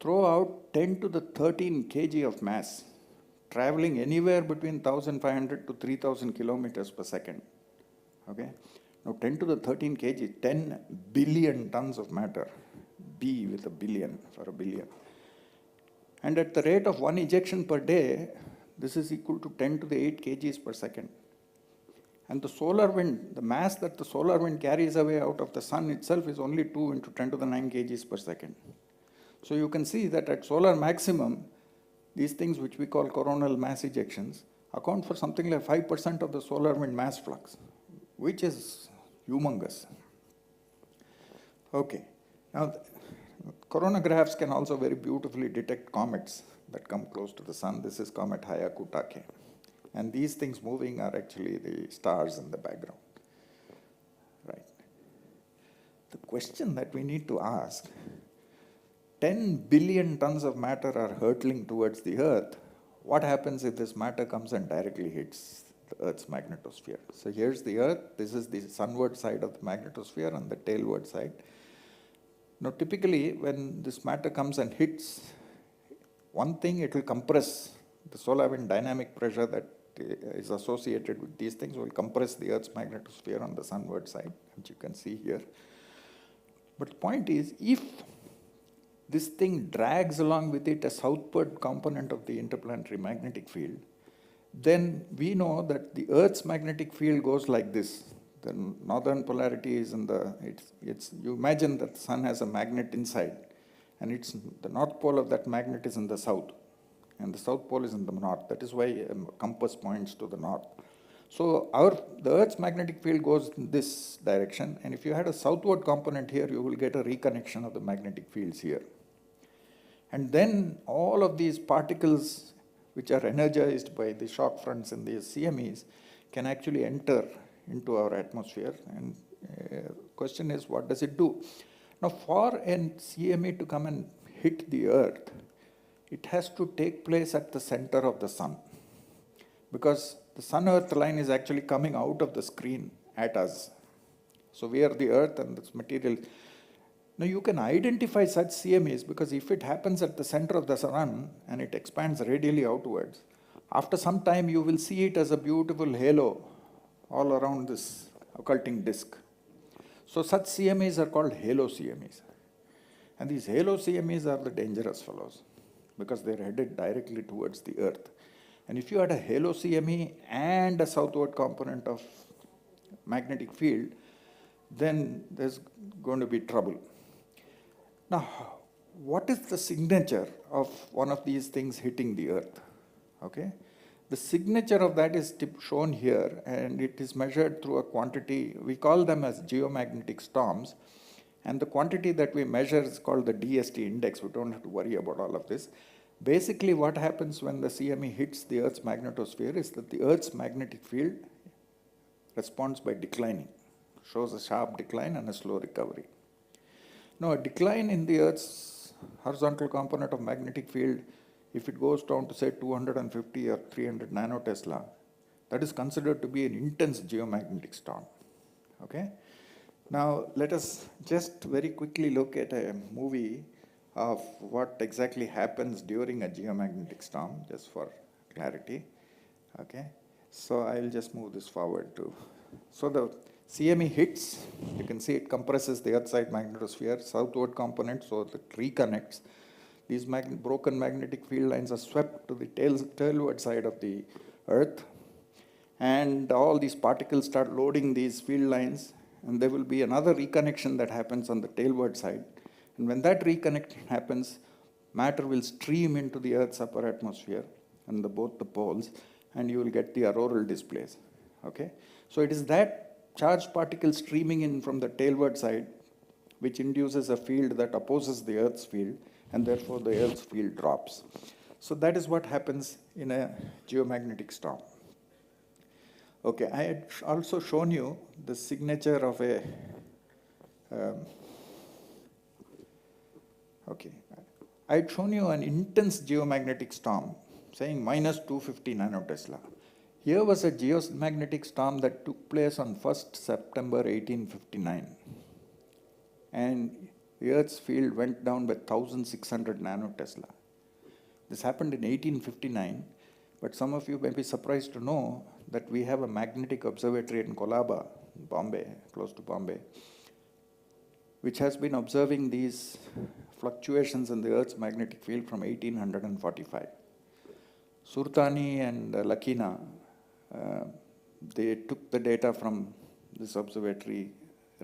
throw out 10 to the 13 kg of mass, traveling anywhere between 1,500 to 3,000 kilometers per second. Okay? Now 10 to the 13 kg, 10 billion tons of matter. B with a billion for a billion. And at the rate of 1 ejection per day, this is equal to 10 to the 8 kgs per second. And the solar wind, the mass that the solar wind carries away out of the sun itself is only 2 into 10 to the 9 kgs per second. So you can see that at solar maximum, these things which we call coronal mass ejections account for something like 5% of the solar wind mass flux, which is humongous. Okay, now coronagraphs can also very beautifully detect comets that come close to the sun. This is comet Hyakutake. And these things moving are actually the stars in the background. Right. The question that we need to ask, 10 billion tons of matter are hurtling towards the Earth. What happens if this matter comes and directly hits the Earth's magnetosphere? So here's the Earth. This is the sunward side of the magnetosphere and the tailward side. Now typically when this matter comes and hits, one thing, it will compress the solar wind dynamic pressure that is associated with these things will compress the Earth's magnetosphere on the sunward side, which you can see here. But the point is, if this thing drags along with it a southward component of the interplanetary magnetic field, then we know that the Earth's magnetic field goes like this. The northern polarity is in the, you imagine that the sun has a magnet inside, and the north pole of that magnet is in the south, and the south pole is in the north. That is why a compass points to the north. So the Earth's magnetic field goes in this direction, and if you had a southward component here, you will get a reconnection of the magnetic fields here. And then all of these particles, which are energized by the shock fronts in these CMEs, can actually enter into our atmosphere. And the question is, what does it do? Now, for a CME to come and hit the Earth, it has to take place at the center of the sun. Because the Sun-Earth line is actually coming out of the screen at us. So we are the Earth and this material. Now you can identify such CMEs because if it happens at the center of the sun and it expands radially outwards, after some time you will see it as a beautiful halo all around this occulting disk. So such CMEs are called halo CMEs. And these halo CMEs are the dangerous fellows because they're headed directly towards the Earth. And if you had a halo CME and a southward component of magnetic field, then there's going to be trouble. Now, what is the signature of one of these things hitting the Earth? Okay, the signature of that is shown here, and it is measured through a quantity. We call them as geomagnetic storms, and the quantity that we measure is called the DST index. We don't have to worry about all of this. Basically, what happens when the CME hits the Earth's magnetosphere is that the Earth's magnetic field responds by declining, shows a sharp decline and a slow recovery. Now, a decline in the Earth's horizontal component of magnetic field, if it goes down to say 250 or 300 nanotesla, that is considered to be an intense geomagnetic storm. Okay? Now, let us just very quickly look at a movie of what exactly happens during a geomagnetic storm, just for clarity. Okay? So I'll just move this forward too. So the CME hits, you can see it compresses the Earth-side magnetosphere, southward component, so it reconnects. These broken magnetic field lines are swept to the tailward side of the Earth, and all these particles start loading these field lines, and there will be another reconnection that happens on the tailward side. And when that reconnection happens, matter will stream into the Earth's upper atmosphere and both the poles, and you will get the auroral displays. Okay? So it is that charged particle streaming in from the tailward side which induces a field that opposes the Earth's field, and therefore the Earth's field drops. So that is what happens in a geomagnetic storm. Okay, I had also shown you the signature of a I had shown you an intense geomagnetic storm saying minus 250 nanotesla. Here was a geomagnetic storm that took place on 1st September 1859. And the Earth's field went down by 1600 nanotesla. This happened in 1859, but some of you may be surprised to know that we have a magnetic observatory in Colaba, Bombay, close to Bombay, which has been observing these fluctuations in the Earth's magnetic field from 1845. Surtani and Lakina, they took the data from this observatory,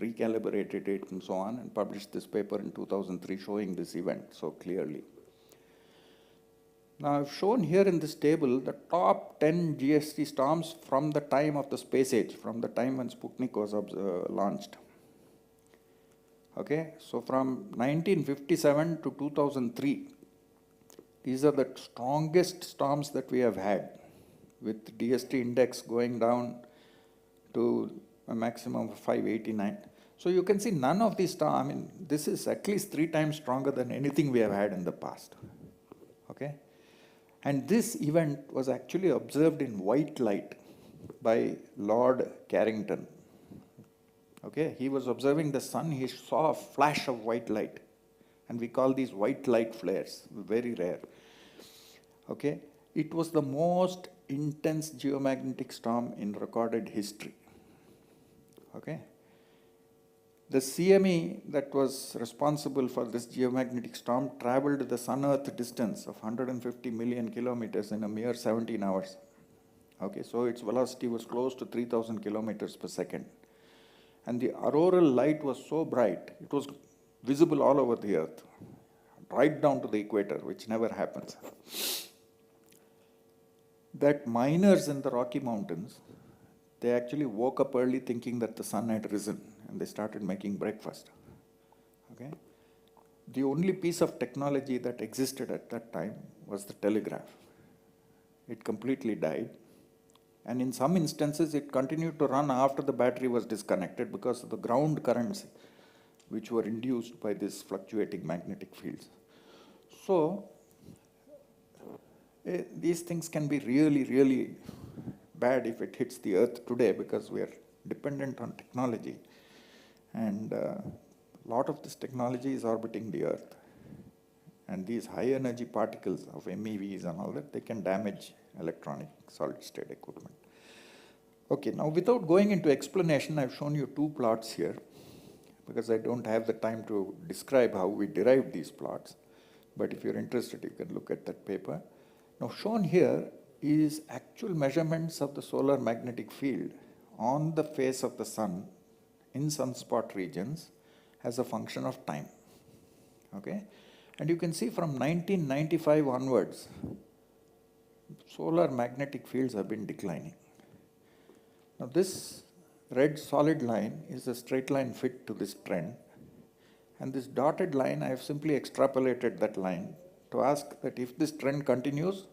recalibrated it and so on, and published this paper in 2003 showing this event so clearly. Now I've shown here in this table the top 10 GST storms from the time of the space age, from the time when Sputnik was launched. Okay, so from 1957 to 2003, these are the strongest storms that we have had, with DST index going down to a maximum of 589. So you can see none of these storms, I mean, this is at least 3 times stronger than anything we have had in the past. Okay? And this event was actually observed in white light by Lord Carrington. Okay, he was observing the sun, he saw a flash of white light, and we call these white light flares, very rare. Okay, it was the most intense geomagnetic storm in recorded history. Okay, the CME that was responsible for this geomagnetic storm traveled the sun-earth distance of 150 million kilometers in a mere 17 hours. Okay, so its velocity was close to 3,000 kilometers per second. And the auroral light was so bright, it was visible all over the Earth, right down to the equator, which never happens. That miners in the Rocky Mountains, they actually woke up early thinking that the sun had risen, and they started making breakfast. Okay? The only piece of technology that existed at that time was the telegraph. It completely died. And in some instances, it continued to run after the battery was disconnected because of the ground currents which were induced by these fluctuating magnetic fields. So, these things can be really, really bad if it hits the Earth today because we are dependent on technology. And a lot of this technology is orbiting the Earth. And these high energy particles of MEVs and all that, they can damage electronic solid state equipment. Okay, now without going into explanation, I've shown you two plots here because I don't have the time to describe how we derived these plots. But if you're interested, you can look at that paper. Now shown here is actual measurements of the solar magnetic field on the face of the sun in sunspot regions as a function of time. Okay? And you can see from 1995 onwards, solar magnetic fields have been declining. Now this red solid line is a straight line fit to this trend. And this dotted line, I have simply extrapolated that line to ask that if this trend continues,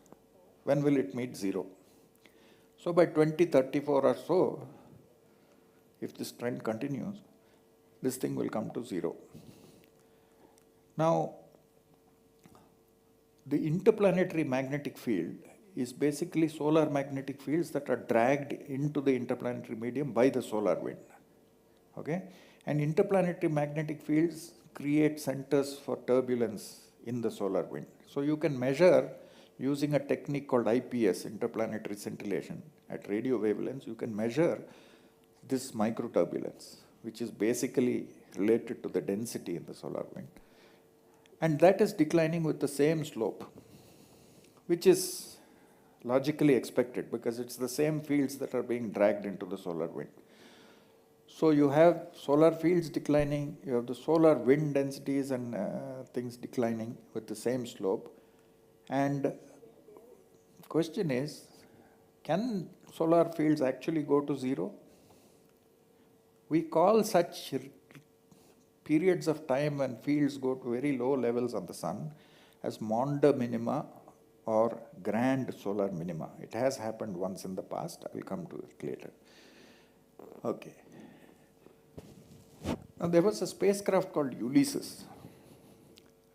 when will it meet zero? So by 2034 or so, if this trend continues, this thing will come to zero. Now, the interplanetary magnetic field is basically solar magnetic fields that are dragged into the interplanetary medium by the solar wind. Okay? And interplanetary magnetic fields create centers for turbulence in the solar wind. So you can measure using a technique called IPS, interplanetary scintillation, at radio wavelengths, you can measure this microturbulence, which is basically related to the density in the solar wind. And that is declining with the same slope, which is logically expected because it's the same fields that are being dragged into the solar wind. So you have solar fields declining, you have the solar wind densities and things declining with the same slope. And the question is, can solar fields actually go to zero? We call such periods of time when fields go to very low levels on the sun as Maunder minima or grand solar minima. It has happened once in the past. I will come to it later. Okay. Now there was a spacecraft called Ulysses,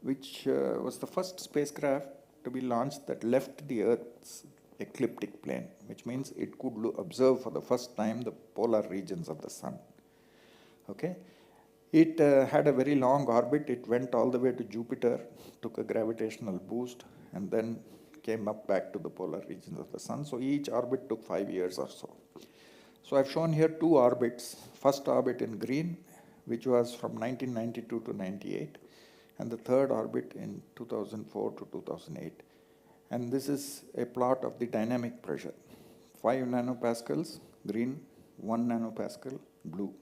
which was the first spacecraft to be launched that left the Earth's ecliptic plane, which means it could observe for the first time the polar regions of the sun. Okay? It had a very long orbit. It went all the way to Jupiter, took a gravitational boost, and then came up back to the polar regions of the sun. So each orbit took 5 years or so. So I've shown here two orbits. First orbit in green, which was from 1992 to 98, and the third orbit in 2004 to 2008. And this is a plot of the dynamic pressure. 5 nanopascals, green, 1 nanopascal, blue.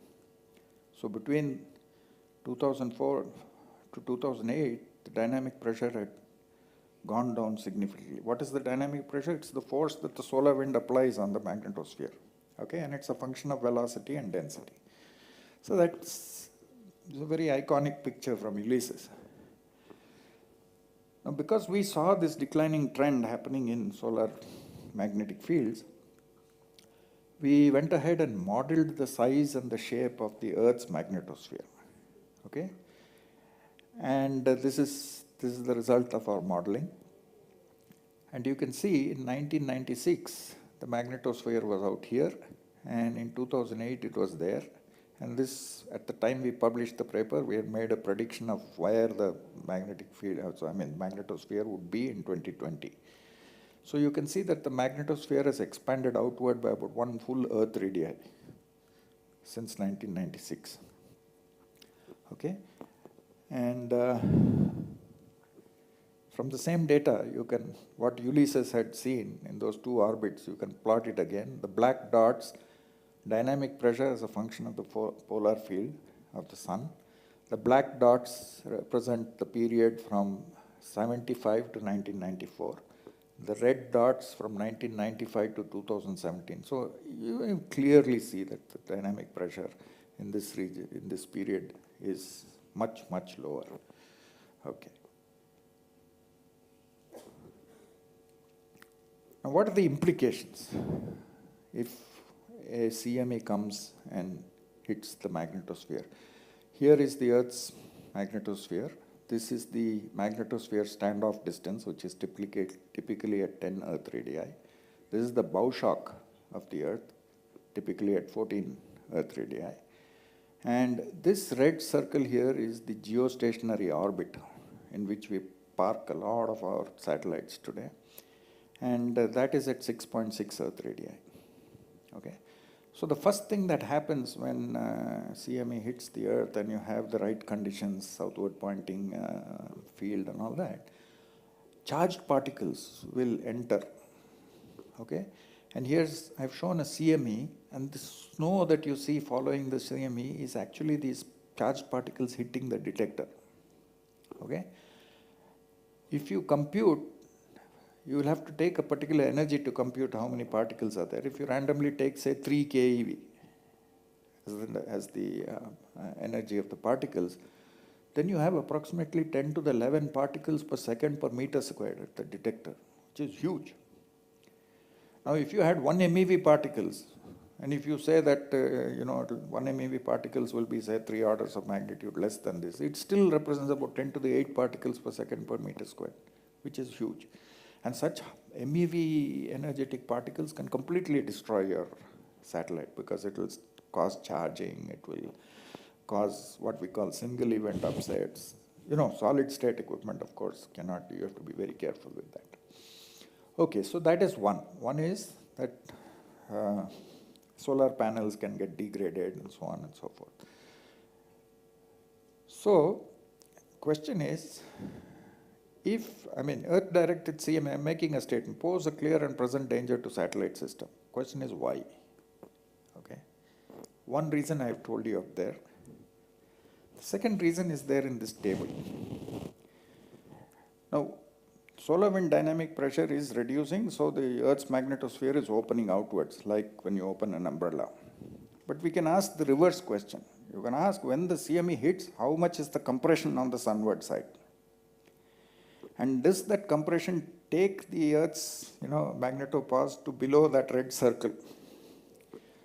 So between 2004 to 2008, the dynamic pressure had gone down significantly. What is the dynamic pressure? It's the force that the solar wind applies on the magnetosphere. Okay, and it's a function of velocity and density. So that's a very iconic picture from Ulysses. Now, because we saw this declining trend happening in solar magnetic fields, we went ahead and modeled the size and the shape of the Earth's magnetosphere. Okay? And this is the result of our modeling. And you can see in 1996, the magnetosphere was out here, and in 2008 it was there. And this, at the time we published the paper, we had made a prediction of where the magnetic field, magnetosphere would be in 2020. So you can see that the magnetosphere has expanded outward by about 1 full Earth radii since 1996. Okay? And from the same data, you can, what Ulysses had seen in those two orbits, you can plot it again. The black dots, dynamic pressure is a function of the polar field of the sun. The black dots represent the period from 75 to 1994. The red dots from 1995 to 2017. So you clearly see that the dynamic pressure in this region, in this period, is much, much lower. Okay. Now, what are the implications if a CME comes and hits the magnetosphere? Here is the Earth's magnetosphere. This is the magnetosphere standoff distance, which is typically at 10 Earth radii. This is the bow shock, of the Earth, typically at 14 Earth radii. And this red circle here is the geostationary orbit in which we park a lot of our satellites today. And that is at 6.6 Earth radii. Okay. So the first thing that happens when CME hits the Earth and you have the right conditions, southward pointing field and all that, charged particles will enter. Okay. And here's, I've shown a CME, and the snow that you see following the CME is actually these charged particles hitting the detector. Okay. If you compute, you will have to take a particular energy to compute how many particles are there. If you randomly take, say, 3 keV as the energy of the particles, then you have approximately 10 to the 11 particles per second per meter squared at the detector, which is huge. Now, if you had 1 MeV particles, and if you say that 1 MeV particles will be, say, 3 orders of magnitude less than this, it still represents about 10 to the 8 particles per second per meter squared, which is huge. And such MeV energetic particles can completely destroy your satellite because it will cause charging, it will cause what we call single event upsets. Solid state equipment, of course, cannot, you have to be very careful with that. Okay, so that is one. One is that solar panels can get degraded and so on and so forth. So, question is, Earth-directed CME, I'm making a statement, pose a clear and present danger to satellite system. Question is why? Okay. One reason I have told you up there. The second reason is there in this table. Now, solar wind dynamic pressure is reducing, so the Earth's magnetosphere is opening outwards, like when you open an umbrella. But we can ask the reverse question. You can ask, when the CME hits, how much is the compression on the sunward side? And does that compression take the Earth's magnetopause to below that red circle?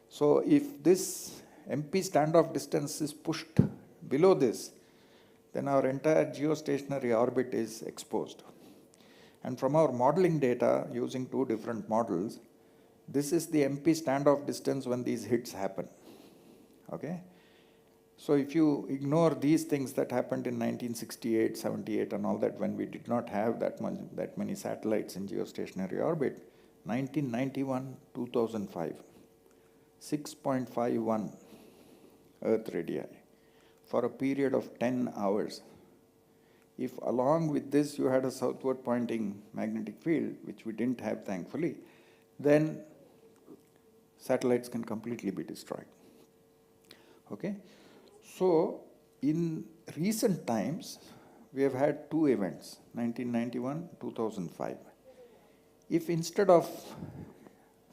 So if this MP standoff distance is pushed below this, then our entire geostationary orbit is exposed. And from our modeling data, using 2 different models, this is the MP standoff distance when these hits happen. Okay? So if you ignore these things that happened in 1968, 78 and all that, when we did not have that many satellites in geostationary orbit, 1991, 2005, 6.51 Earth radii for a period of 10 hours. If along with this you had a southward pointing magnetic field, which we didn't have thankfully, then satellites can completely be destroyed. Okay? So, in recent times, we have had 2 events, 1991, 2005. If instead of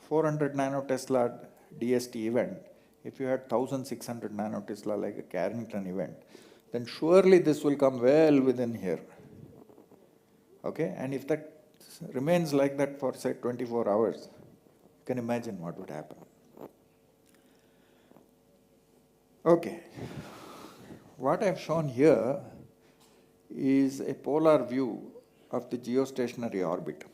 400 nanotesla DST event, if you had 1600 nanotesla like a Carrington event, then surely this will come well within here. Okay? And if that remains like that for, say, 24 hours, you can imagine what would happen. Okay. What I've shown here is a polar view of the geostationary orbit.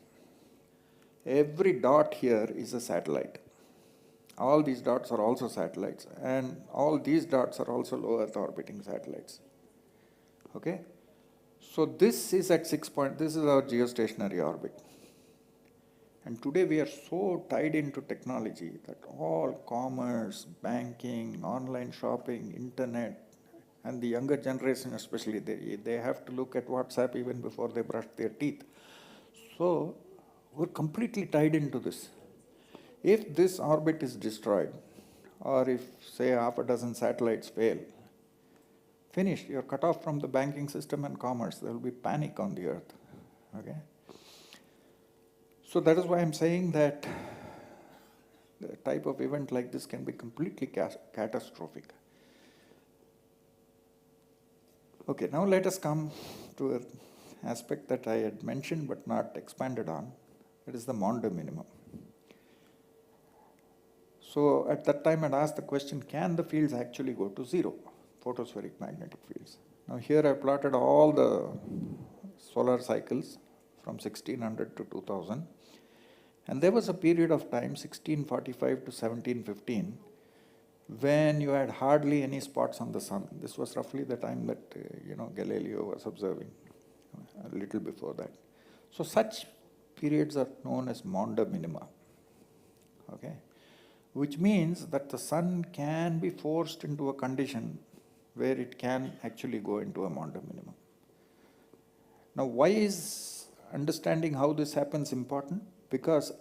Every dot here is a satellite. All these dots are also satellites, and all these dots are also low Earth orbiting satellites. Okay? So this is at 6 point, this is our geostationary orbit. And today we are so tied into technology that all commerce, banking, online shopping, internet, and the younger generation especially, they have to look at WhatsApp even before they brush their teeth. So we're completely tied into this. If this orbit is destroyed, or if, say, half a dozen satellites fail, finished, you're cut off from the banking system and commerce. There will be panic on the Earth. Okay? So that is why I'm saying that the type of event like this can be completely catastrophic. Okay, now let us come to an aspect that I had mentioned but not expanded on. That is the Maunder minimum. So at that time I'd asked the question, can the fields actually go to 0, photospheric magnetic fields? Now here I plotted all the solar cycles from 1600 to 2000. And there was a period of time, 1645 to 1715, when you had hardly any spots on the sun. This was roughly the time that, Galileo was observing, a little before that. So such periods are known as maunder minima, okay? Which means that the sun can be forced into a condition where it can actually go into a maunder minimum. Now, why is understanding how this happens important? Because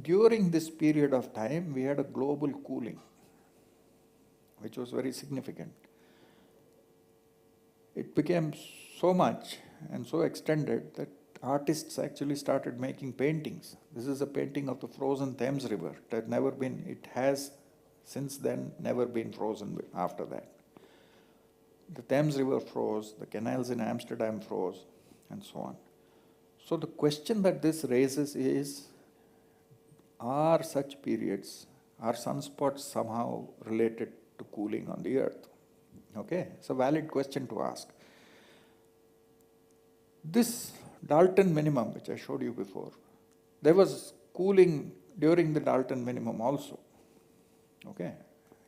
during this period of time, we had a global cooling, which was very significant. It became so much and so extended that artists actually started making paintings. This is a painting of the frozen Thames River. It has since then never been frozen after that. The Thames River froze, the canals in Amsterdam froze, and so on. So the question that this raises is, are such periods, are sunspots somehow related to cooling on the earth? Okay, it's a valid question to ask. This Dalton minimum, which I showed you before, there was cooling during the Dalton minimum also. Okay,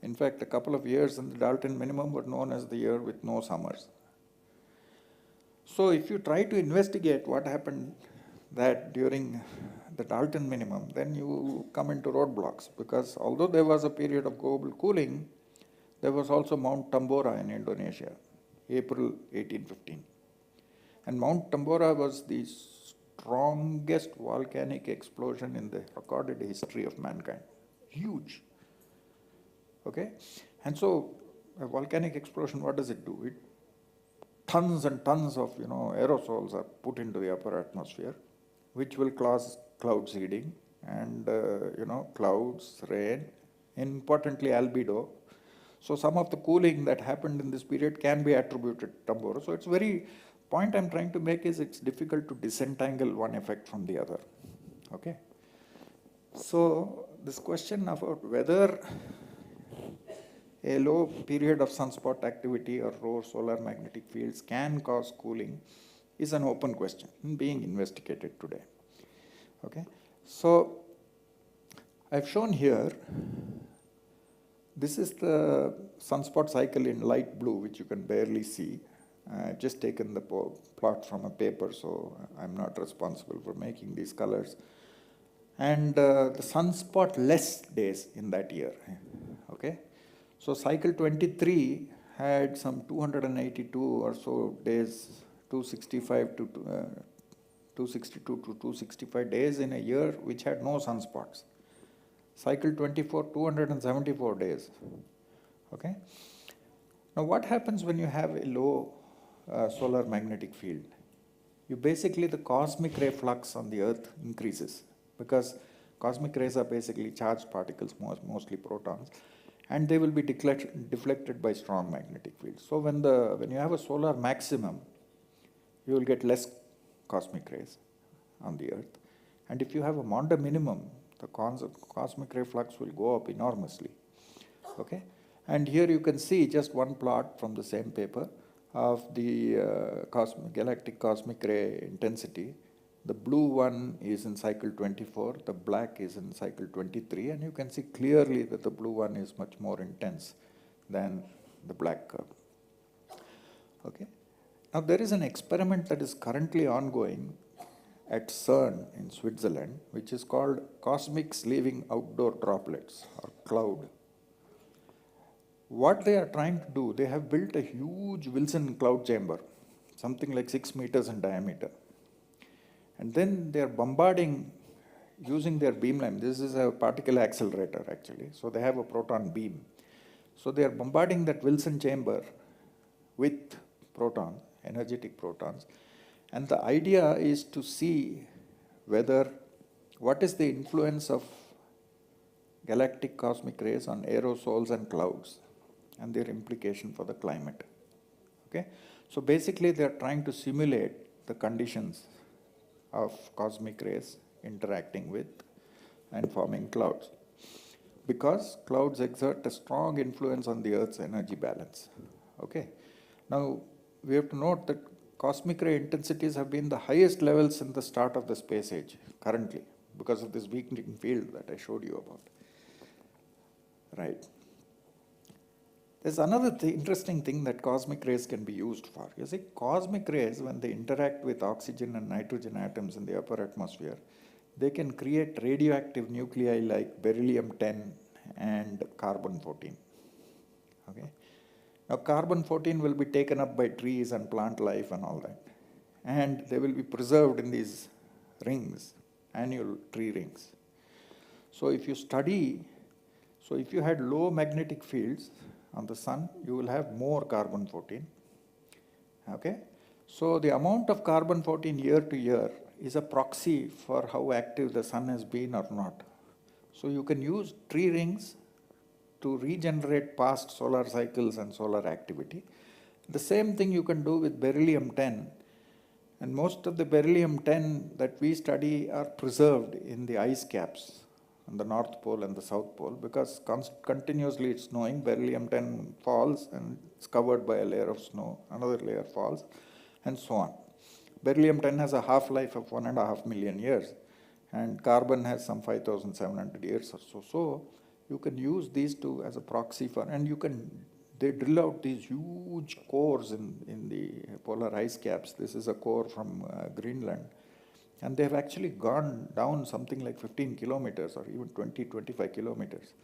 in fact, a couple of years in the Dalton minimum were known as the year with no summers. So if you try to investigate what happened that during the Dalton minimum, then you come into roadblocks, because although there was a period of global cooling, there was also Mount Tambora in Indonesia, April 1815. And Mount Tambora was the strongest volcanic explosion in the recorded history of mankind. Huge. Okay? And so a volcanic explosion, what does it do? Tons and tons of aerosols are put into the upper atmosphere, which will cause cloud seeding and clouds, rain, importantly albedo. So some of the cooling that happened in this period can be attributed to Tambora. So point I'm trying to make is it's difficult to disentangle one effect from the other. Okay? So this question about whether a low period of sunspot activity or low solar magnetic fields can cause cooling is an open question being investigated today. Okay? So I've shown here, this is the sunspot cycle in light blue, which you can barely see. I've just taken the plot from a paper, so I'm not responsible for making these colors. And the sunspot-less days in that year. Okay? So cycle 23 had some 282 or so days, 265 to 262 to 265 days in a year which had no sunspots. Cycle 24, 274 days. Okay? Now what happens when you have a low solar magnetic field? The cosmic ray flux on the earth increases, because cosmic rays are basically charged particles, mostly protons, and they will be deflected by strong magnetic fields. So when you have a solar maximum, you will get less cosmic rays on the earth. And if you have a maunder minimum, the cosmic ray flux will go up enormously. Okay? And here you can see just one plot from the same paper of the galactic cosmic ray intensity. The blue one is in cycle 24, the black is in cycle 23, and you can see clearly that the blue one is much more intense than the black curve. Okay? Now there is an experiment that is currently ongoing at CERN in Switzerland, which is called cosmic sleeving outdoor droplets, or CLOUD. What they are trying to do, they have built a huge Wilson cloud chamber, something like 6 meters in diameter. And then they are bombarding using their beamline. This is a particle accelerator actually. So they have a proton beam. So they are bombarding that Wilson chamber with protons, energetic protons. And the idea is to see what is the influence of galactic cosmic rays on aerosols and clouds and their implication for the climate. Okay? So basically they are trying to simulate the conditions of cosmic rays interacting with and forming clouds, because clouds exert a strong influence on the Earth's energy balance. Okay? Now, we have to note that cosmic ray intensities have been the highest levels in the start of the space age, currently. because of this weakening field that I showed you about. Right. There's another interesting thing that cosmic rays can be used for. You see, cosmic rays, when they interact with oxygen and nitrogen atoms in the upper atmosphere, they can create radioactive nuclei like beryllium-10 and carbon-14. Okay? Now, carbon-14 will be taken up by trees and plant life and all that. And they will be preserved in these rings, annual tree rings. So if you study, so if you had low magnetic fields on the sun, you will have more carbon-14. Okay? So the amount of carbon-14 year to year is a proxy for how active the sun has been or not. So you can use tree rings to regenerate past solar cycles and solar activity. The same thing you can do with beryllium-10. And most of the beryllium-10 that we study are preserved in the ice caps on the North Pole and the South Pole, because continuously it's snowing, beryllium-10 falls and it's covered by a layer of snow, another layer falls, and so on. Beryllium-10 has a half-life of 1.5 million years, and carbon has some 5,700 years or so. So you can use these two as a proxy for, and they drill out these huge cores in the polar ice caps. This is a core from Greenland. And they've actually gone down something like 15 kilometers or even 20, 25 kilometers.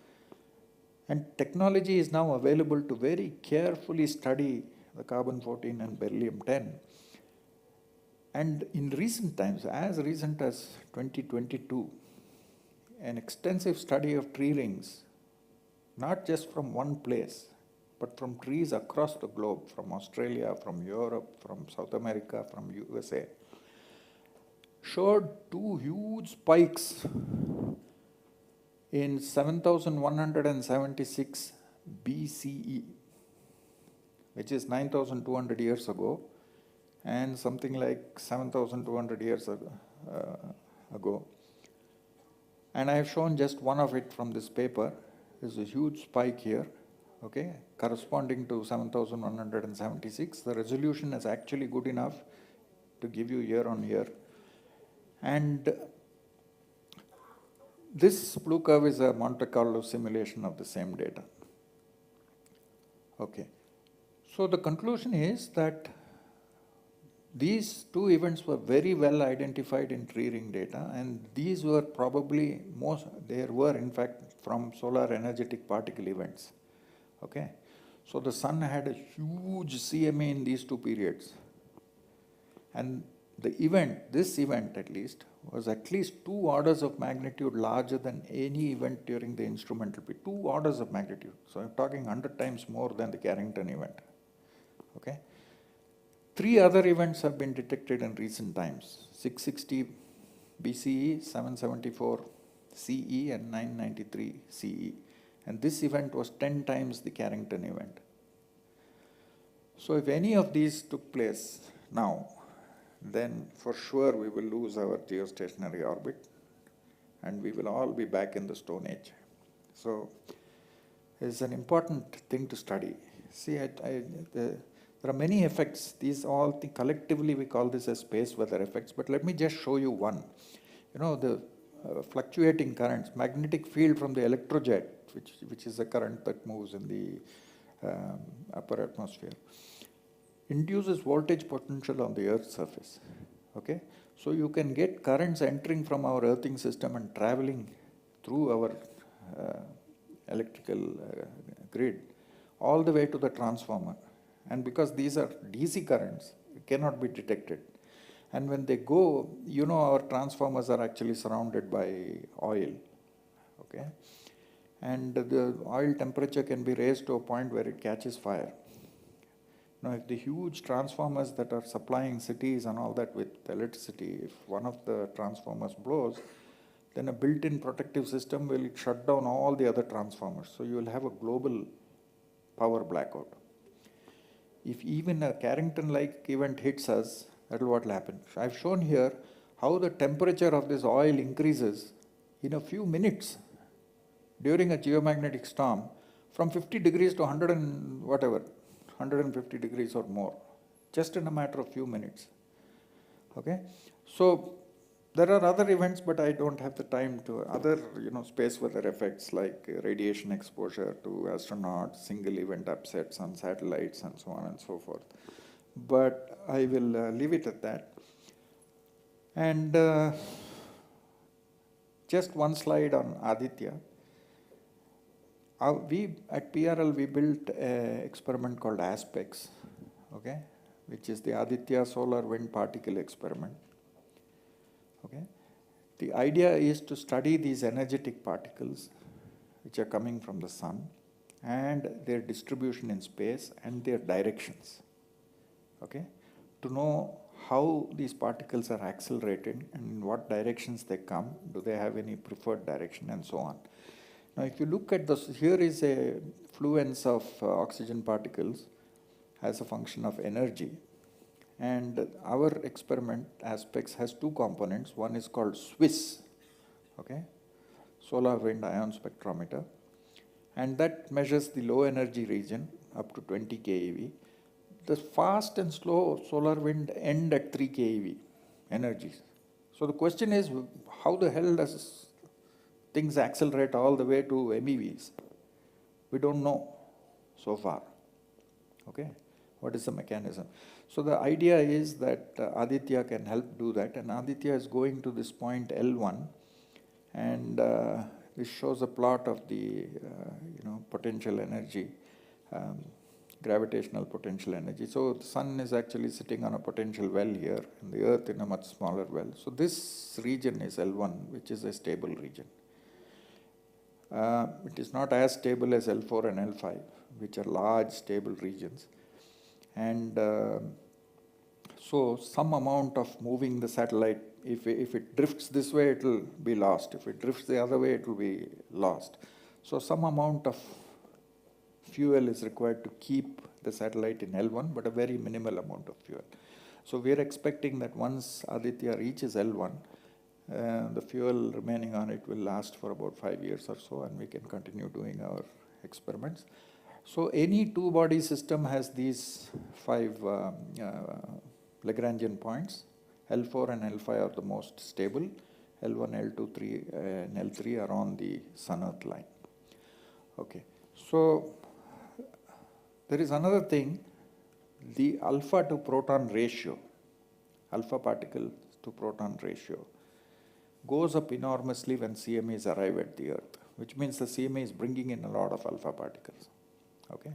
And technology is now available to very carefully study the carbon-14 and beryllium-10. And in recent times, as recent as 2022, an extensive study of tree rings, not just from one place, but from trees across the globe, from Australia, from Europe, from South America, from USA, showed two huge spikes in 7,176 BCE, which is 9,200 years ago, and something like 7,200 years ago. And I have shown just one of it from this paper. There's a huge spike here, okay, corresponding to 7,176. The resolution is actually good enough to give you year on year. And this blue curve is a Monte Carlo simulation of the same data. Okay. So the conclusion is that these two events were very well identified in tree ring data, and these were probably in fact from solar energetic particle events. Okay. So the sun had a huge CME in these two periods. And this event at least, was at least 2 orders of magnitude larger than any event during the instrumental period. 2 orders of magnitude. So I'm talking 100 times more than the Carrington event. Okay? 3 other events have been detected in recent times: 660 BCE, 774 CE, and 993 CE. And this event was 10 times the Carrington event. So if any of these took place now, then for sure we will lose our geostationary orbit and we will all be back in the Stone Age. So it's an important thing to study. See, there are many effects. These all collectively we call this as space weather effects, but let me just show you one. You know, the fluctuating currents, magnetic field from the electrojet, which is a current that moves in the upper atmosphere, induces voltage potential on the Earth's surface. Okay? So you can get currents entering from our earthing system and traveling through our electrical grid all the way to the transformer. And because these are DC currents, it cannot be detected. And when they go, you know, our transformers are actually surrounded by oil. Okay? And the oil temperature can be raised to a point where it catches fire. Now, if the huge transformers that are supplying cities and all that with electricity, if one of the transformers blows, then a built-in protective system will shut down all the other transformers. So you will have a global power blackout. If even a Carrington-like event hits us, that is what will happen. I've shown here how the temperature of this oil increases in a few minutes during a geomagnetic storm from 50 degrees to 100 and whatever, 150 degrees or more, just in a matter of few minutes. Okay? So There are other events, but I don't have the time to, other, space weather effects like radiation exposure to astronauts, single event upsets on satellites, and so on and so forth. But I will leave it at that. And just one slide on Aditya. We at PRL, we built an experiment called ASPEX, okay, which is the Aditya Solar Wind Particle Experiment. Okay. The idea is to study these energetic particles which are coming from the sun and their distribution in space and their directions. Okay. To know how these particles are accelerated and in what directions they come, do they have any preferred direction, and so on. Now, if you look at this, here is a fluence of oxygen particles as a function of energy. And our experiment aspects has two components. One is called SWIS, okay, solar wind ion spectrometer, and that measures the low energy region up to 20 keV. The fast and slow solar wind end at 3 keV energies. So the question is, how the hell does things accelerate all the way to MeVs? We don't know so far. Okay, what is the mechanism? So the idea is that Aditya can help do that, and Aditya is going to this point L1, and this shows a plot of the potential energy, gravitational potential energy. So the sun is actually sitting on a potential well here, and the Earth in a much smaller well. So this region is L1, which is a stable region. It is not as stable as L4 and L5, which are large stable regions. And so some amount of moving the satellite, if it drifts this way, it will be lost. If it drifts the other way, it will be lost. So some amount of fuel is required to keep the satellite in L1, but a very minimal amount of fuel. So we are expecting that once Aditya reaches L1, the fuel remaining on it will last for about 5 years or so, and we can continue doing our experiments. So any two-body system has these 5 Lagrangian points. L4 and L5 are the most stable. L1, L2, 3, and L3 are on the Sun-Earth line. Okay, so there is another thing, the alpha to proton ratio, alpha particle to proton ratio, goes up enormously when CMEs arrive at the Earth, which means the CME is bringing in a lot of alpha particles. Okay,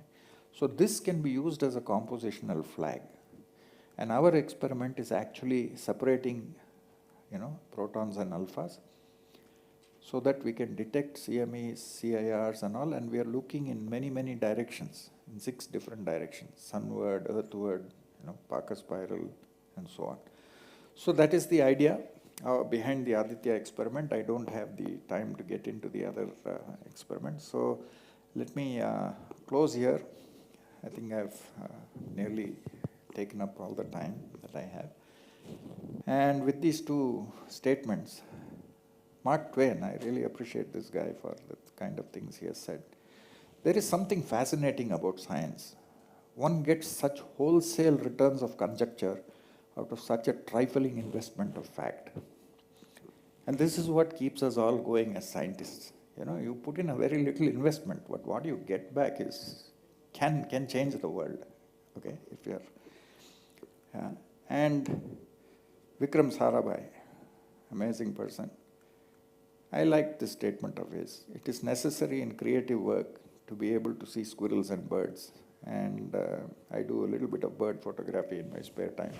so this can be used as a compositional flag, and our experiment is actually separating, protons and alphas, so that we can detect CMEs, CIRs, and all, and we are looking in many directions, in 6 different directions: sunward, earthward, Parker spiral, and so on. So that is the idea behind the Aditya experiment. I don't have the time to get into the other experiments, so let me close here. I think I've nearly taken up all the time that I have. And with these 2 statements, Mark Twain, I really appreciate this guy for the kind of things he has said. There is something fascinating about science. One gets such wholesale returns of conjecture out of such a trifling investment of fact. And this is what keeps us all going as scientists. You put in a very little investment, but what you get back is can change the world. Okay, if you're and Vikram Sarabhai, amazing person. I like this statement of his. It is necessary in creative work to be able to see squirrels and birds, and I do a little bit of bird photography in my spare time.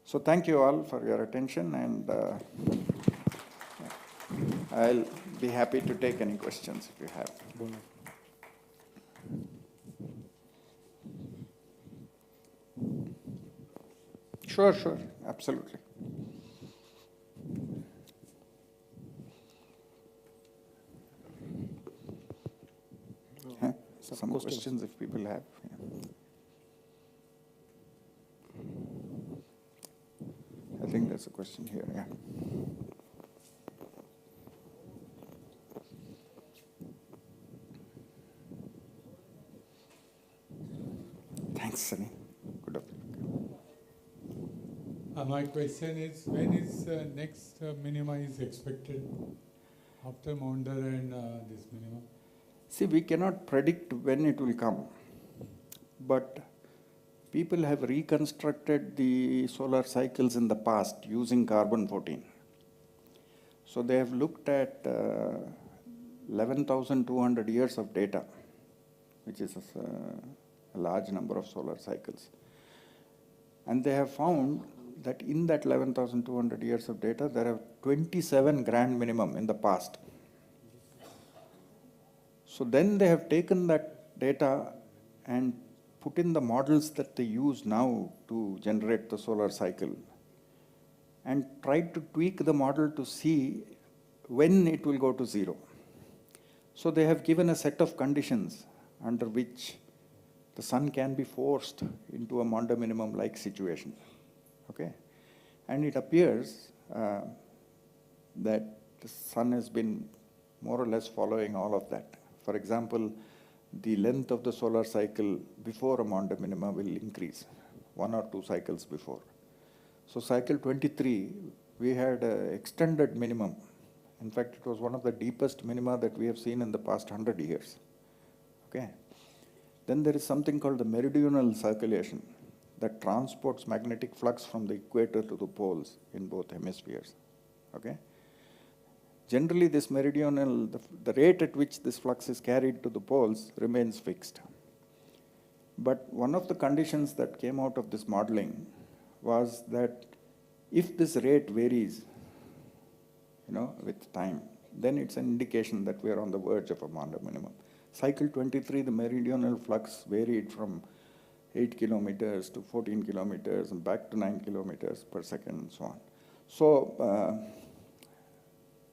So thank you all for your attention, and I'll be happy to take any questions if you have. Sure, absolutely. Some questions if people have. I think there's a question here, yeah. Thanks, Sunny. Good afternoon. My question is, when is next minima is expected after Maunder and this minima? See, we cannot predict when it will come, but people have reconstructed the solar cycles in the past using carbon-14. So they have looked at 11,200 years of data, which is a large number of solar cycles. And they have found that in that 11,200 years of data, there are 27 grand minimum in the past. So then they have taken that data and put in the models that they use now to generate the solar cycle and tried to tweak the model to see when it will go to zero. So they have given a set of conditions under which the sun can be forced into a Maunder minimum-like situation. Okay? And it appears that the sun has been more or less following all of that. For example, the length of the solar cycle before a Maunder minima will increase, 1 or 2 cycles before. So cycle 23, we had an extended minimum. In fact, it was one of the deepest minima that we have seen in the past 100 years. Okay. Then there is something called the meridional circulation that transports magnetic flux from the equator to the poles in both hemispheres. Okay. Generally, this meridional, the rate at which this flux is carried to the poles remains fixed. But one of the conditions that came out of this modeling was that if this rate varies, with time, then it's an indication that we are on the verge of a Maunder minimum. Cycle 23, the meridional flux varied from 8 kilometers to 14 kilometers and back to 9 kilometers per second and so on. So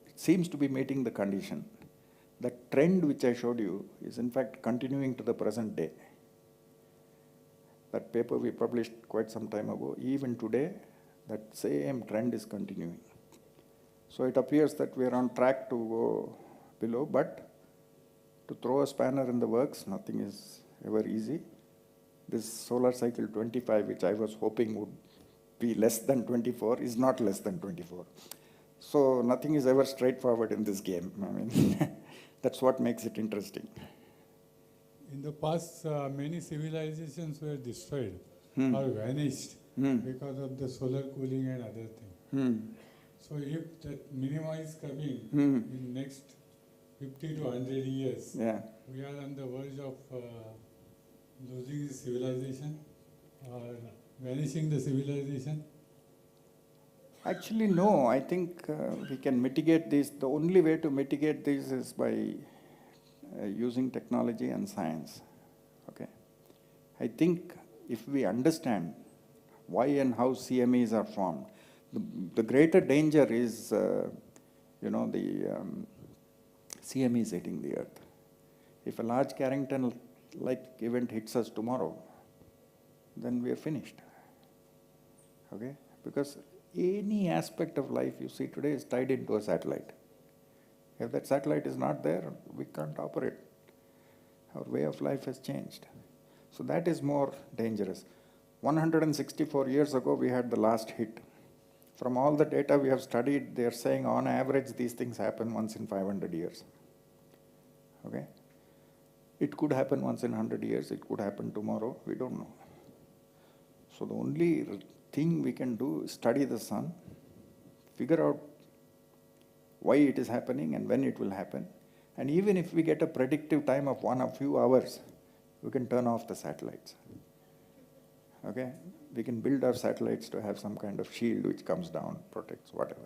it seems to be meeting the condition. The trend which I showed you is in fact continuing to the present day. That paper we published quite some time ago, even today, that same trend is continuing. So it appears that we are on track to go below, but to throw a spanner in the works, nothing is ever easy. This solar cycle 25, which I was hoping would be less than 24, is not less than 24. So nothing is ever straightforward in this game. I mean, that's what makes it interesting. In the past, many civilizations were destroyed or vanished because of the solar cooling and other things. So if that minima is coming in next 50 to 100 years, we are on the verge of losing the civilization or vanishing the civilization. Actually, no. I think we can mitigate this. The only way to mitigate this is by using technology and science. Okay. I think if we understand why and how CMEs are formed, the greater danger is, the CMEs hitting the Earth. If a large Carrington-like event hits us tomorrow, then we are finished. Okay? Because any aspect of life you see today is tied into a satellite. If that satellite is not there, we can't operate. Our way of life has changed. So that is more dangerous. 164 years ago, we had the last hit. From all the data we have studied, they are saying on average these things happen once in 500 years. Okay? It could happen once in 100 years, it could happen tomorrow, we don't know. So the only thing we can do is study the sun, figure out why it is happening and when it will happen. And even if we get a predictive time of a few hours, we can turn off the satellites. Okay? We can build our satellites to have some kind of shield which comes down, protects, whatever.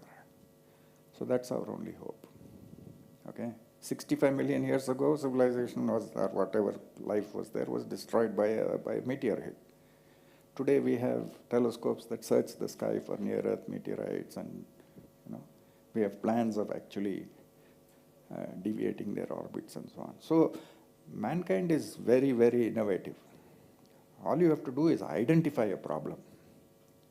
So that's our only hope. Okay? 65 million years ago, civilization was, or whatever life was there, was destroyed by a meteor hit. Today we have telescopes that search the sky for near-Earth meteorites, and we have plans of actually deviating their orbits and so on. So mankind is very, very innovative. All you have to do is identify a problem.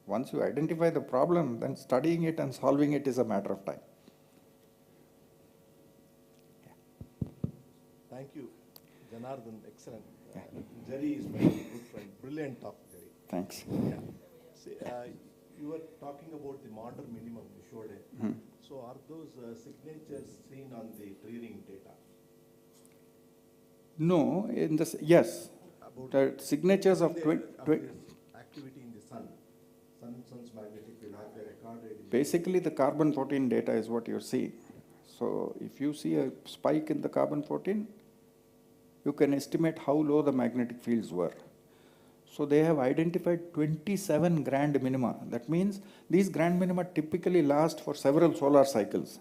Once you identify the problem, then studying it and solving it is a matter of time. Thank you, Janardhan. Excellent. Jerry is my good friend. Brilliant talk, Jerry. Thanks. Yeah. See, you were talking about the modern minimum you showed it. So are those signatures seen on the tree ring data? No, in this, yes. The signatures of Activity in the sun's magnetic field have they recorded? basically the carbon-14 data is what you see. So if you see a spike in the carbon-14, you can estimate how low the magnetic fields were. So they have identified 27 grand minima. That means these grand minima typically last for several solar cycles.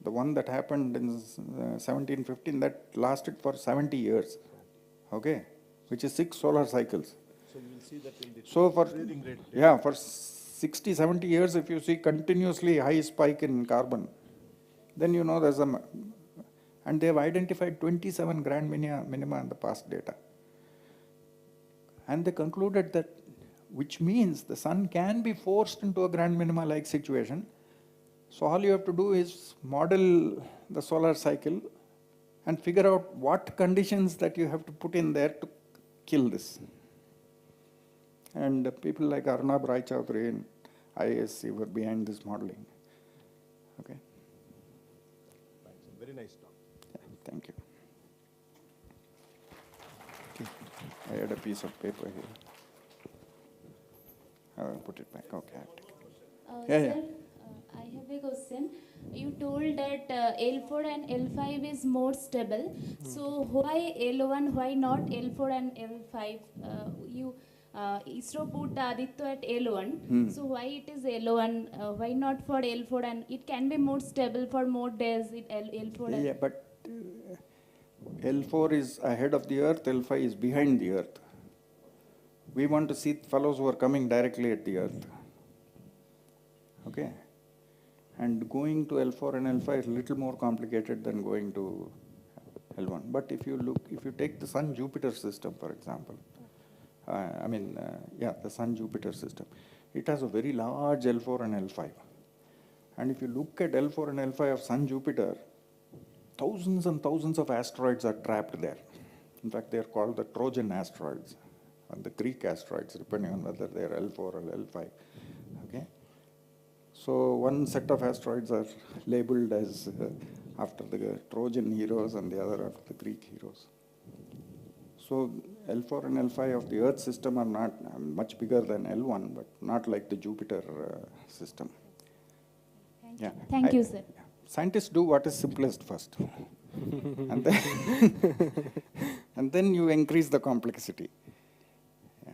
The one that happened in 1715, that lasted for 70 years, okay, which is 6 solar cycles. So you will see that in the So for, tree rate. yeah, for 60, 70 years, if you see continuously high spike in carbon, then you know there's a, and they have identified 27 grand minima in the past data. And they concluded that, which means the sun can be forced into a grand minima like situation. So all you have to do is model the solar cycle and figure out what conditions that you have to put in there to kill this. And people like Arnab Rai Chaudhary and IISc were behind this modeling. Okay. Very nice talk. Yeah, thank you. Okay. I had a piece of paper here. I'll put it back. Okay. I have to- Yeah. Sir, I have a question. You told that L4 and L5 is more stable. So why L1, why not L4 and L5? ISRO put Aditya at L1. So why it is L1? Why not for L4? And it can be more stable for more days. L4. Yeah, but L4 is ahead of the Earth, L5 is behind the Earth. We want to see fellows who are coming directly at the Earth. Okay? And going to L4 and L5 is a little more complicated than going to L1. But if you take the Sun-Jupiter system, for example, the Sun-Jupiter system, it has a very large L4 and L5. And if you look at L4 and L5 of Sun-Jupiter, thousands and thousands of asteroids are trapped there. In fact, they are called the Trojan asteroids, or the Greek asteroids, depending on whether they are L4 or L5. Okay? So one set of asteroids are labeled as after the Trojan heroes and the other after the Greek heroes. So L4 and L5 of the Earth system are not much bigger than L1, but not like the Jupiter system. Thank you, sir. Scientists do what is simplest first. and, then and then you increase the complexity. Yeah.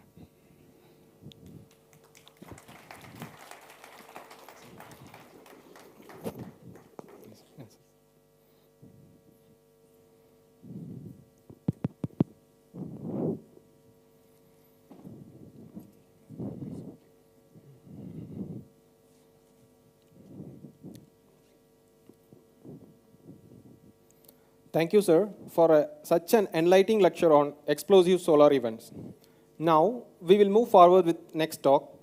Thank you, sir, for such an enlightening lecture on explosive solar events. Now, we will move forward with next talk.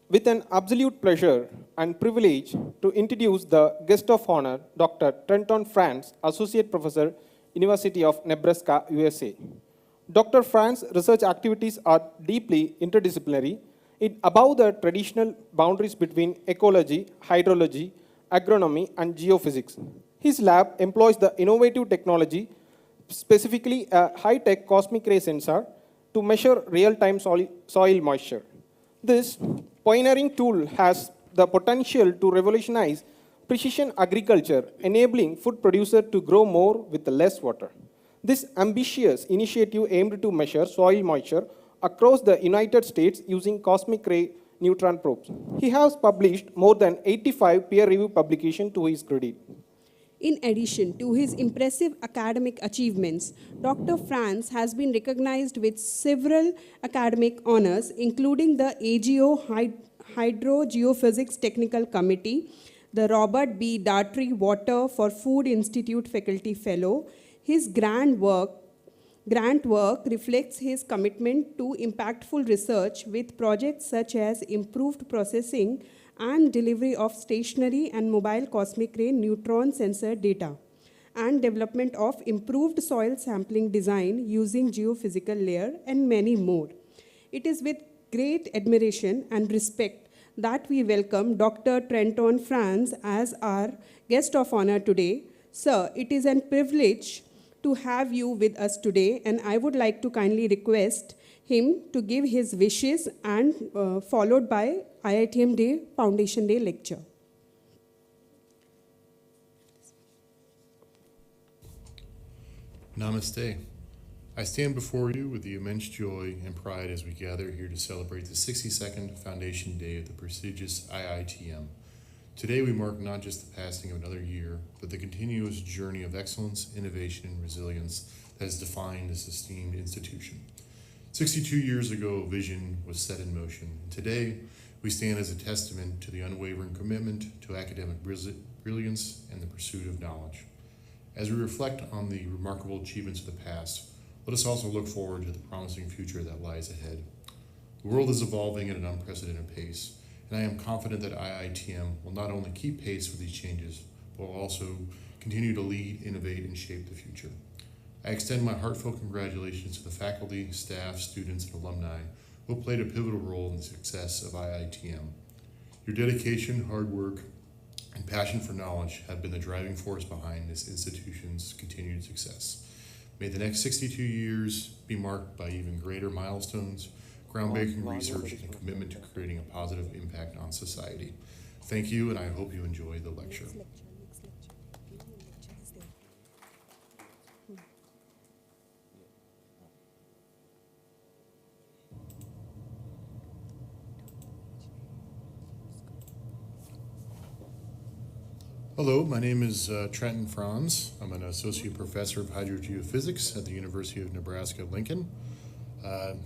With an absolute pleasure and privilege to introduce the guest of honor, Dr. Trenton Franz, Associate Professor, University of Nebraska, USA. Dr. Franz's research activities are deeply interdisciplinary, above the traditional boundaries between ecology, hydrology, agronomy, and geophysics. His lab employs the innovative technology, specifically a high-tech cosmic ray sensor, to measure real-time soil moisture. This pioneering tool has the potential to revolutionize precision agriculture, enabling food producers to grow more with less water. This ambitious initiative aimed to measure soil moisture across the United States using cosmic ray neutron probes. He has published more than 85 peer-reviewed publications to his credit. In addition to his impressive academic achievements, Dr. Franz has been recognized with several academic honors, including the AGO Hydrogeophysics Technical Committee, the Robert B. Dartry Water for Food Institute Faculty Fellow. His grant work reflects his commitment to impactful research with projects such as improved processing and delivery of stationary and mobile cosmic ray neutron sensor data, and development of improved soil sampling design using geophysical layer, and many more. It is with great admiration and respect that we welcome Dr. Trenton Franz as our guest of honor today. Sir, it is a privilege to have you with us today, and I would like to kindly request him to give his wishes and followed by IITM Day Foundation Day lecture. Namaste. I stand before you with the immense joy and pride as we gather here to celebrate the 62nd Foundation Day of the prestigious IITM. Today we mark not just the passing of another year, but the continuous journey of excellence, innovation, and resilience that has defined this esteemed institution. 62 years ago, a vision was set in motion, and today we stand as a testament to the unwavering commitment to academic brilliance and the pursuit of knowledge. As we reflect on the remarkable achievements of the past, let us also look forward to the promising future that lies ahead. The world is evolving at an unprecedented pace, and I am confident that IITM will not only keep pace with these changes, but will also continue to lead, innovate, and shape the future. I extend my heartfelt congratulations to the faculty, staff, students, and alumni who played a pivotal role in the success of IITM. Your dedication, hard work, and passion for knowledge have been the driving force behind this institution's continued success. May the next 62 years be marked by even greater milestones, groundbreaking research, and commitment to creating a positive impact on society. Thank you, and I hope you enjoy the lecture. Hello, my name is Trenton Franz. I'm an associate professor of hydrogeophysics at the University of Nebraska-Lincoln.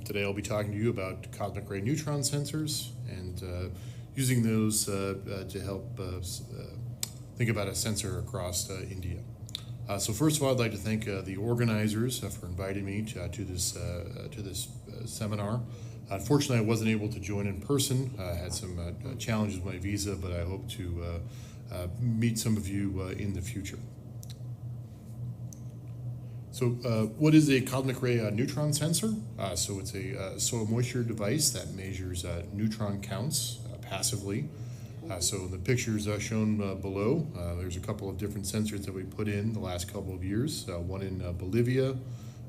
Today I'll be talking to you about cosmic ray neutron sensors and using those to help think about a sensor across India. So first of all, I'd like to thank the organizers for inviting me to this seminar. Unfortunately, I wasn't able to join in person. I had some challenges with my visa, but I hope to meet some of you in the future. So what is a cosmic ray neutron sensor? So it's a soil moisture device that measures neutron counts passively. So the pictures shown below, there's a couple of different sensors that we put in the last couple of years, one in Bolivia,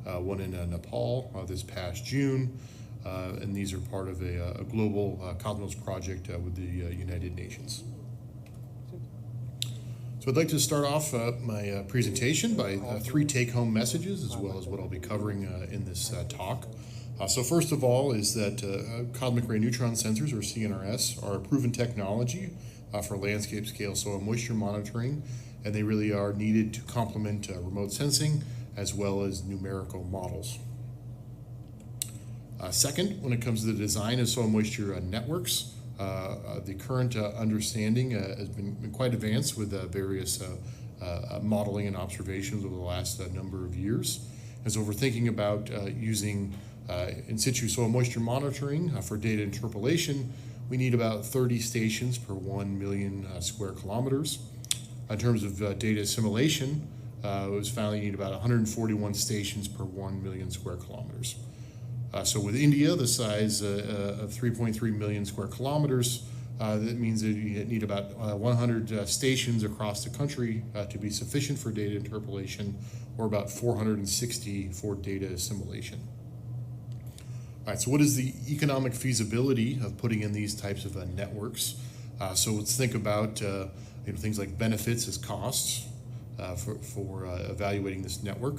one in Nepal this past June, and these are part of a global cosmos project with the United Nations. So I'd like to start off my presentation by three take-home messages, as well as what I'll be covering in this talk. So first of all is that cosmic ray neutron sensors, or CNRS, are a proven technology for landscape scale soil moisture monitoring, and they really are needed to complement remote sensing as well as numerical models. Second, when it comes to the design of soil moisture networks, the current understanding has been quite advanced with various modeling and observations over the last number of years. And so we're thinking about using in situ soil moisture monitoring for data interpolation, we need about 30 stations per 1 million square kilometers. In terms of data assimilation, it was found you need about 141 stations per 1 million square kilometers. So with India, the size of 3.3 million square kilometers, that means that you need about 100 stations across the country to be sufficient for data interpolation, or about 460 for data assimilation. All right, so what is the economic feasibility of putting in these types of networks? So let's think about things like benefits as costs for evaluating this network.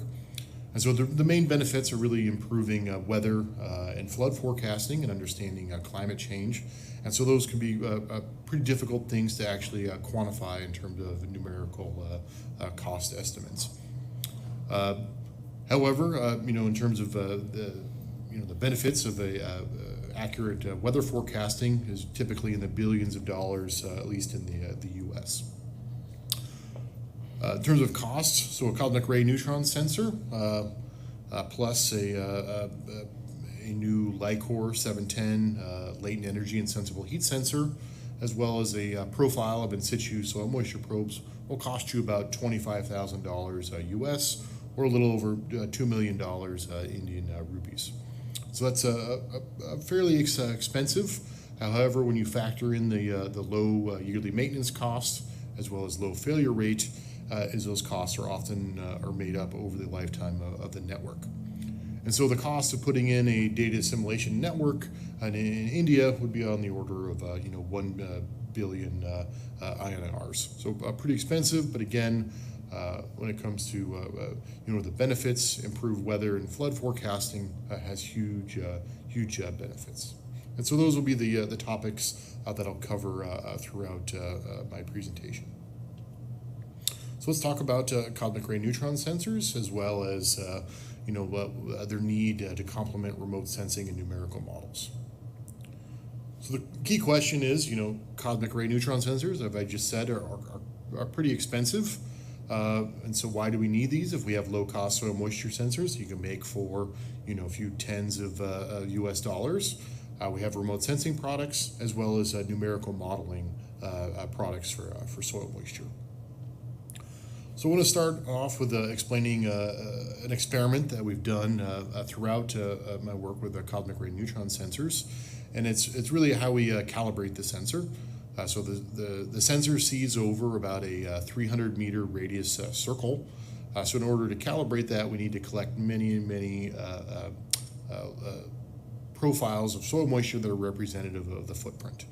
And so the main benefits are really improving weather and flood forecasting and understanding climate change. And so those can be pretty difficult things to actually quantify in terms of numerical cost estimates. However, in terms of the benefits of accurate weather forecasting is typically in the billions of dollars, at least in the U.S. In terms of costs, so a cosmic ray neutron sensor plus a new LICOR 710 latent energy and sensible heat sensor, as well as a profile of in situ soil moisture probes, will cost you about $25,000 US, or a little over $2 million Indian rupees. So that's a fairly expensive However, when you factor in the low yearly maintenance cost as well as low failure rate, as those costs are often are made up over the lifetime of the network. And so the cost of putting in a data assimilation network in India would be on the order of 1 billion INRs. So pretty expensive, but again, when it comes to the benefits, improved weather and flood forecasting has huge benefits. And so those will be the topics that I'll cover throughout my presentation. So let's talk about cosmic ray neutron sensors, as well as their need to complement remote sensing and numerical models. So the key question is, cosmic ray neutron sensors, as I just said, are pretty expensive. And so why do we need these? If we have low cost soil moisture sensors you can make for a few tens of US dollars. We have remote sensing products as well as numerical modeling products for soil moisture. So I want to start off with explaining an experiment that we've done throughout my work with the cosmic ray neutron sensors, and it's really how we calibrate the sensor. So the sensor sees over about a 300 meter radius circle. So in order to calibrate that, we need to collect many profiles of soil moisture that are representative of the footprint.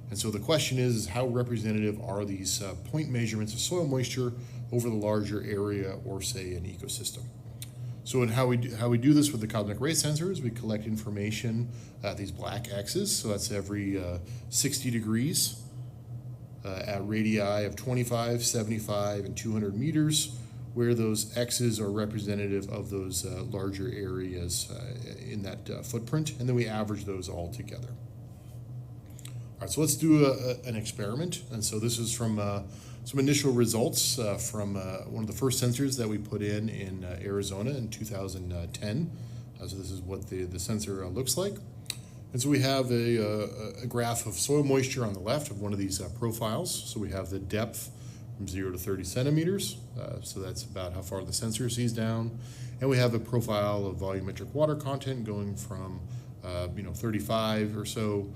And so the question is how representative are these point measurements of soil moisture over the larger area or say an ecosystem? So in how we do this with the cosmic ray sensors, we collect information at these black X's. So that's every 60 degrees at radii of 25, 75, and 200 meters, where those X's are representative of those larger areas in that footprint, and then we average those all together. All right, so let's do an experiment. And so this is from some initial results from one of the first sensors that we put in Arizona in 2010. So this is what the sensor looks like. And so we have a graph of soil moisture on the left of one of these profiles. So we have the depth from 0 to 30 centimeters. So that's about how far the sensor sees down. And we have a profile of volumetric water content going from 35 or so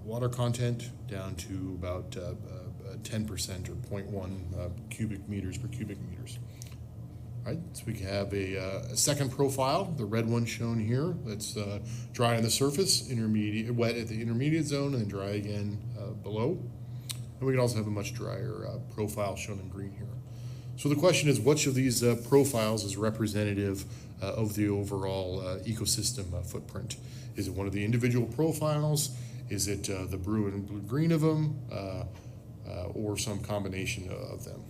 water content down to about 10% or 0.1 cubic meters per cubic meters. All right, so we have a second profile, the red one shown here, that's dry on the surface, wet at the intermediate zone, and then dry again below. And we can also have a much drier profile shown in green here. So the question is, which of these profiles is representative of the overall ecosystem footprint? Is it one of the individual profiles? Is it the blue and blue-green of them, or some combination of them?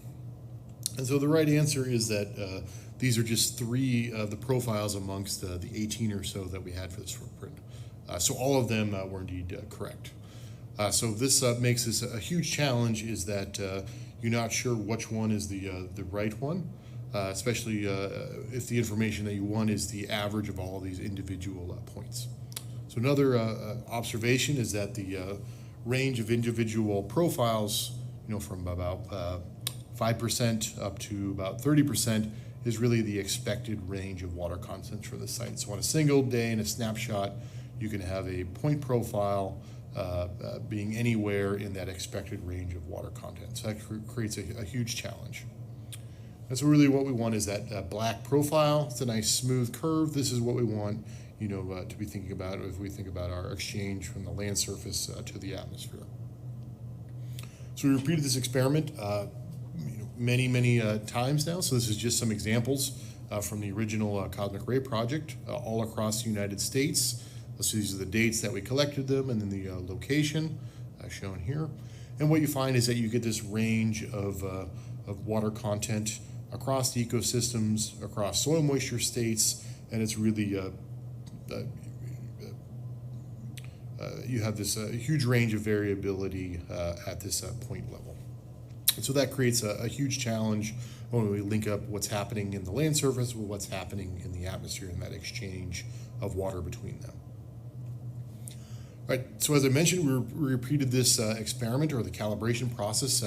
And so the right answer is that these are just 3 of the profiles amongst the 18 or so that we had for this footprint. So all of them were indeed correct. So this makes this a huge challenge, is that you're not sure which one is the right one, especially if the information that you want is the average of all these individual points. So another observation is that the range of individual profiles, from about 5% up to about 30% is really the expected range of water content for the site. So on a single day in a snapshot, you can have a point profile being anywhere in that expected range of water content. So that creates a huge challenge. And so really what we want is that black profile. It's a nice smooth curve. This is what we want to be thinking about if we think about our exchange from the land surface to the atmosphere. So we repeated this experiment many times now. So this is just some examples from the original Cosmic Ray project all across the United States. So these are the dates that we collected them, and then the location shown here. And what you find is that you get this range of water content across the ecosystems, across soil moisture states, and it's really you have this huge range of variability at this point level. And so that creates a huge challenge when we link up what's happening in the land surface with what's happening in the atmosphere and that exchange of water between them. All right, so as I mentioned, we repeated this experiment or the calibration process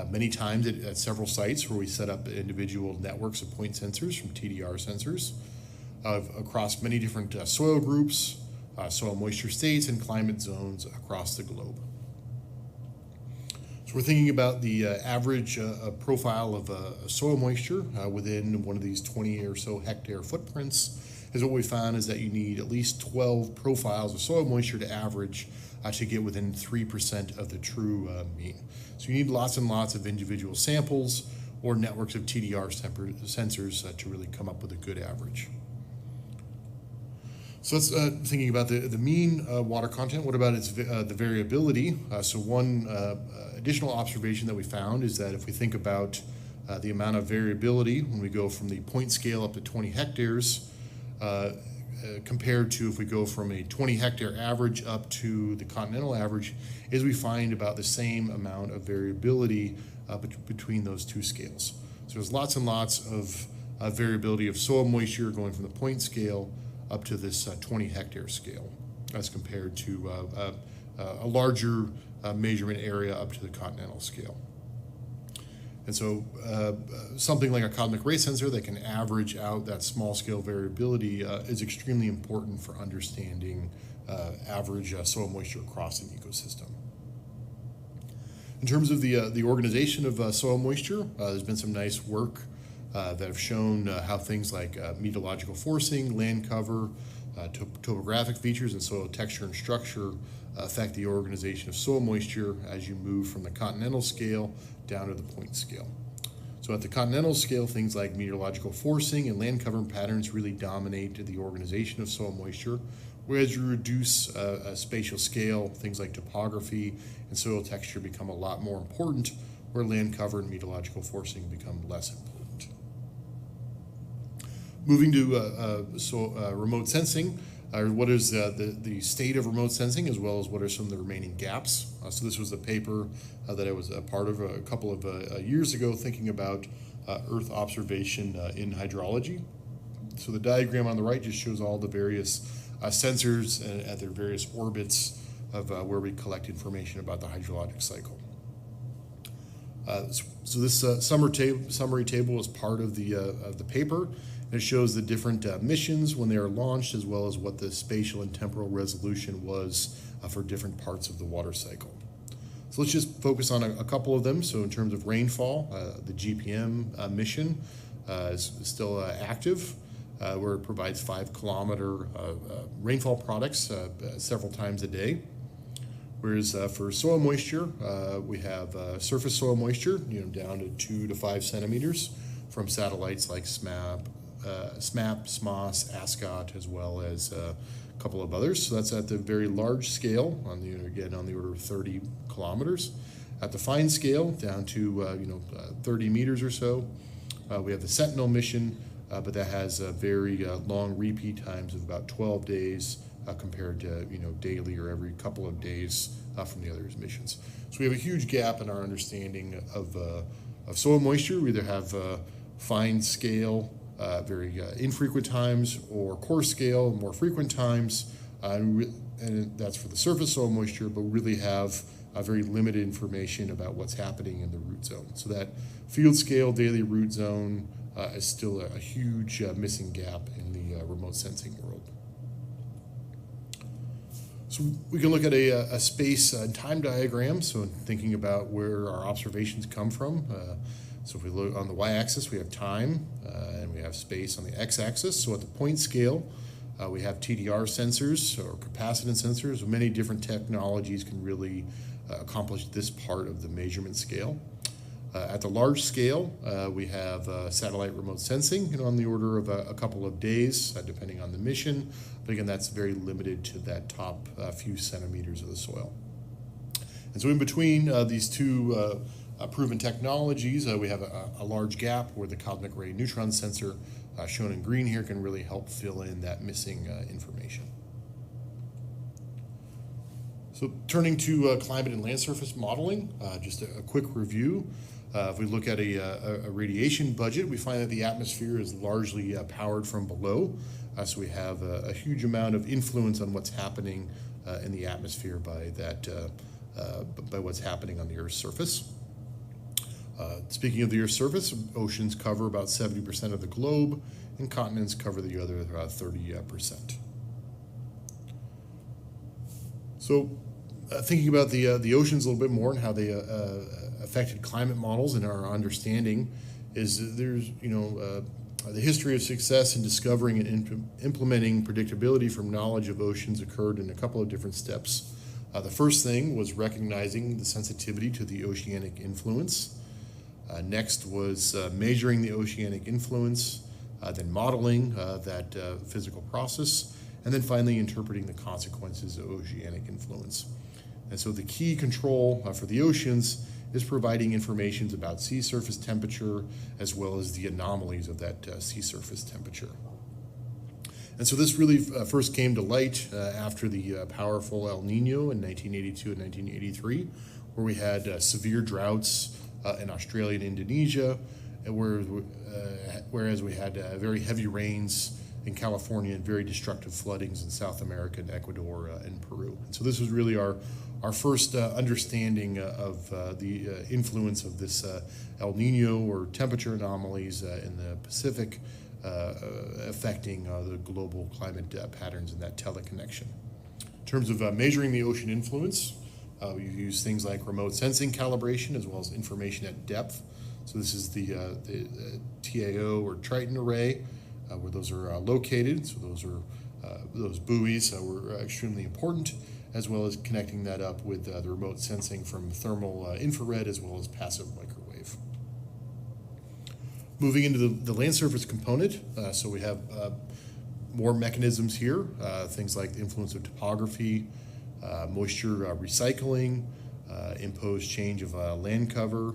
many times at several sites where we set up individual networks of point sensors from TDR sensors across many different soil groups, soil moisture states and climate zones across the globe. So we're thinking about the average profile of soil moisture within one of these 20 or so hectare footprints. Is what we found is that you need at least 12 profiles of soil moisture to average to get within 3% of the true mean. So you need lots and lots of individual samples or networks of TDR sensors to really come up with a good average. So let's thinking about the mean water content. What about its the variability? So one additional observation that we found is that if we think about the amount of variability when we go from the point scale up to 20 hectares, compared to if we go from a 20 hectare average up to the continental average, is we find about the same amount of variability between those two scales. So there's lots and lots of variability of soil moisture going from the point scale up to this 20 hectare scale as compared to a larger measurement area up to the continental scale. And so something like a cosmic ray sensor that can average out that small scale variability is extremely important for understanding average soil moisture across an ecosystem. In terms of the organization of soil moisture, there's been some nice work that have shown how things like meteorological forcing, land cover, topographic features, and soil texture and structure affect the organization of soil moisture as you move from the continental scale down to the point scale. So at the continental scale, things like meteorological forcing and land cover patterns really dominate the organization of soil moisture, whereas you reduce a spatial scale, things like topography and soil texture become a lot more important, where land cover and meteorological forcing become less important. Moving to remote sensing, what is the state of remote sensing, as well as what are some of the remaining gaps. So this was a paper that I was a part of a couple of years ago, thinking about Earth observation in hydrology. So the diagram on the right just shows all the various sensors at their various orbits of where we collect information about the hydrologic cycle. So this summary table is part of the paper. It shows the different missions when they are launched, as well as what the spatial and temporal resolution was for different parts of the water cycle. So let's just focus on a couple of them. So in terms of rainfall, the GPM mission is still active, where it provides 5 kilometer rainfall products several times a day. Whereas for soil moisture, we have surface soil moisture, down to 2 to 5 centimeters from satellites like SMAP, SMOS, ASCOT, as well as a couple of others. So that's at the very large scale, on the order of 30 kilometers. At the fine scale, down to 30 meters or so, we have the Sentinel mission, but that has very long repeat times of about 12 days compared to daily or every couple of days from the other missions. So we have a huge gap in our understanding of soil moisture. We either have fine scale, very infrequent times, or coarse scale, more frequent times, and that's for the surface soil moisture, but we really have very limited information about what's happening in the root zone. So that field scale daily root zone is still a huge missing gap in the remote sensing world. So we can look at a space and time diagram, so thinking about where our observations come from. So if we look on the y-axis, we have time, and we have space on the x-axis. So at the point scale, we have TDR sensors or capacitance sensors. Many different technologies can really accomplish this part of the measurement scale. At the large scale, we have satellite remote sensing, on the order of a couple of days, depending on the mission. But again, that's very limited to that top few centimeters of the soil. And so in between these two proven technologies, we have a large gap where the cosmic ray neutron sensor, shown in green here, can really help fill in that missing information. So turning to climate and land surface modeling, just a quick review. If we look at a radiation budget, we find that the atmosphere is largely powered from below. So we have a huge amount of influence on what's happening in the atmosphere by what's happening on the Earth's surface. Speaking of the Earth's surface, oceans cover about 70% of the globe, and continents cover the other 30%. So, thinking about the oceans a little bit more and how they affected climate models, and our understanding is that there's the history of success in discovering and implementing predictability from knowledge of oceans occurred in a couple of different steps. The first thing was recognizing the sensitivity to the oceanic influence. Next was measuring the oceanic influence, then modeling that physical process, and then finally interpreting the consequences of oceanic influence. And so the key control for the oceans is providing information about sea surface temperature as well as the anomalies of that sea surface temperature. And so this really first came to light after the powerful El Nino in 1982 and 1983, where we had severe droughts in Australia and Indonesia, whereas we had very heavy rains in California and very destructive floodings in South America and Ecuador and Peru. And so this was really our first understanding of the influence of this El Nino or temperature anomalies in the Pacific affecting the global climate patterns and that teleconnection. In terms of measuring the ocean influence, we use things like remote sensing calibration as well as information at depth. So this is the TAO or Triton array, where those are located. So those buoys were extremely important, as well as connecting that up with the remote sensing from thermal infrared as well as passive microwave. Moving into the land surface component, so we have more mechanisms here, things like the influence of topography, moisture recycling, imposed change of land cover,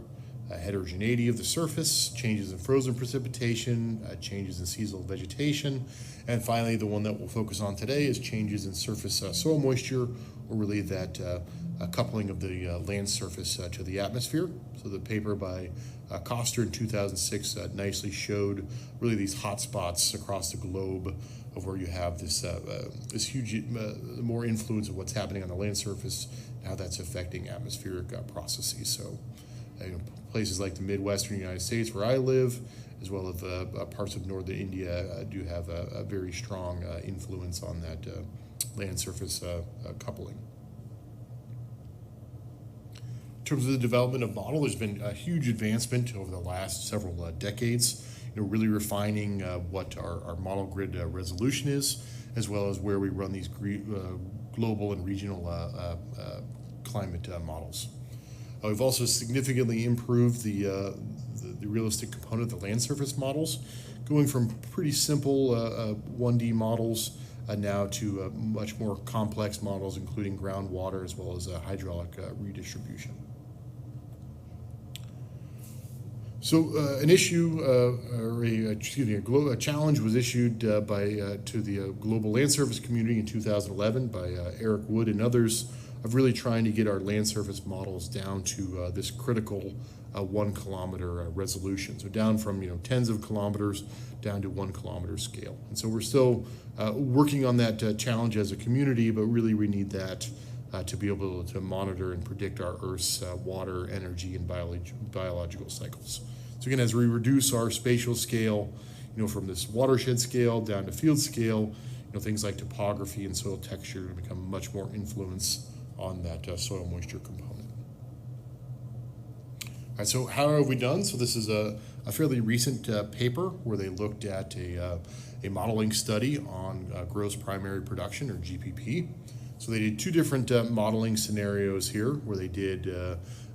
heterogeneity of the surface, changes in frozen precipitation, changes in seasonal vegetation, and finally the one that we'll focus on today is changes in surface soil moisture, or really that coupling of the land surface to the atmosphere. So the paper by Koster in 2006 nicely showed really these hot spots across the globe of where you have this huge, more influence of what's happening on the land surface, and how that's affecting atmospheric processes. So places like the Midwestern United States where I live, as well as parts of northern India do have a very strong influence on that land surface coupling. In terms of the development of model, there's been a huge advancement over the last several decades, really refining what our model grid resolution is, as well as where we run these global and regional climate models. We've also significantly improved the realistic component of the land surface models, going from pretty simple 1D models now to much more complex models, including groundwater as well as hydraulic redistribution. So an issue, a challenge was issued to the global land surface community in 2011 by Eric Wood and others, of really trying to get our land surface models down to this critical 1 kilometer resolution. So down from tens of kilometers down to 1 kilometer scale. And so we're still working on that challenge as a community, but really we need that to be able to monitor and predict our Earth's water, energy, and biological cycles. So again, as we reduce our spatial scale, from this watershed scale down to field scale, things like topography and soil texture become much more influence on that soil moisture component. All right, so how have we done? So this is a fairly recent paper where they looked at a modeling study on gross primary production, or GPP. So they did two different modeling scenarios here, where they did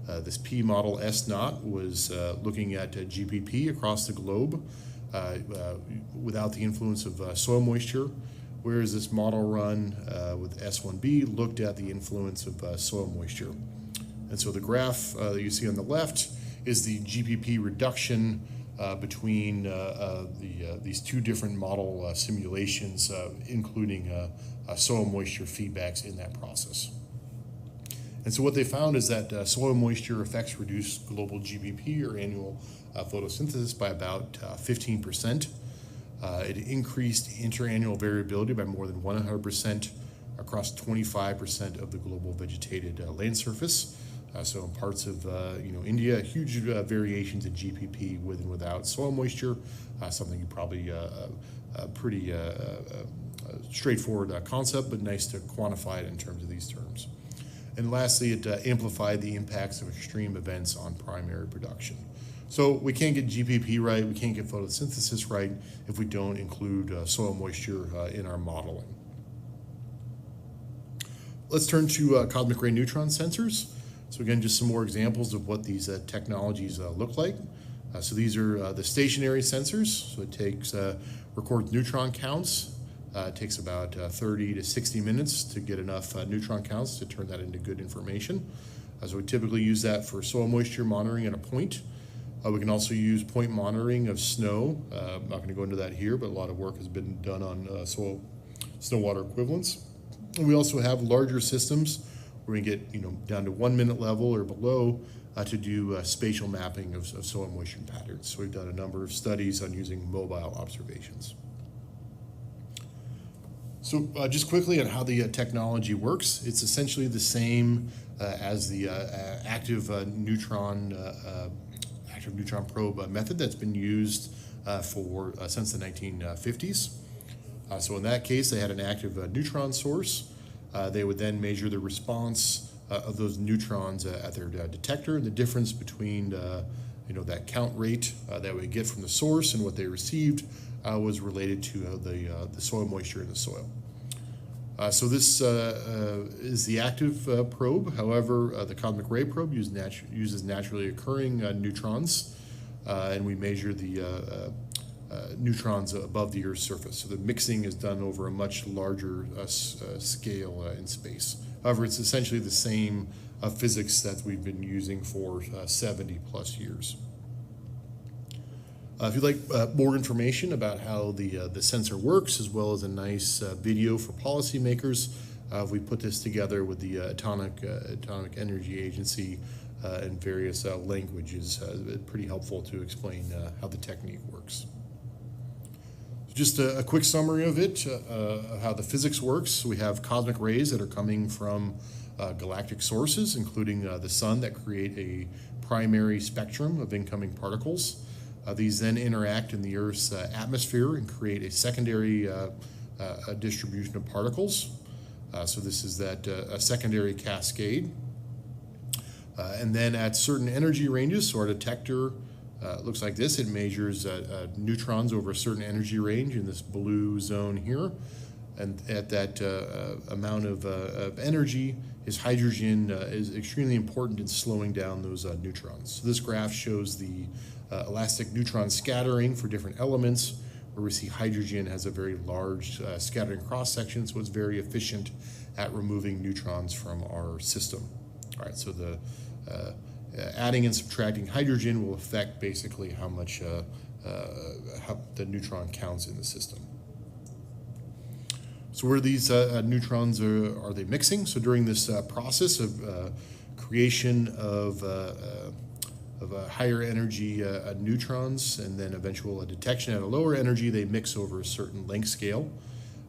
this P model S0 was looking at GPP across the globe without the influence of soil moisture, whereas this model run with S1B looked at the influence of soil moisture. And so the graph that you see on the left is the GPP reduction between these two different model simulations, including soil moisture feedbacks in that process. And so what they found is that soil moisture effects reduce global GPP, or annual photosynthesis, by about 15%. It increased interannual variability by more than 100% across 25% of the global vegetated land surface. So in parts of India, huge variations in GPP with and without soil moisture, something you probably pretty straightforward concept, but nice to quantify it in terms of these terms. And lastly, it amplified the impacts of extreme events on primary production. So we can't get GPP right, we can't get photosynthesis right if we don't include soil moisture in our modeling. Let's turn to cosmic ray neutron sensors. So again, just some more examples of what these technologies look like. So these are the stationary sensors. So it records neutron counts. It takes about 30 to 60 minutes to get enough neutron counts to turn that into good information. So we typically use that for soil moisture monitoring at a point. We can also use point monitoring of snow. I'm not going to go into that here, but a lot of work has been done on snow water equivalents. And we also have larger systems where we get down to 1 minute level or below to do spatial mapping of soil moisture patterns. So we've done a number of studies on using mobile observations. So just quickly on how the technology works, it's essentially the same as the active neutron probe method that's been used since the 1950s. So in that case, they had an active neutron source. They would then measure the response of those neutrons at their detector, and the difference between that count rate that we get from the source and what they received was related to the soil moisture in the soil. So this is the active probe. However, the cosmic ray probe uses naturally occurring neutrons, and we measure the neutrons above the Earth's surface. So the mixing is done over a much larger scale in space. However, it's essentially the same physics that we've been using for 70 plus years. If you'd like more information about how the sensor works, as well as a nice video for policymakers, we put this together with the Atomic Energy Agency in various languages. Pretty helpful to explain how the technique works. Just a quick summary of it, how the physics works. We have cosmic rays that are coming from galactic sources, including the sun, that create a primary spectrum of incoming particles. These then interact in the Earth's atmosphere and create a secondary distribution of particles. So this is a secondary cascade. And then at certain energy ranges, so our detector looks like this. It measures neutrons over a certain energy range in this blue zone here. And at that amount of energy, hydrogen is extremely important in slowing down those neutrons. So this graph shows the elastic neutron scattering for different elements, where we see hydrogen has a very large scattering cross-section, so it's very efficient at removing neutrons from our system. All right, so the adding and subtracting hydrogen will affect basically how much how the neutron counts in the system. So where these neutrons are they mixing? So during this process of creation of higher energy neutrons and then eventual detection at a lower energy, they mix over a certain length scale.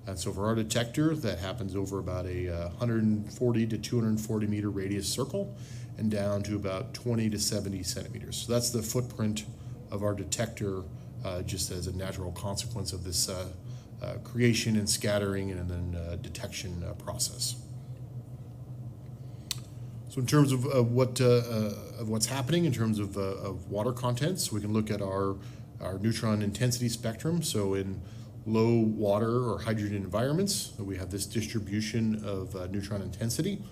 And so for our detector, that happens over about a 140 to 240 meter radius circle and down to about 20 to 70 centimeters. So that's the footprint of our detector just as a natural consequence of this creation and scattering and then detection process. So in terms of what's happening in terms of water contents, we can look at our neutron intensity spectrum. So in low water or hydrogen environments, we have this distribution of neutron intensity.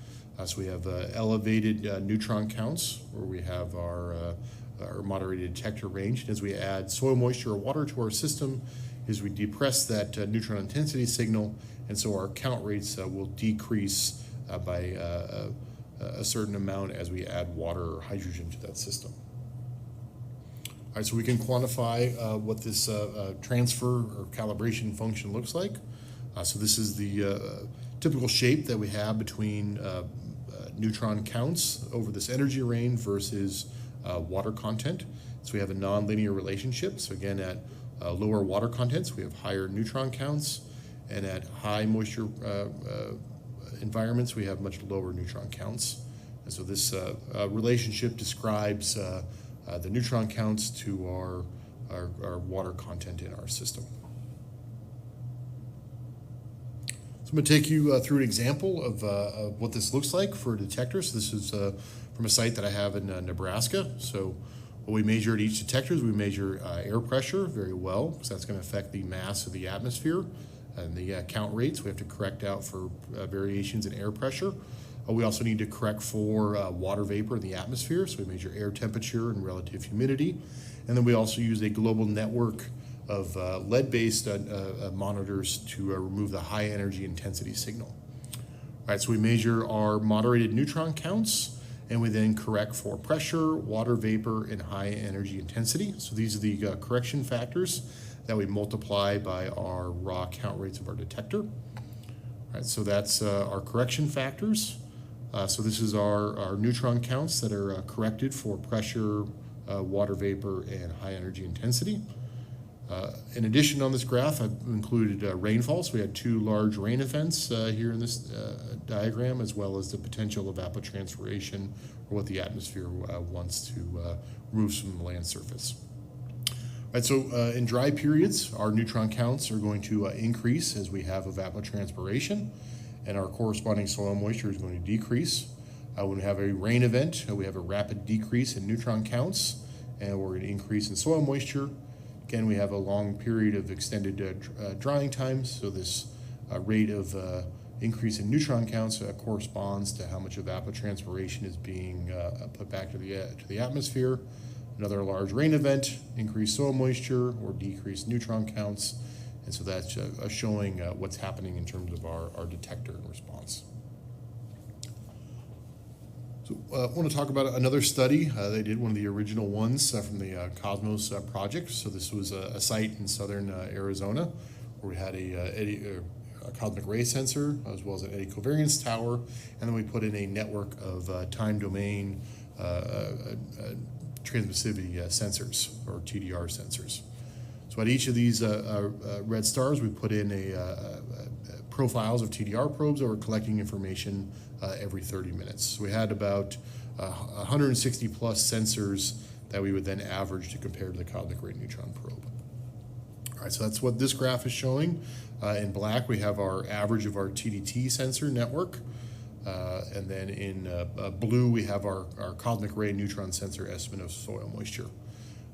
So we have elevated neutron counts, where we have our moderated detector range. And as we add soil moisture or water to our system, is we depress that neutron intensity signal, and so our count rates will decrease by a certain amount as we add water or hydrogen to that system. All right, so we can quantify what this transfer or calibration function looks like. So this is the typical shape that we have between neutron counts over this energy range versus water content. So we have a nonlinear relationship. So again, at lower water contents, we have higher neutron counts, and at high moisture environments, we have much lower neutron counts. And so this relationship describes the neutron counts to our water content in our system. I'm going to take you through an example of what this looks like for a detector. So this is from a site that I have in Nebraska. So what we measure at each detector is we measure air pressure very well, because that's going to affect the mass of the atmosphere and the count rates. We have to correct out for variations in air pressure. We also need to correct for water vapor in the atmosphere. So we measure air temperature and relative humidity. And then we also use a global network of lead-based monitors to remove the high energy intensity signal. All right, so we measure our moderated neutron counts, and we then correct for pressure, water vapor, and high energy intensity. So these are the correction factors that we multiply by our raw count rates of our detector. All right, so that's our correction factors. So this is our neutron counts that are corrected for pressure, water vapor, and high energy intensity. In addition, on this graph, I've included rainfall. So we had 2 large rain events here in this diagram, as well as the potential evapotranspiration, or what the atmosphere wants to remove from the land surface. All right, so in dry periods, our neutron counts are going to increase as we have evapotranspiration, and our corresponding soil moisture is going to decrease. When we have a rain event, we have a rapid decrease in neutron counts, and we're going to increase in soil moisture. Again, we have a long period of extended drying times, so this rate of increase in neutron counts corresponds to how much evapotranspiration is being put back to the atmosphere. Another large rain event, increased soil moisture or decreased neutron counts, and so that's showing what's happening in terms of our detector and response. So I want to talk about another study. They did one of the original ones from the Cosmos project. So this was a site in southern Arizona where we had a cosmic ray sensor as well as an eddy covariance tower, and then we put in a network of time domain transmissivity sensors, or TDR sensors. So at each of these red stars, we put in profiles of TDR probes that were collecting information every 30 minutes. So we had about 160 plus sensors that we would then average to compare to the cosmic ray neutron probe. All right, so that's what this graph is showing. In black, we have our average of our TDT sensor network. And then in blue, we have our cosmic ray neutron sensor estimate of soil moisture.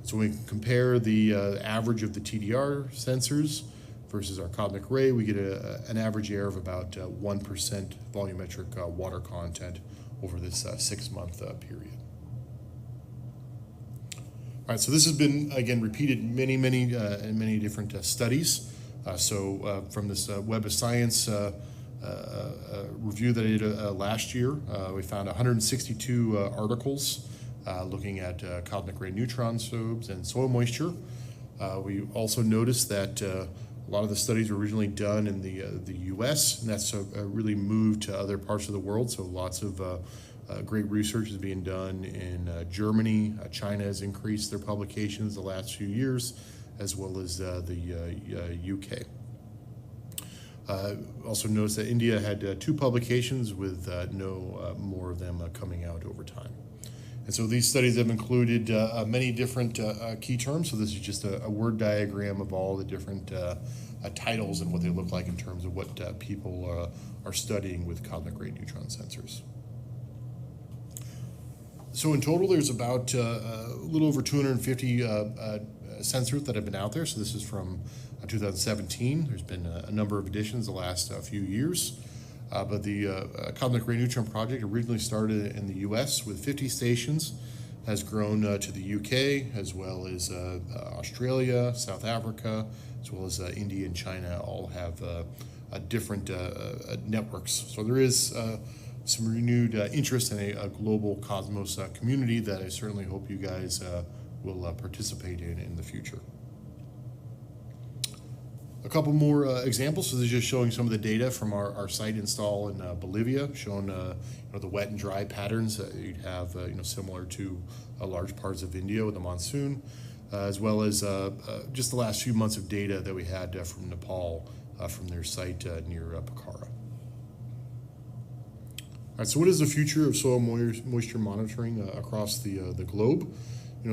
So when we compare the average of the TDR sensors versus our cosmic ray, we get an average error of about 1% volumetric water content over this 6-month period. All right, so this has been, again, repeated in many different studies. So from this Web of Science review that I did last year, we found 162 articles looking at cosmic ray neutron probes and soil moisture. We also noticed that a lot of the studies were originally done in the U.S., and that's really moved to other parts of the world. So lots of great research is being done in Germany. China has increased their publications the last few years, as well as the UK. Also noticed that India had 2 publications with no more of them coming out over time. And so these studies have included many different key terms. So this is just a word diagram of all the different titles and what they look like in terms of what people are studying with cosmic ray neutron sensors. So in total, there's about a little over 250 sensors that have been out there. So this is from 2017. There's been a number of additions the last few years. But the Cosmic Ray Neutron Project originally started in the US with 50 stations, has grown to the UK, as well as Australia, South Africa, as well as India and China all have different networks. So there is some renewed interest in a global Cosmos community that I certainly hope you guys will participate in the future. A couple more examples. So this is just showing some of the data from our site install in Bolivia, showing the wet and dry patterns that you'd have similar to large parts of India with the monsoon, as well as just the last few months of data that we had from Nepal from their site near Pokhara. All right, so what is the future of soil moisture monitoring across the globe?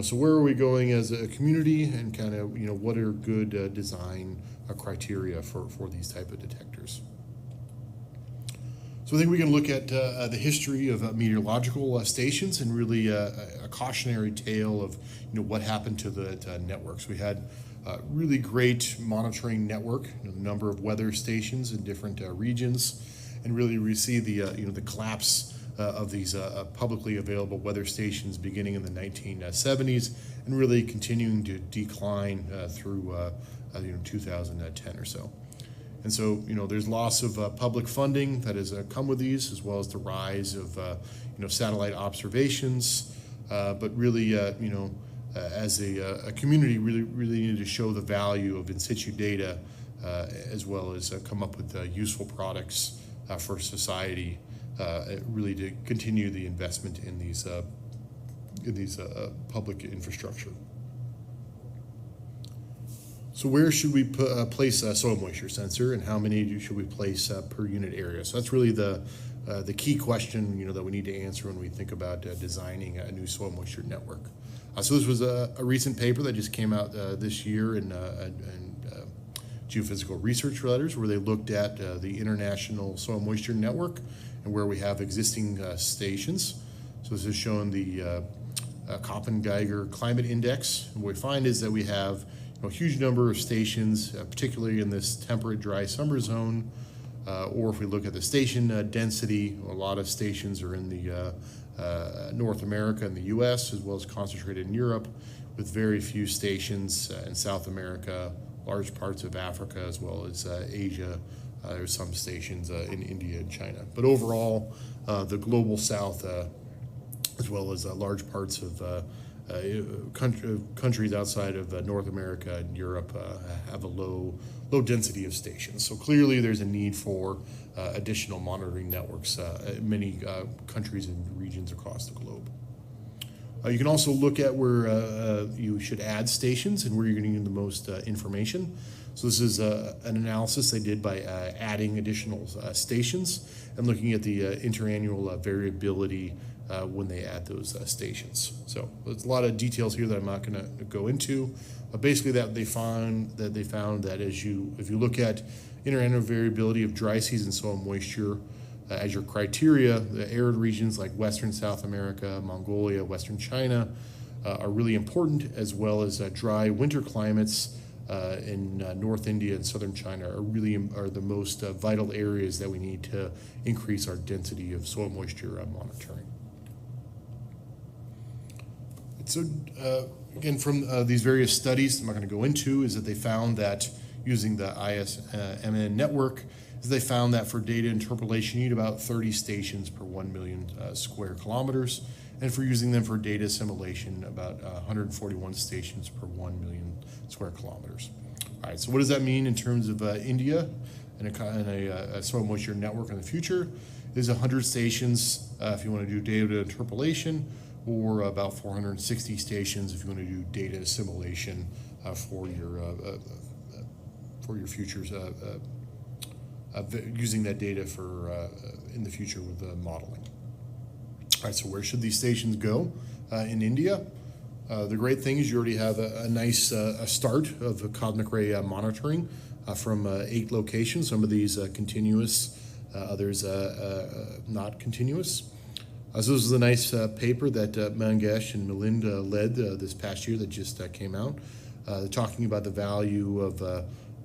So where are we going as a community, and kind of what are good design criteria for these type of detectors? So I think we can look at the history of meteorological stations and really a cautionary tale of what happened to the networks. We had a really great monitoring network, a number of weather stations in different regions, and really we see the the collapse of these publicly available weather stations beginning in the 1970s and really continuing to decline through 2010 or so. And so, there's loss of public funding that has come with these, as well as the rise of, satellite observations. But really, as a community, really needed to show the value of in situ data, as well as come up with useful products for society, really to continue the investment in these public infrastructure. So where should we place a soil moisture sensor, and how many should we place per unit area? So that's really the key question that we need to answer when we think about designing a new soil moisture network. So this was a recent paper that just came out this year in Geophysical Research Letters, where they looked at the International Soil Moisture Network and where we have existing stations. So this is showing the Köppen-Geiger Climate Index. And what we find is that we have a huge number of stations, particularly in this temperate dry summer zone, or if we look at the station density, a lot of stations are in the North America and the US, as well as concentrated in Europe, with very few stations in South America, large parts of Africa, as well as Asia. There's some stations in India and China. But overall, the global south, as well as large parts of countries outside of North America and Europe have a low density of stations. So clearly there's a need for additional monitoring networks in many countries and regions across the globe. You can also look at where you should add stations and where you're getting the most information. So this is an analysis they did by adding additional stations and looking at the interannual variability when they add those stations. So there's a lot of details here that I'm not going to go into, but basically that they found that if you look at interannual variability of dry season soil moisture as your criteria, the arid regions like Western South America, Mongolia, Western China are really important, as well as dry winter climates in North India and Southern China are the most vital areas that we need to increase our density of soil moisture monitoring. So again, from these various studies, I'm not going to go into, is that they found that using the ISMN network, they found that for data interpolation, you need about 30 stations per 1 million square kilometers, and for using them for data assimilation, about 141 stations per 1 million square kilometers. All right, so what does that mean in terms of India and a soil moisture network in the future? There's 100 stations if you want to do data interpolation, or about 460 stations if you want to do data assimilation for your futures, using that data for in the future with modeling. All right, so where should these stations go in India? The great thing is you already have a nice start of cosmic ray monitoring from 8 locations. Some of these continuous, others not continuous. So this is a nice paper that Mangesh and Melinda led this past year that just came out. They're talking about the value of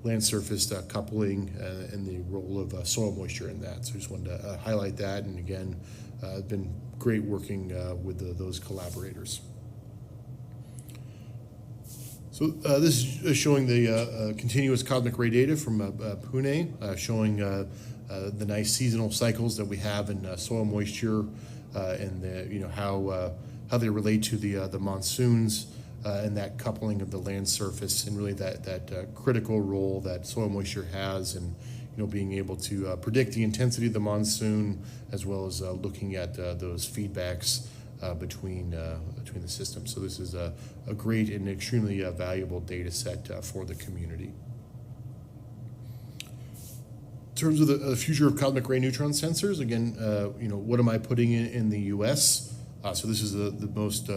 land surface coupling and the role of soil moisture in that. So I just wanted to highlight that, and again, it's been great working with those collaborators. So this is showing the continuous cosmic ray data from Pune, showing the nice seasonal cycles that we have in soil moisture and how they relate to the monsoons and that coupling of the land surface, and really that critical role that soil moisture has in being able to predict the intensity of the monsoon, as well as looking at those feedbacks between the systems. So this is a great and extremely valuable data set for the community. In terms of the future of cosmic ray neutron sensors, again, what am I putting in the U.S.? So this is the most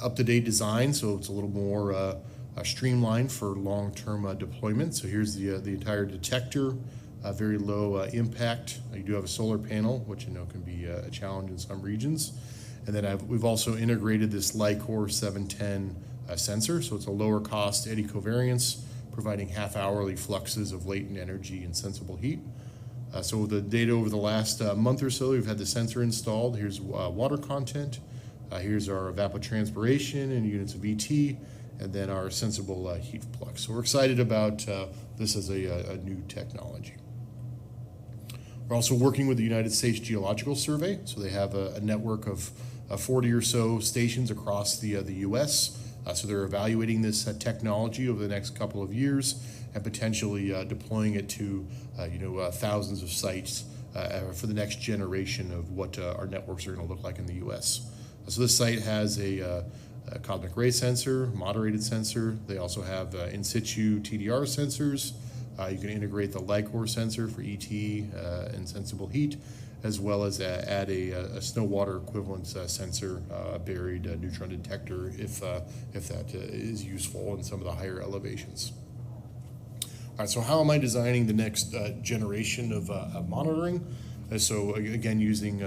up-to-date design, so it's a little more streamlined for long-term deployment. So here's the entire detector very low impact. You do have a solar panel, which I know can be a challenge in some regions. And then we've also integrated this Lycor 710 sensor, so it's a lower cost eddy covariance, providing half-hourly fluxes of latent energy and sensible heat. So the data over the last month or so, we've had the sensor installed. Here's water content. Here's our evapotranspiration in units of ET, and then our sensible heat flux. So we're excited about this as a new technology. We're also working with the United States Geological Survey. So they have a network of 40 or so stations across the US. So they're evaluating this technology over the next couple of years and potentially deploying it to thousands of sites for the next generation of what our networks are going to look like in the US. So this site has a cosmic ray sensor, moderated sensor. They also have in situ TDR sensors. You can integrate the Lycor sensor for ET and sensible heat, as well as add a snow water equivalent sensor, a buried neutron detector, if that is useful in some of the higher elevations. All right, so how am I designing the next generation of monitoring? So again, using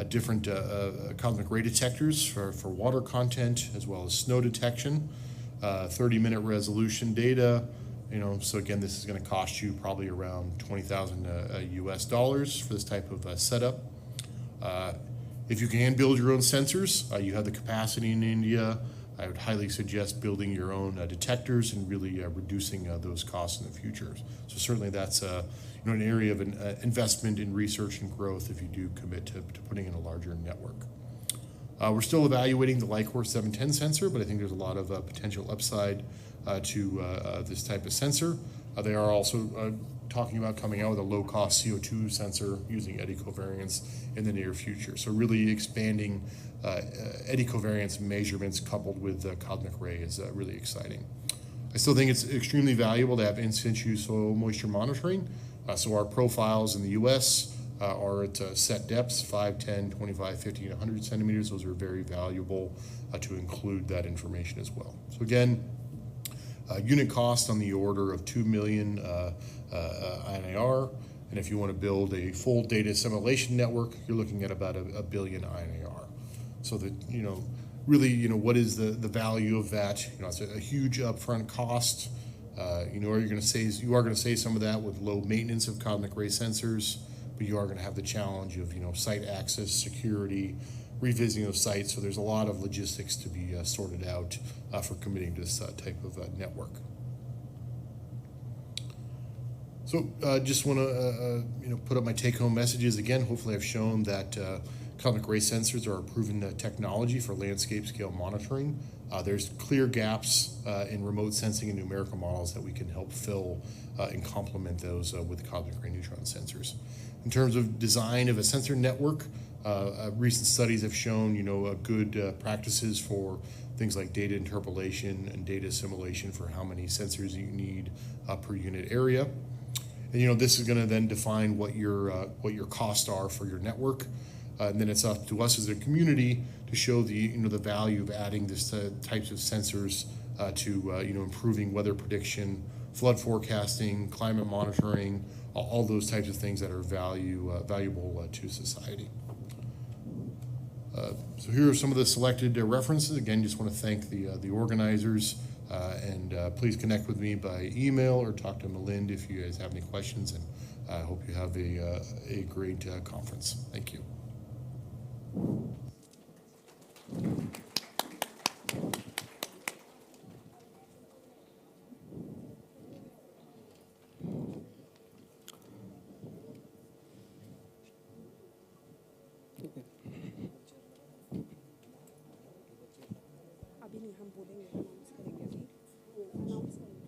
different cosmic ray detectors for water content, as well as snow detection, 30-minute resolution data. So again, this is going to cost you probably around $20,000 US dollars for this type of setup. If you can build your own sensors, you have the capacity in India. I would highly suggest building your own detectors and really reducing those costs in the future. So certainly that's an area of investment in research and growth if you do commit to putting in a larger network. We're still evaluating the Lycor 710 sensor, but I think there's a lot of potential upside to this type of sensor. They are also talking about coming out with a low-cost CO2 sensor using eddy covariance in the near future. So really expanding eddy covariance measurements coupled with cosmic ray is really exciting. I still think it's extremely valuable to have in situ soil moisture monitoring. So our profiles in the US are at set depths, 5, 10, 25, 50, and 100 centimeters. Those are very valuable to include that information as well. So again, unit cost on the order of 2 million INAR, and if you want to build a full data assimilation network, you're looking at about a billion INAR. So that, really, what is the value of that? It's a huge upfront cost. Are you going to save some of that with low maintenance of cosmic ray sensors, but you are going to have the challenge of site access, security, revisiting those sites. So there's a lot of logistics to be sorted out for committing to this type of network. So just want to put up my take-home messages again. Hopefully I've shown that cosmic ray sensors are a proven technology for landscape scale monitoring. There's clear gaps in remote sensing and numerical models that we can help fill and complement those with cosmic ray neutron sensors. In terms of design of a sensor network, recent studies have shown, good practices for things like data interpolation and data assimilation for how many sensors you need per unit area. And this is going to then define what your costs are for your network. And then it's up to us as a community to show the value of adding this types of sensors to improving weather prediction, flood forecasting, climate monitoring, all those types of things that are valuable to society. So here are some of the selected references. Again, just want to thank the organizers, and please connect with me by email or talk to Melinda if you guys have any questions. And I hope you have a great conference. Thank you. अभी नहीं हम बोलेंगे announce करेंगे अभी announce करेंगे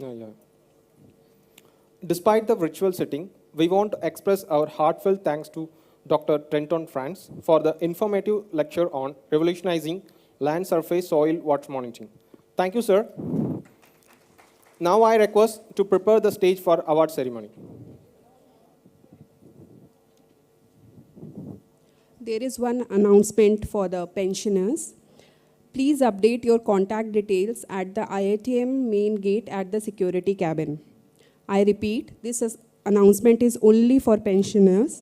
Yeah. Despite the virtual setting, we want to express our heartfelt thanks to Dr. Trenton France for the informative lecture on revolutionizing land surface soil water monitoring. Thank you, sir. Now I request to prepare the stage for award ceremony. There is one announcement for the pensioners. Please update your contact details at the IITM main gate at the security cabin. I repeat, announcement is only for pensioners.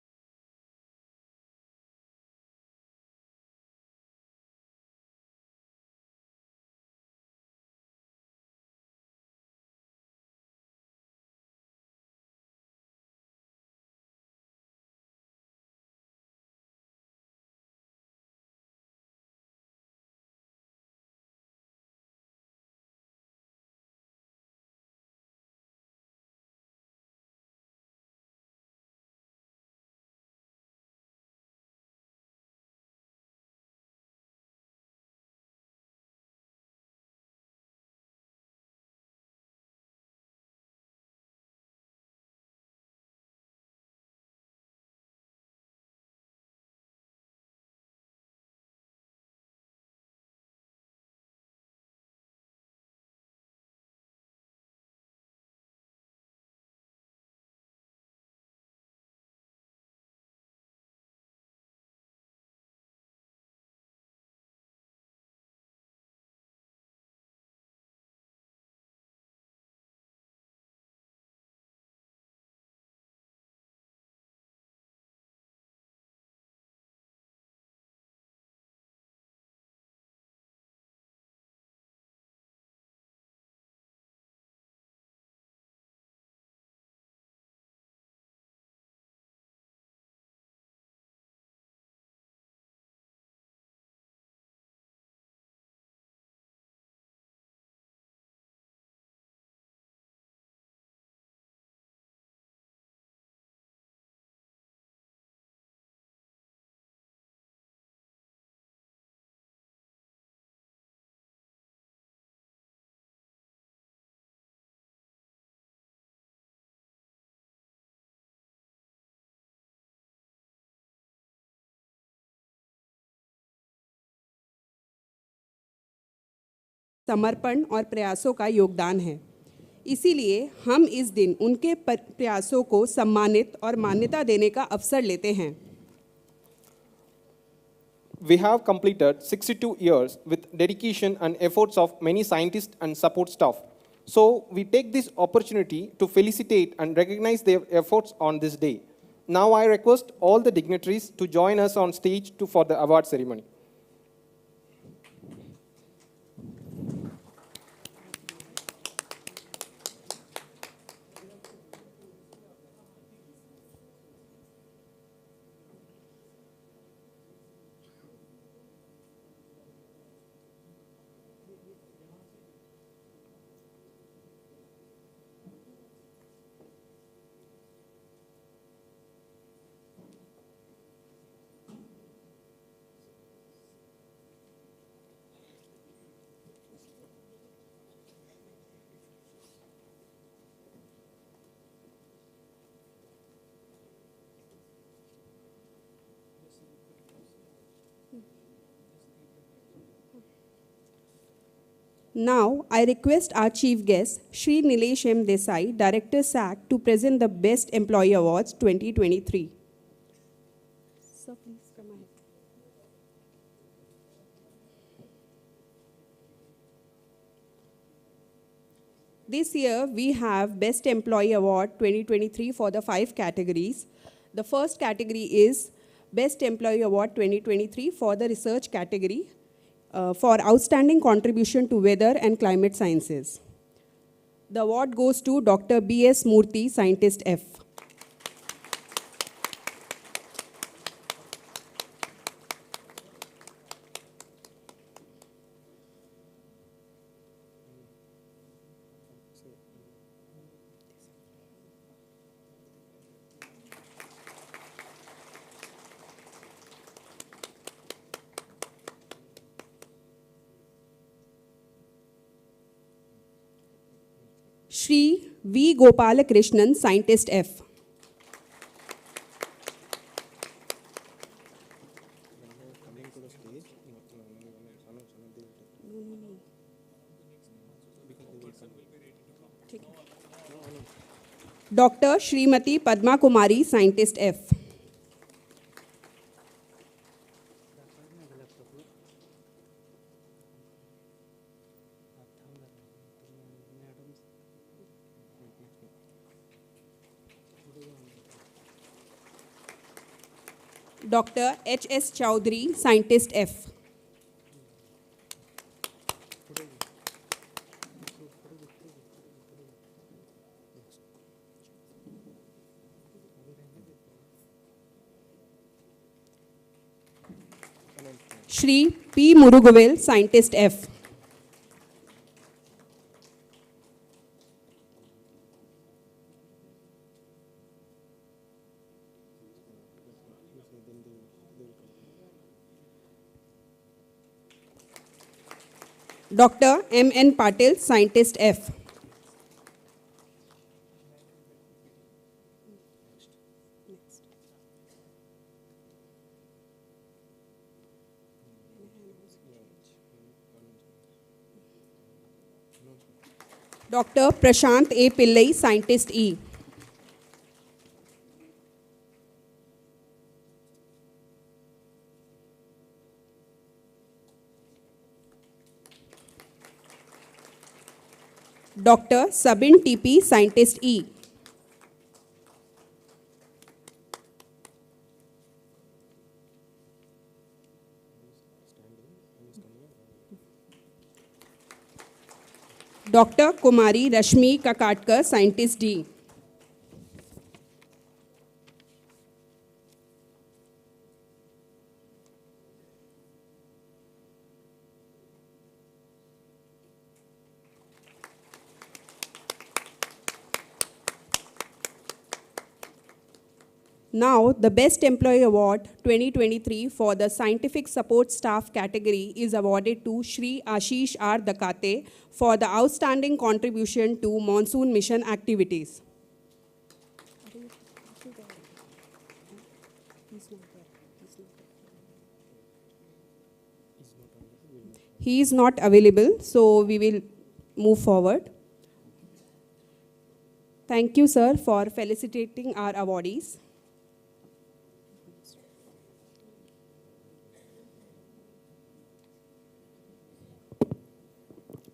समर्पण और प्रयासों का योगदान है। इसीलिए हम इस दिन उनके प्रयासों को सम्मानित और मान्यता देने का अवसर लेते हैं। We have completed 62 years with dedication and efforts of many scientists and support staff. So we take this opportunity to felicitate and recognize their efforts on this day. Now I request all the dignitaries to join us on stage for the award ceremony. Now, I request our chief guest, Shri Nilesh M. Desai, Director SAC, to present the Best Employee Awards 2023. Sir, please come ahead. This year, we have Best Employee Award 2023 for the 5 categories. The first category is Best Employee Award 2023 for the research category. For outstanding contribution to weather and climate sciences. The award goes to Dr. B.S. Murthy, Scientist F. Shri V. Gopalakrishnan, Scientist F. Dr. Srimati Padma Kumari, Scientist F. Dr. H.S. Chowdhury, Scientist F. Shri P. Murugavel, Scientist F. Dr. M. N. Patil, Scientist F. Dr. Prashant A. Pillai, Scientist E. Dr. Sabin TP, Scientist E. Dr. Kumari Rashmi Kakatkar, Scientist D. Now, the Best Employee Award 2023 for the Scientific Support Staff category is awarded to Shri Ashish R. Dakate for the outstanding contribution to monsoon mission activities. He is not available, so we will move forward. Thank you, sir, for felicitating our awardees.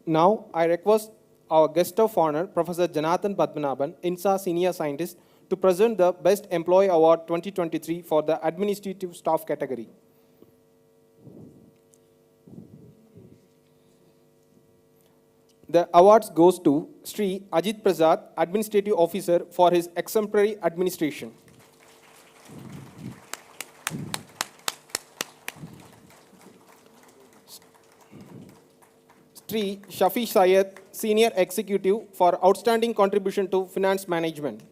Now, I request our guest of honor, Professor Janathan Padmanabhan, INSA Senior Scientist, to present the Best Employee Award 2023 for the Administrative Staff category. The awards goes to Sri Ajit Prasad, Administrative Officer, for his exemplary administration. Sri Shafi Syed, Senior Executive, for outstanding contribution to finance management.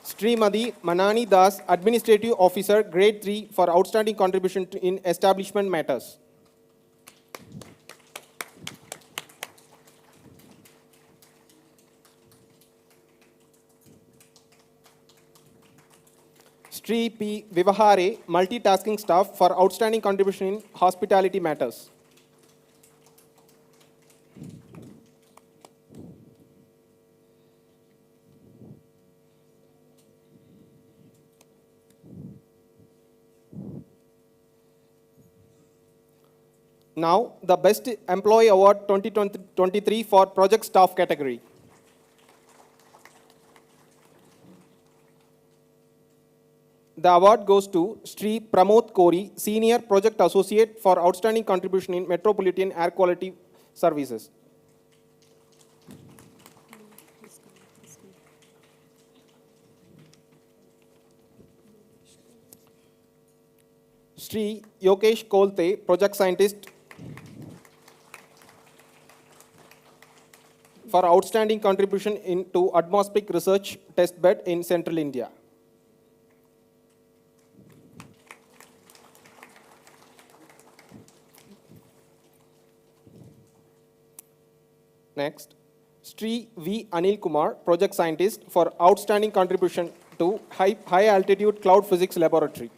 Srimati Manani Das, Administrative Officer, Grade 3, for outstanding contribution in establishment matters. Sri P. Vivahare, Multitasking Staff, for outstanding contribution in hospitality matters. Now, the Best Employee Award 2023 for Project Staff category. The award goes to Sri Pramod Kori, Senior Project Associate, for outstanding contribution in Metropolitan Air Quality Services. Sri Yokesh Kolte, Project Scientist, for outstanding contribution into atmospheric research test bed in Central India. Next, Sri V. Anil Kumar, Project Scientist, for outstanding contribution to high altitude cloud physics laboratory.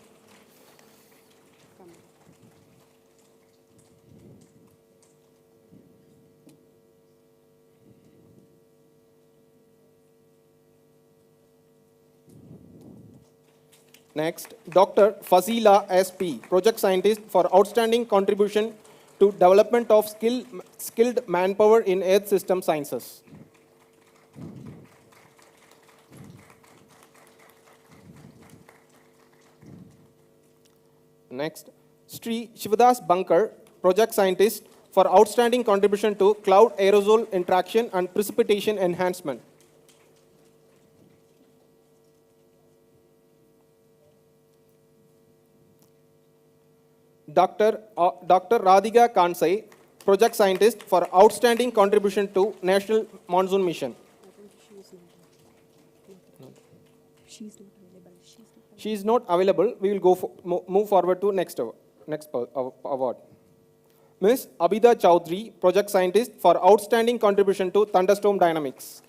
Next, Dr. Fazila SP, Project Scientist, for outstanding contribution to development of skilled manpower in Earth System Sciences. Next, Sri Shivadas Bankar, Project Scientist, for outstanding contribution to cloud aerosol interaction and precipitation enhancement. Dr. Radhika Kansai, Project Scientist, for outstanding contribution to National Monsoon Mission. She is not available. We will move forward to next award. Ms. Abida Chowdhury, Project Scientist, for outstanding contribution to thunderstorm dynamics.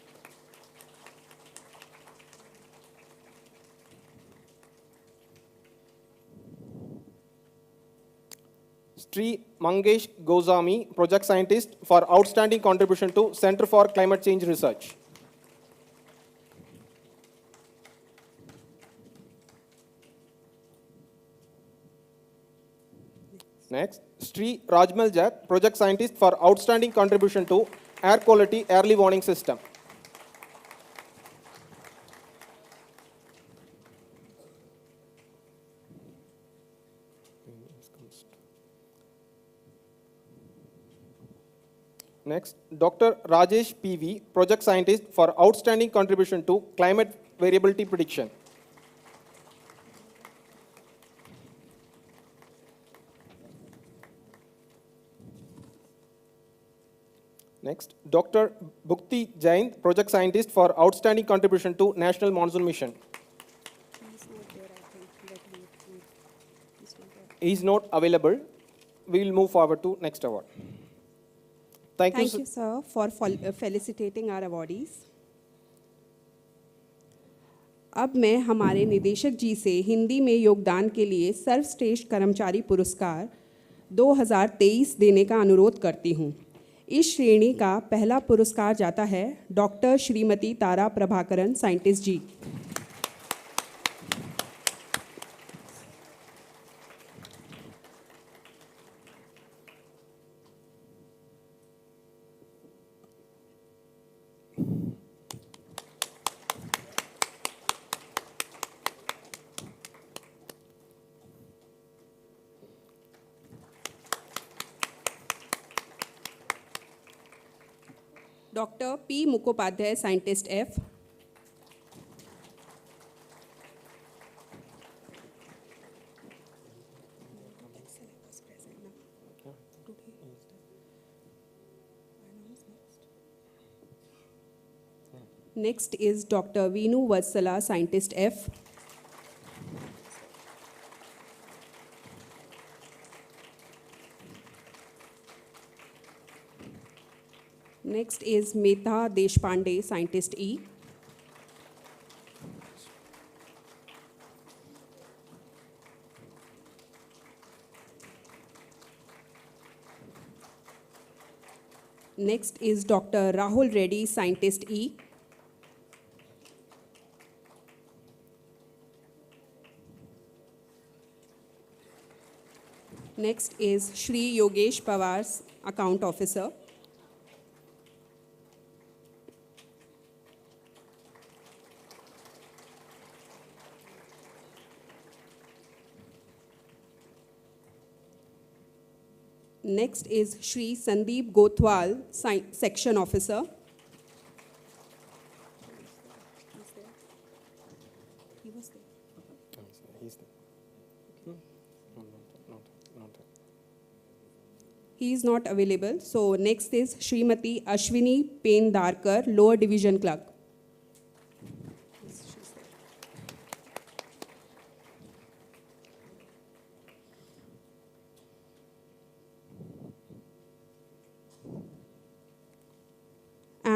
Sri Mangesh Goswami, Project Scientist, for outstanding contribution to Center for Climate Change Research. Next, Sri Rajmal Jack, Project Scientist, for outstanding contribution to air quality early warning system. Next, Dr. Rajesh PV, Project Scientist, for outstanding contribution to climate variability prediction. Next, Dr. Bhukti Jain, Project Scientist, for outstanding contribution to National Monsoon Mission. He is not available. We will move forward to next award. Thank you, sir, for felicitating our awardees. अब मैं हमारे निदेशक जी से हिंदी में योगदान के लिए सर्वश्रेष्ठ कर्मचारी पुरस्कार 2023 देने का अनुरोध करती हूँ। इस श्रेणी का पहला पुरस्कार जाता है doctor Shrimati Tara Prabhakaran, scientist G. Doctor P Mukhopadhyay, scientist F. Next is doctor Veenu Vatsala, scientist F. Next is Meta Deshpande, Scientist E. Next is Dr. Rahul Reddy, Scientist E. Next is Shri Yogesh Pawar, Account Officer. Next is Shri Sandeep Gothwal, Section Officer. He is not available. So next is Srimati Ashwini Pendarkar, Lower Division Clerk.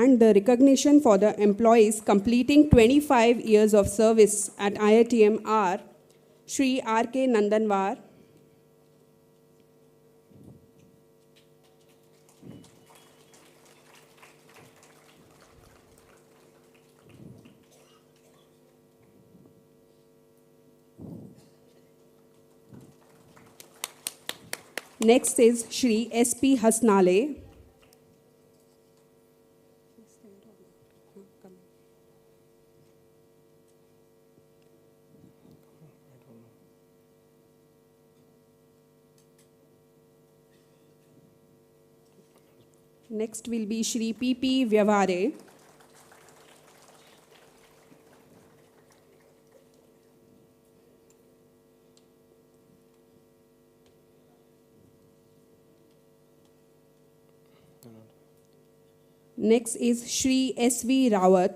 and the recognition for the employees completing 25 years of service at IITM are Shri R.K. Nandanwar, next is Shri S.P. Hasnale, next will be Shri P.P. Vyavare, next is Shri S.V. Rawat,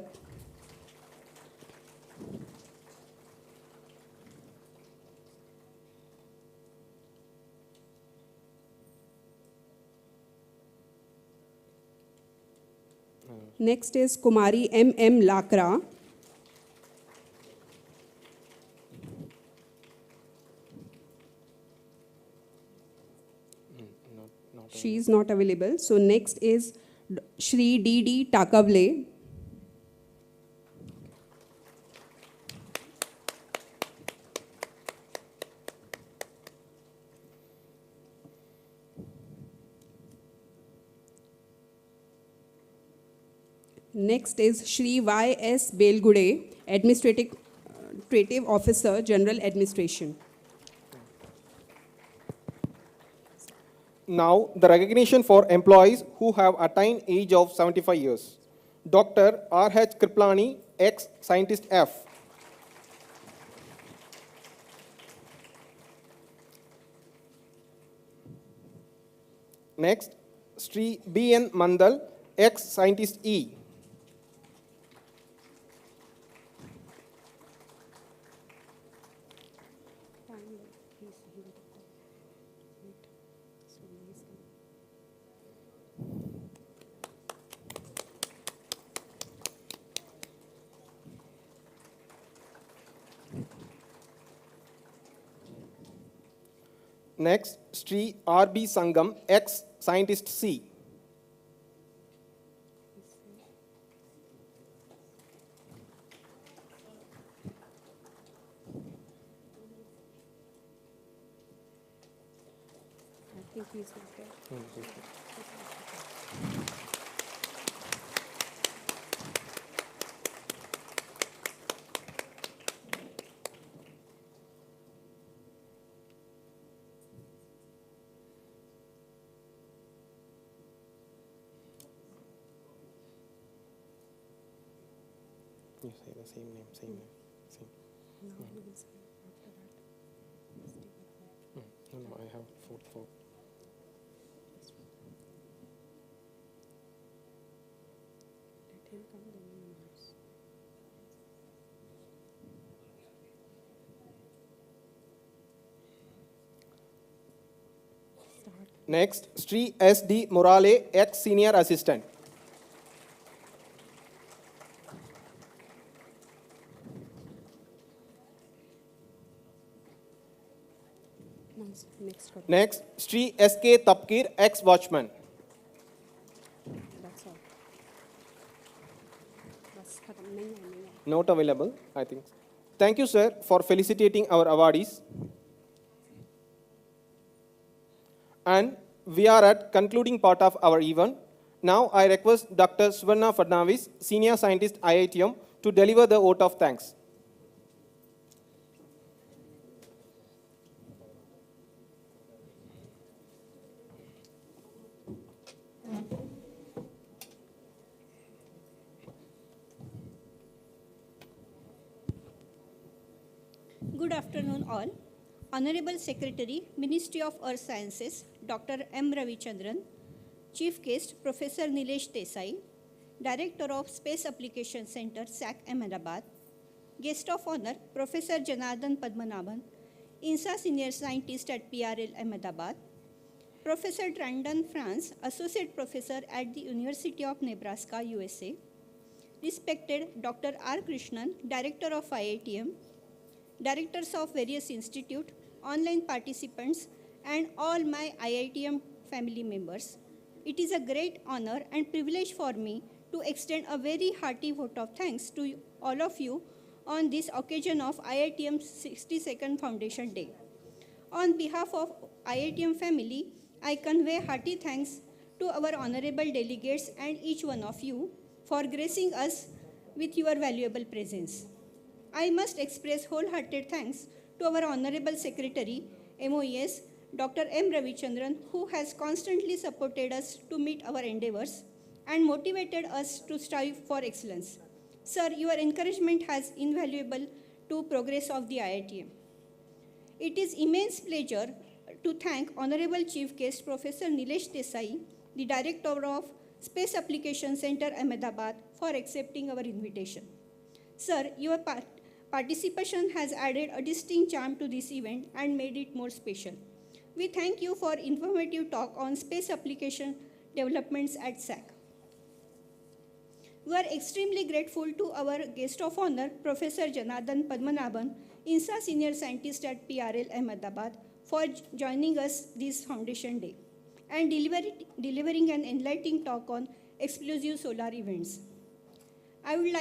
next is Kumari M.M. Lakra, she is not available. So next is Shri D.D. Takavle, next is Shri Y.S. Belgude, Administrative Officer, General Administration. Now, the recognition for employees who have attained age of 75 years. Dr. R.H. Kriplani, ex-scientist F. Next, Sri B.N. Mandal, ex-scientist E. Next, Sri R.B. Sangam, ex-scientist C. I think he's not there. You say the same name, same. No, I have four. Next, Sri S.D. Morale, ex-senior assistant. Next, Sri S.K. Tapkir, ex-watchman. That's all. Not available, I think. Thank you, sir, for felicitating our awardees. And we are at concluding part of our event. Now I request Dr. Swarna Fadnavis, Senior Scientist IITM, to deliver the vote of thanks. Good afternoon all. Honorable Secretary, Ministry of Earth Sciences, Dr. M. Ravichandran, Chief Guest, Professor Nilesh Desai, Director of Space Application Center, SAC, Ahmedabad, Guest of Honor, Professor Janardhan Padmanabhan, INSA Senior Scientist at PRL, Ahmedabad, Professor Trandon France, Associate Professor at the University of Nebraska, USA. Respected Dr. R. Krishnan, Director of IITM, Directors of various institutes, online participants, and all my IITM family members. It is a great honor and privilege for me to extend a very hearty vote of thanks to all of you on this occasion of IITM's 62nd Foundation Day. On behalf of IITM family, I convey hearty thanks to our honorable delegates and each one of you for gracing us with your valuable presence. I must express wholehearted thanks to our Honorable Secretary, MOES, Dr. M. Ravichandran, who has constantly supported us to meet our endeavors and motivated us to strive for excellence. Sir, your encouragement has invaluable to progress of the IITM. It is immense pleasure to thank Honorable Chief Guest Professor Nilesh Desai, the Director of Space Application Center, Ahmedabad, for accepting our invitation. Sir, your participation has added a distinct charm to this event and made it more special. We thank you for informative talk on space application developments at SAC. We are extremely grateful to our guest of honor, Professor Janardhan Padmanabhan, INSA Senior Scientist at PRL Ahmedabad, for joining us this Foundation Day and delivering an enlightening talk on explosive solar events. I would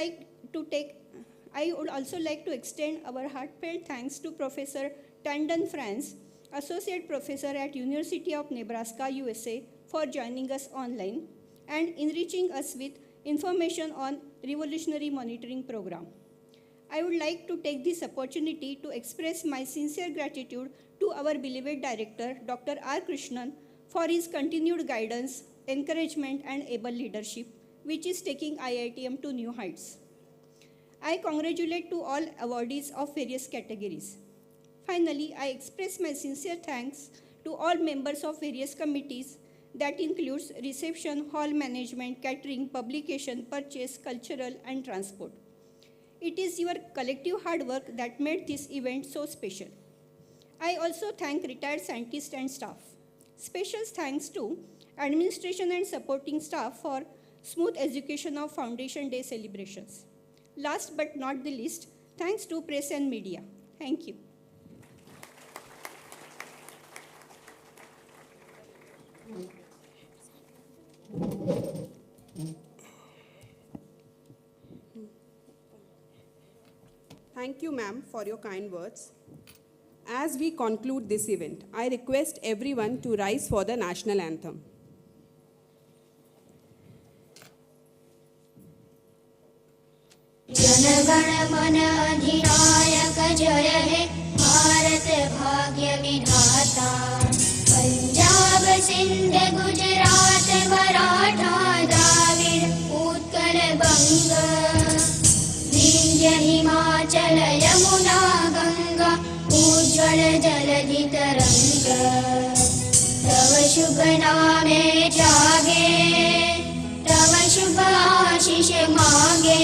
also like to extend our heartfelt thanks to Professor Trandon France, Associate Professor at University of Nebraska, USA, for joining us online and enriching us with information on Revolutionary Monitoring Program. I would like to take this opportunity to express my sincere gratitude to our beloved Director, Dr. R. Krishnan, for his continued guidance, encouragement, and able leadership, which is taking IITM to new heights. I congratulate to all awardees of various categories. Finally, I express my sincere thanks to all members of various committees that includes reception, hall management, catering, publication, purchase, cultural, and transport. It is your collective hard work that made this event so special. I also thank retired scientists and staff. Special thanks to administration and supporting staff for smooth execution of Foundation Day celebrations. Last but not the least, thanks to press and media. Thank you. Thank you, ma'am, for your kind words. As we conclude this event, I request everyone to rise for the national anthem. जनगण मन अधिनायक जय हे भारत भाग्य विधाता पंजाब सिंध गुजरात मराठा द्राविड़ उत्कल बंग विंध्य हिमाचल यमुना गंगा उज्ज्वल जलधि तरंग तव शुभ नामे जागे तव शुभ आशीष मांगे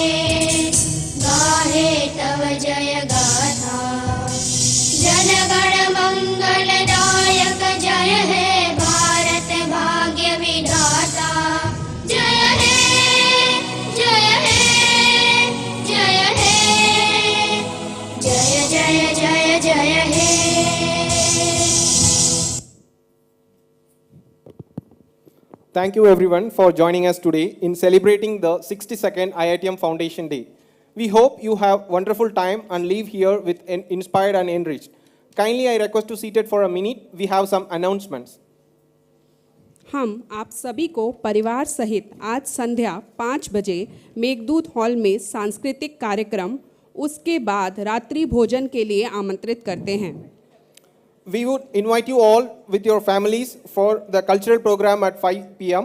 गाहे तव जय गाथा जनगण मंगलदायक जय हे भारत भाग्य विधाता जय हे जय हे जय हे जय जय जय जय हे. Thank you everyone for joining us today in celebrating the 62nd IITM Foundation Day. We hope you have wonderful time and leave here with inspired and enriched. Kindly I request to seated for a minute. We have some announcements. हम आप सभी को परिवार सहित आज संध्या 5 बजे Meghdoot hall में सांस्कृतिक कार्यक्रम, उसके बाद रात्रि भोजन के लिए आमंत्रित करते हैं. We would invite you all with your families for the cultural program at 5 p.m.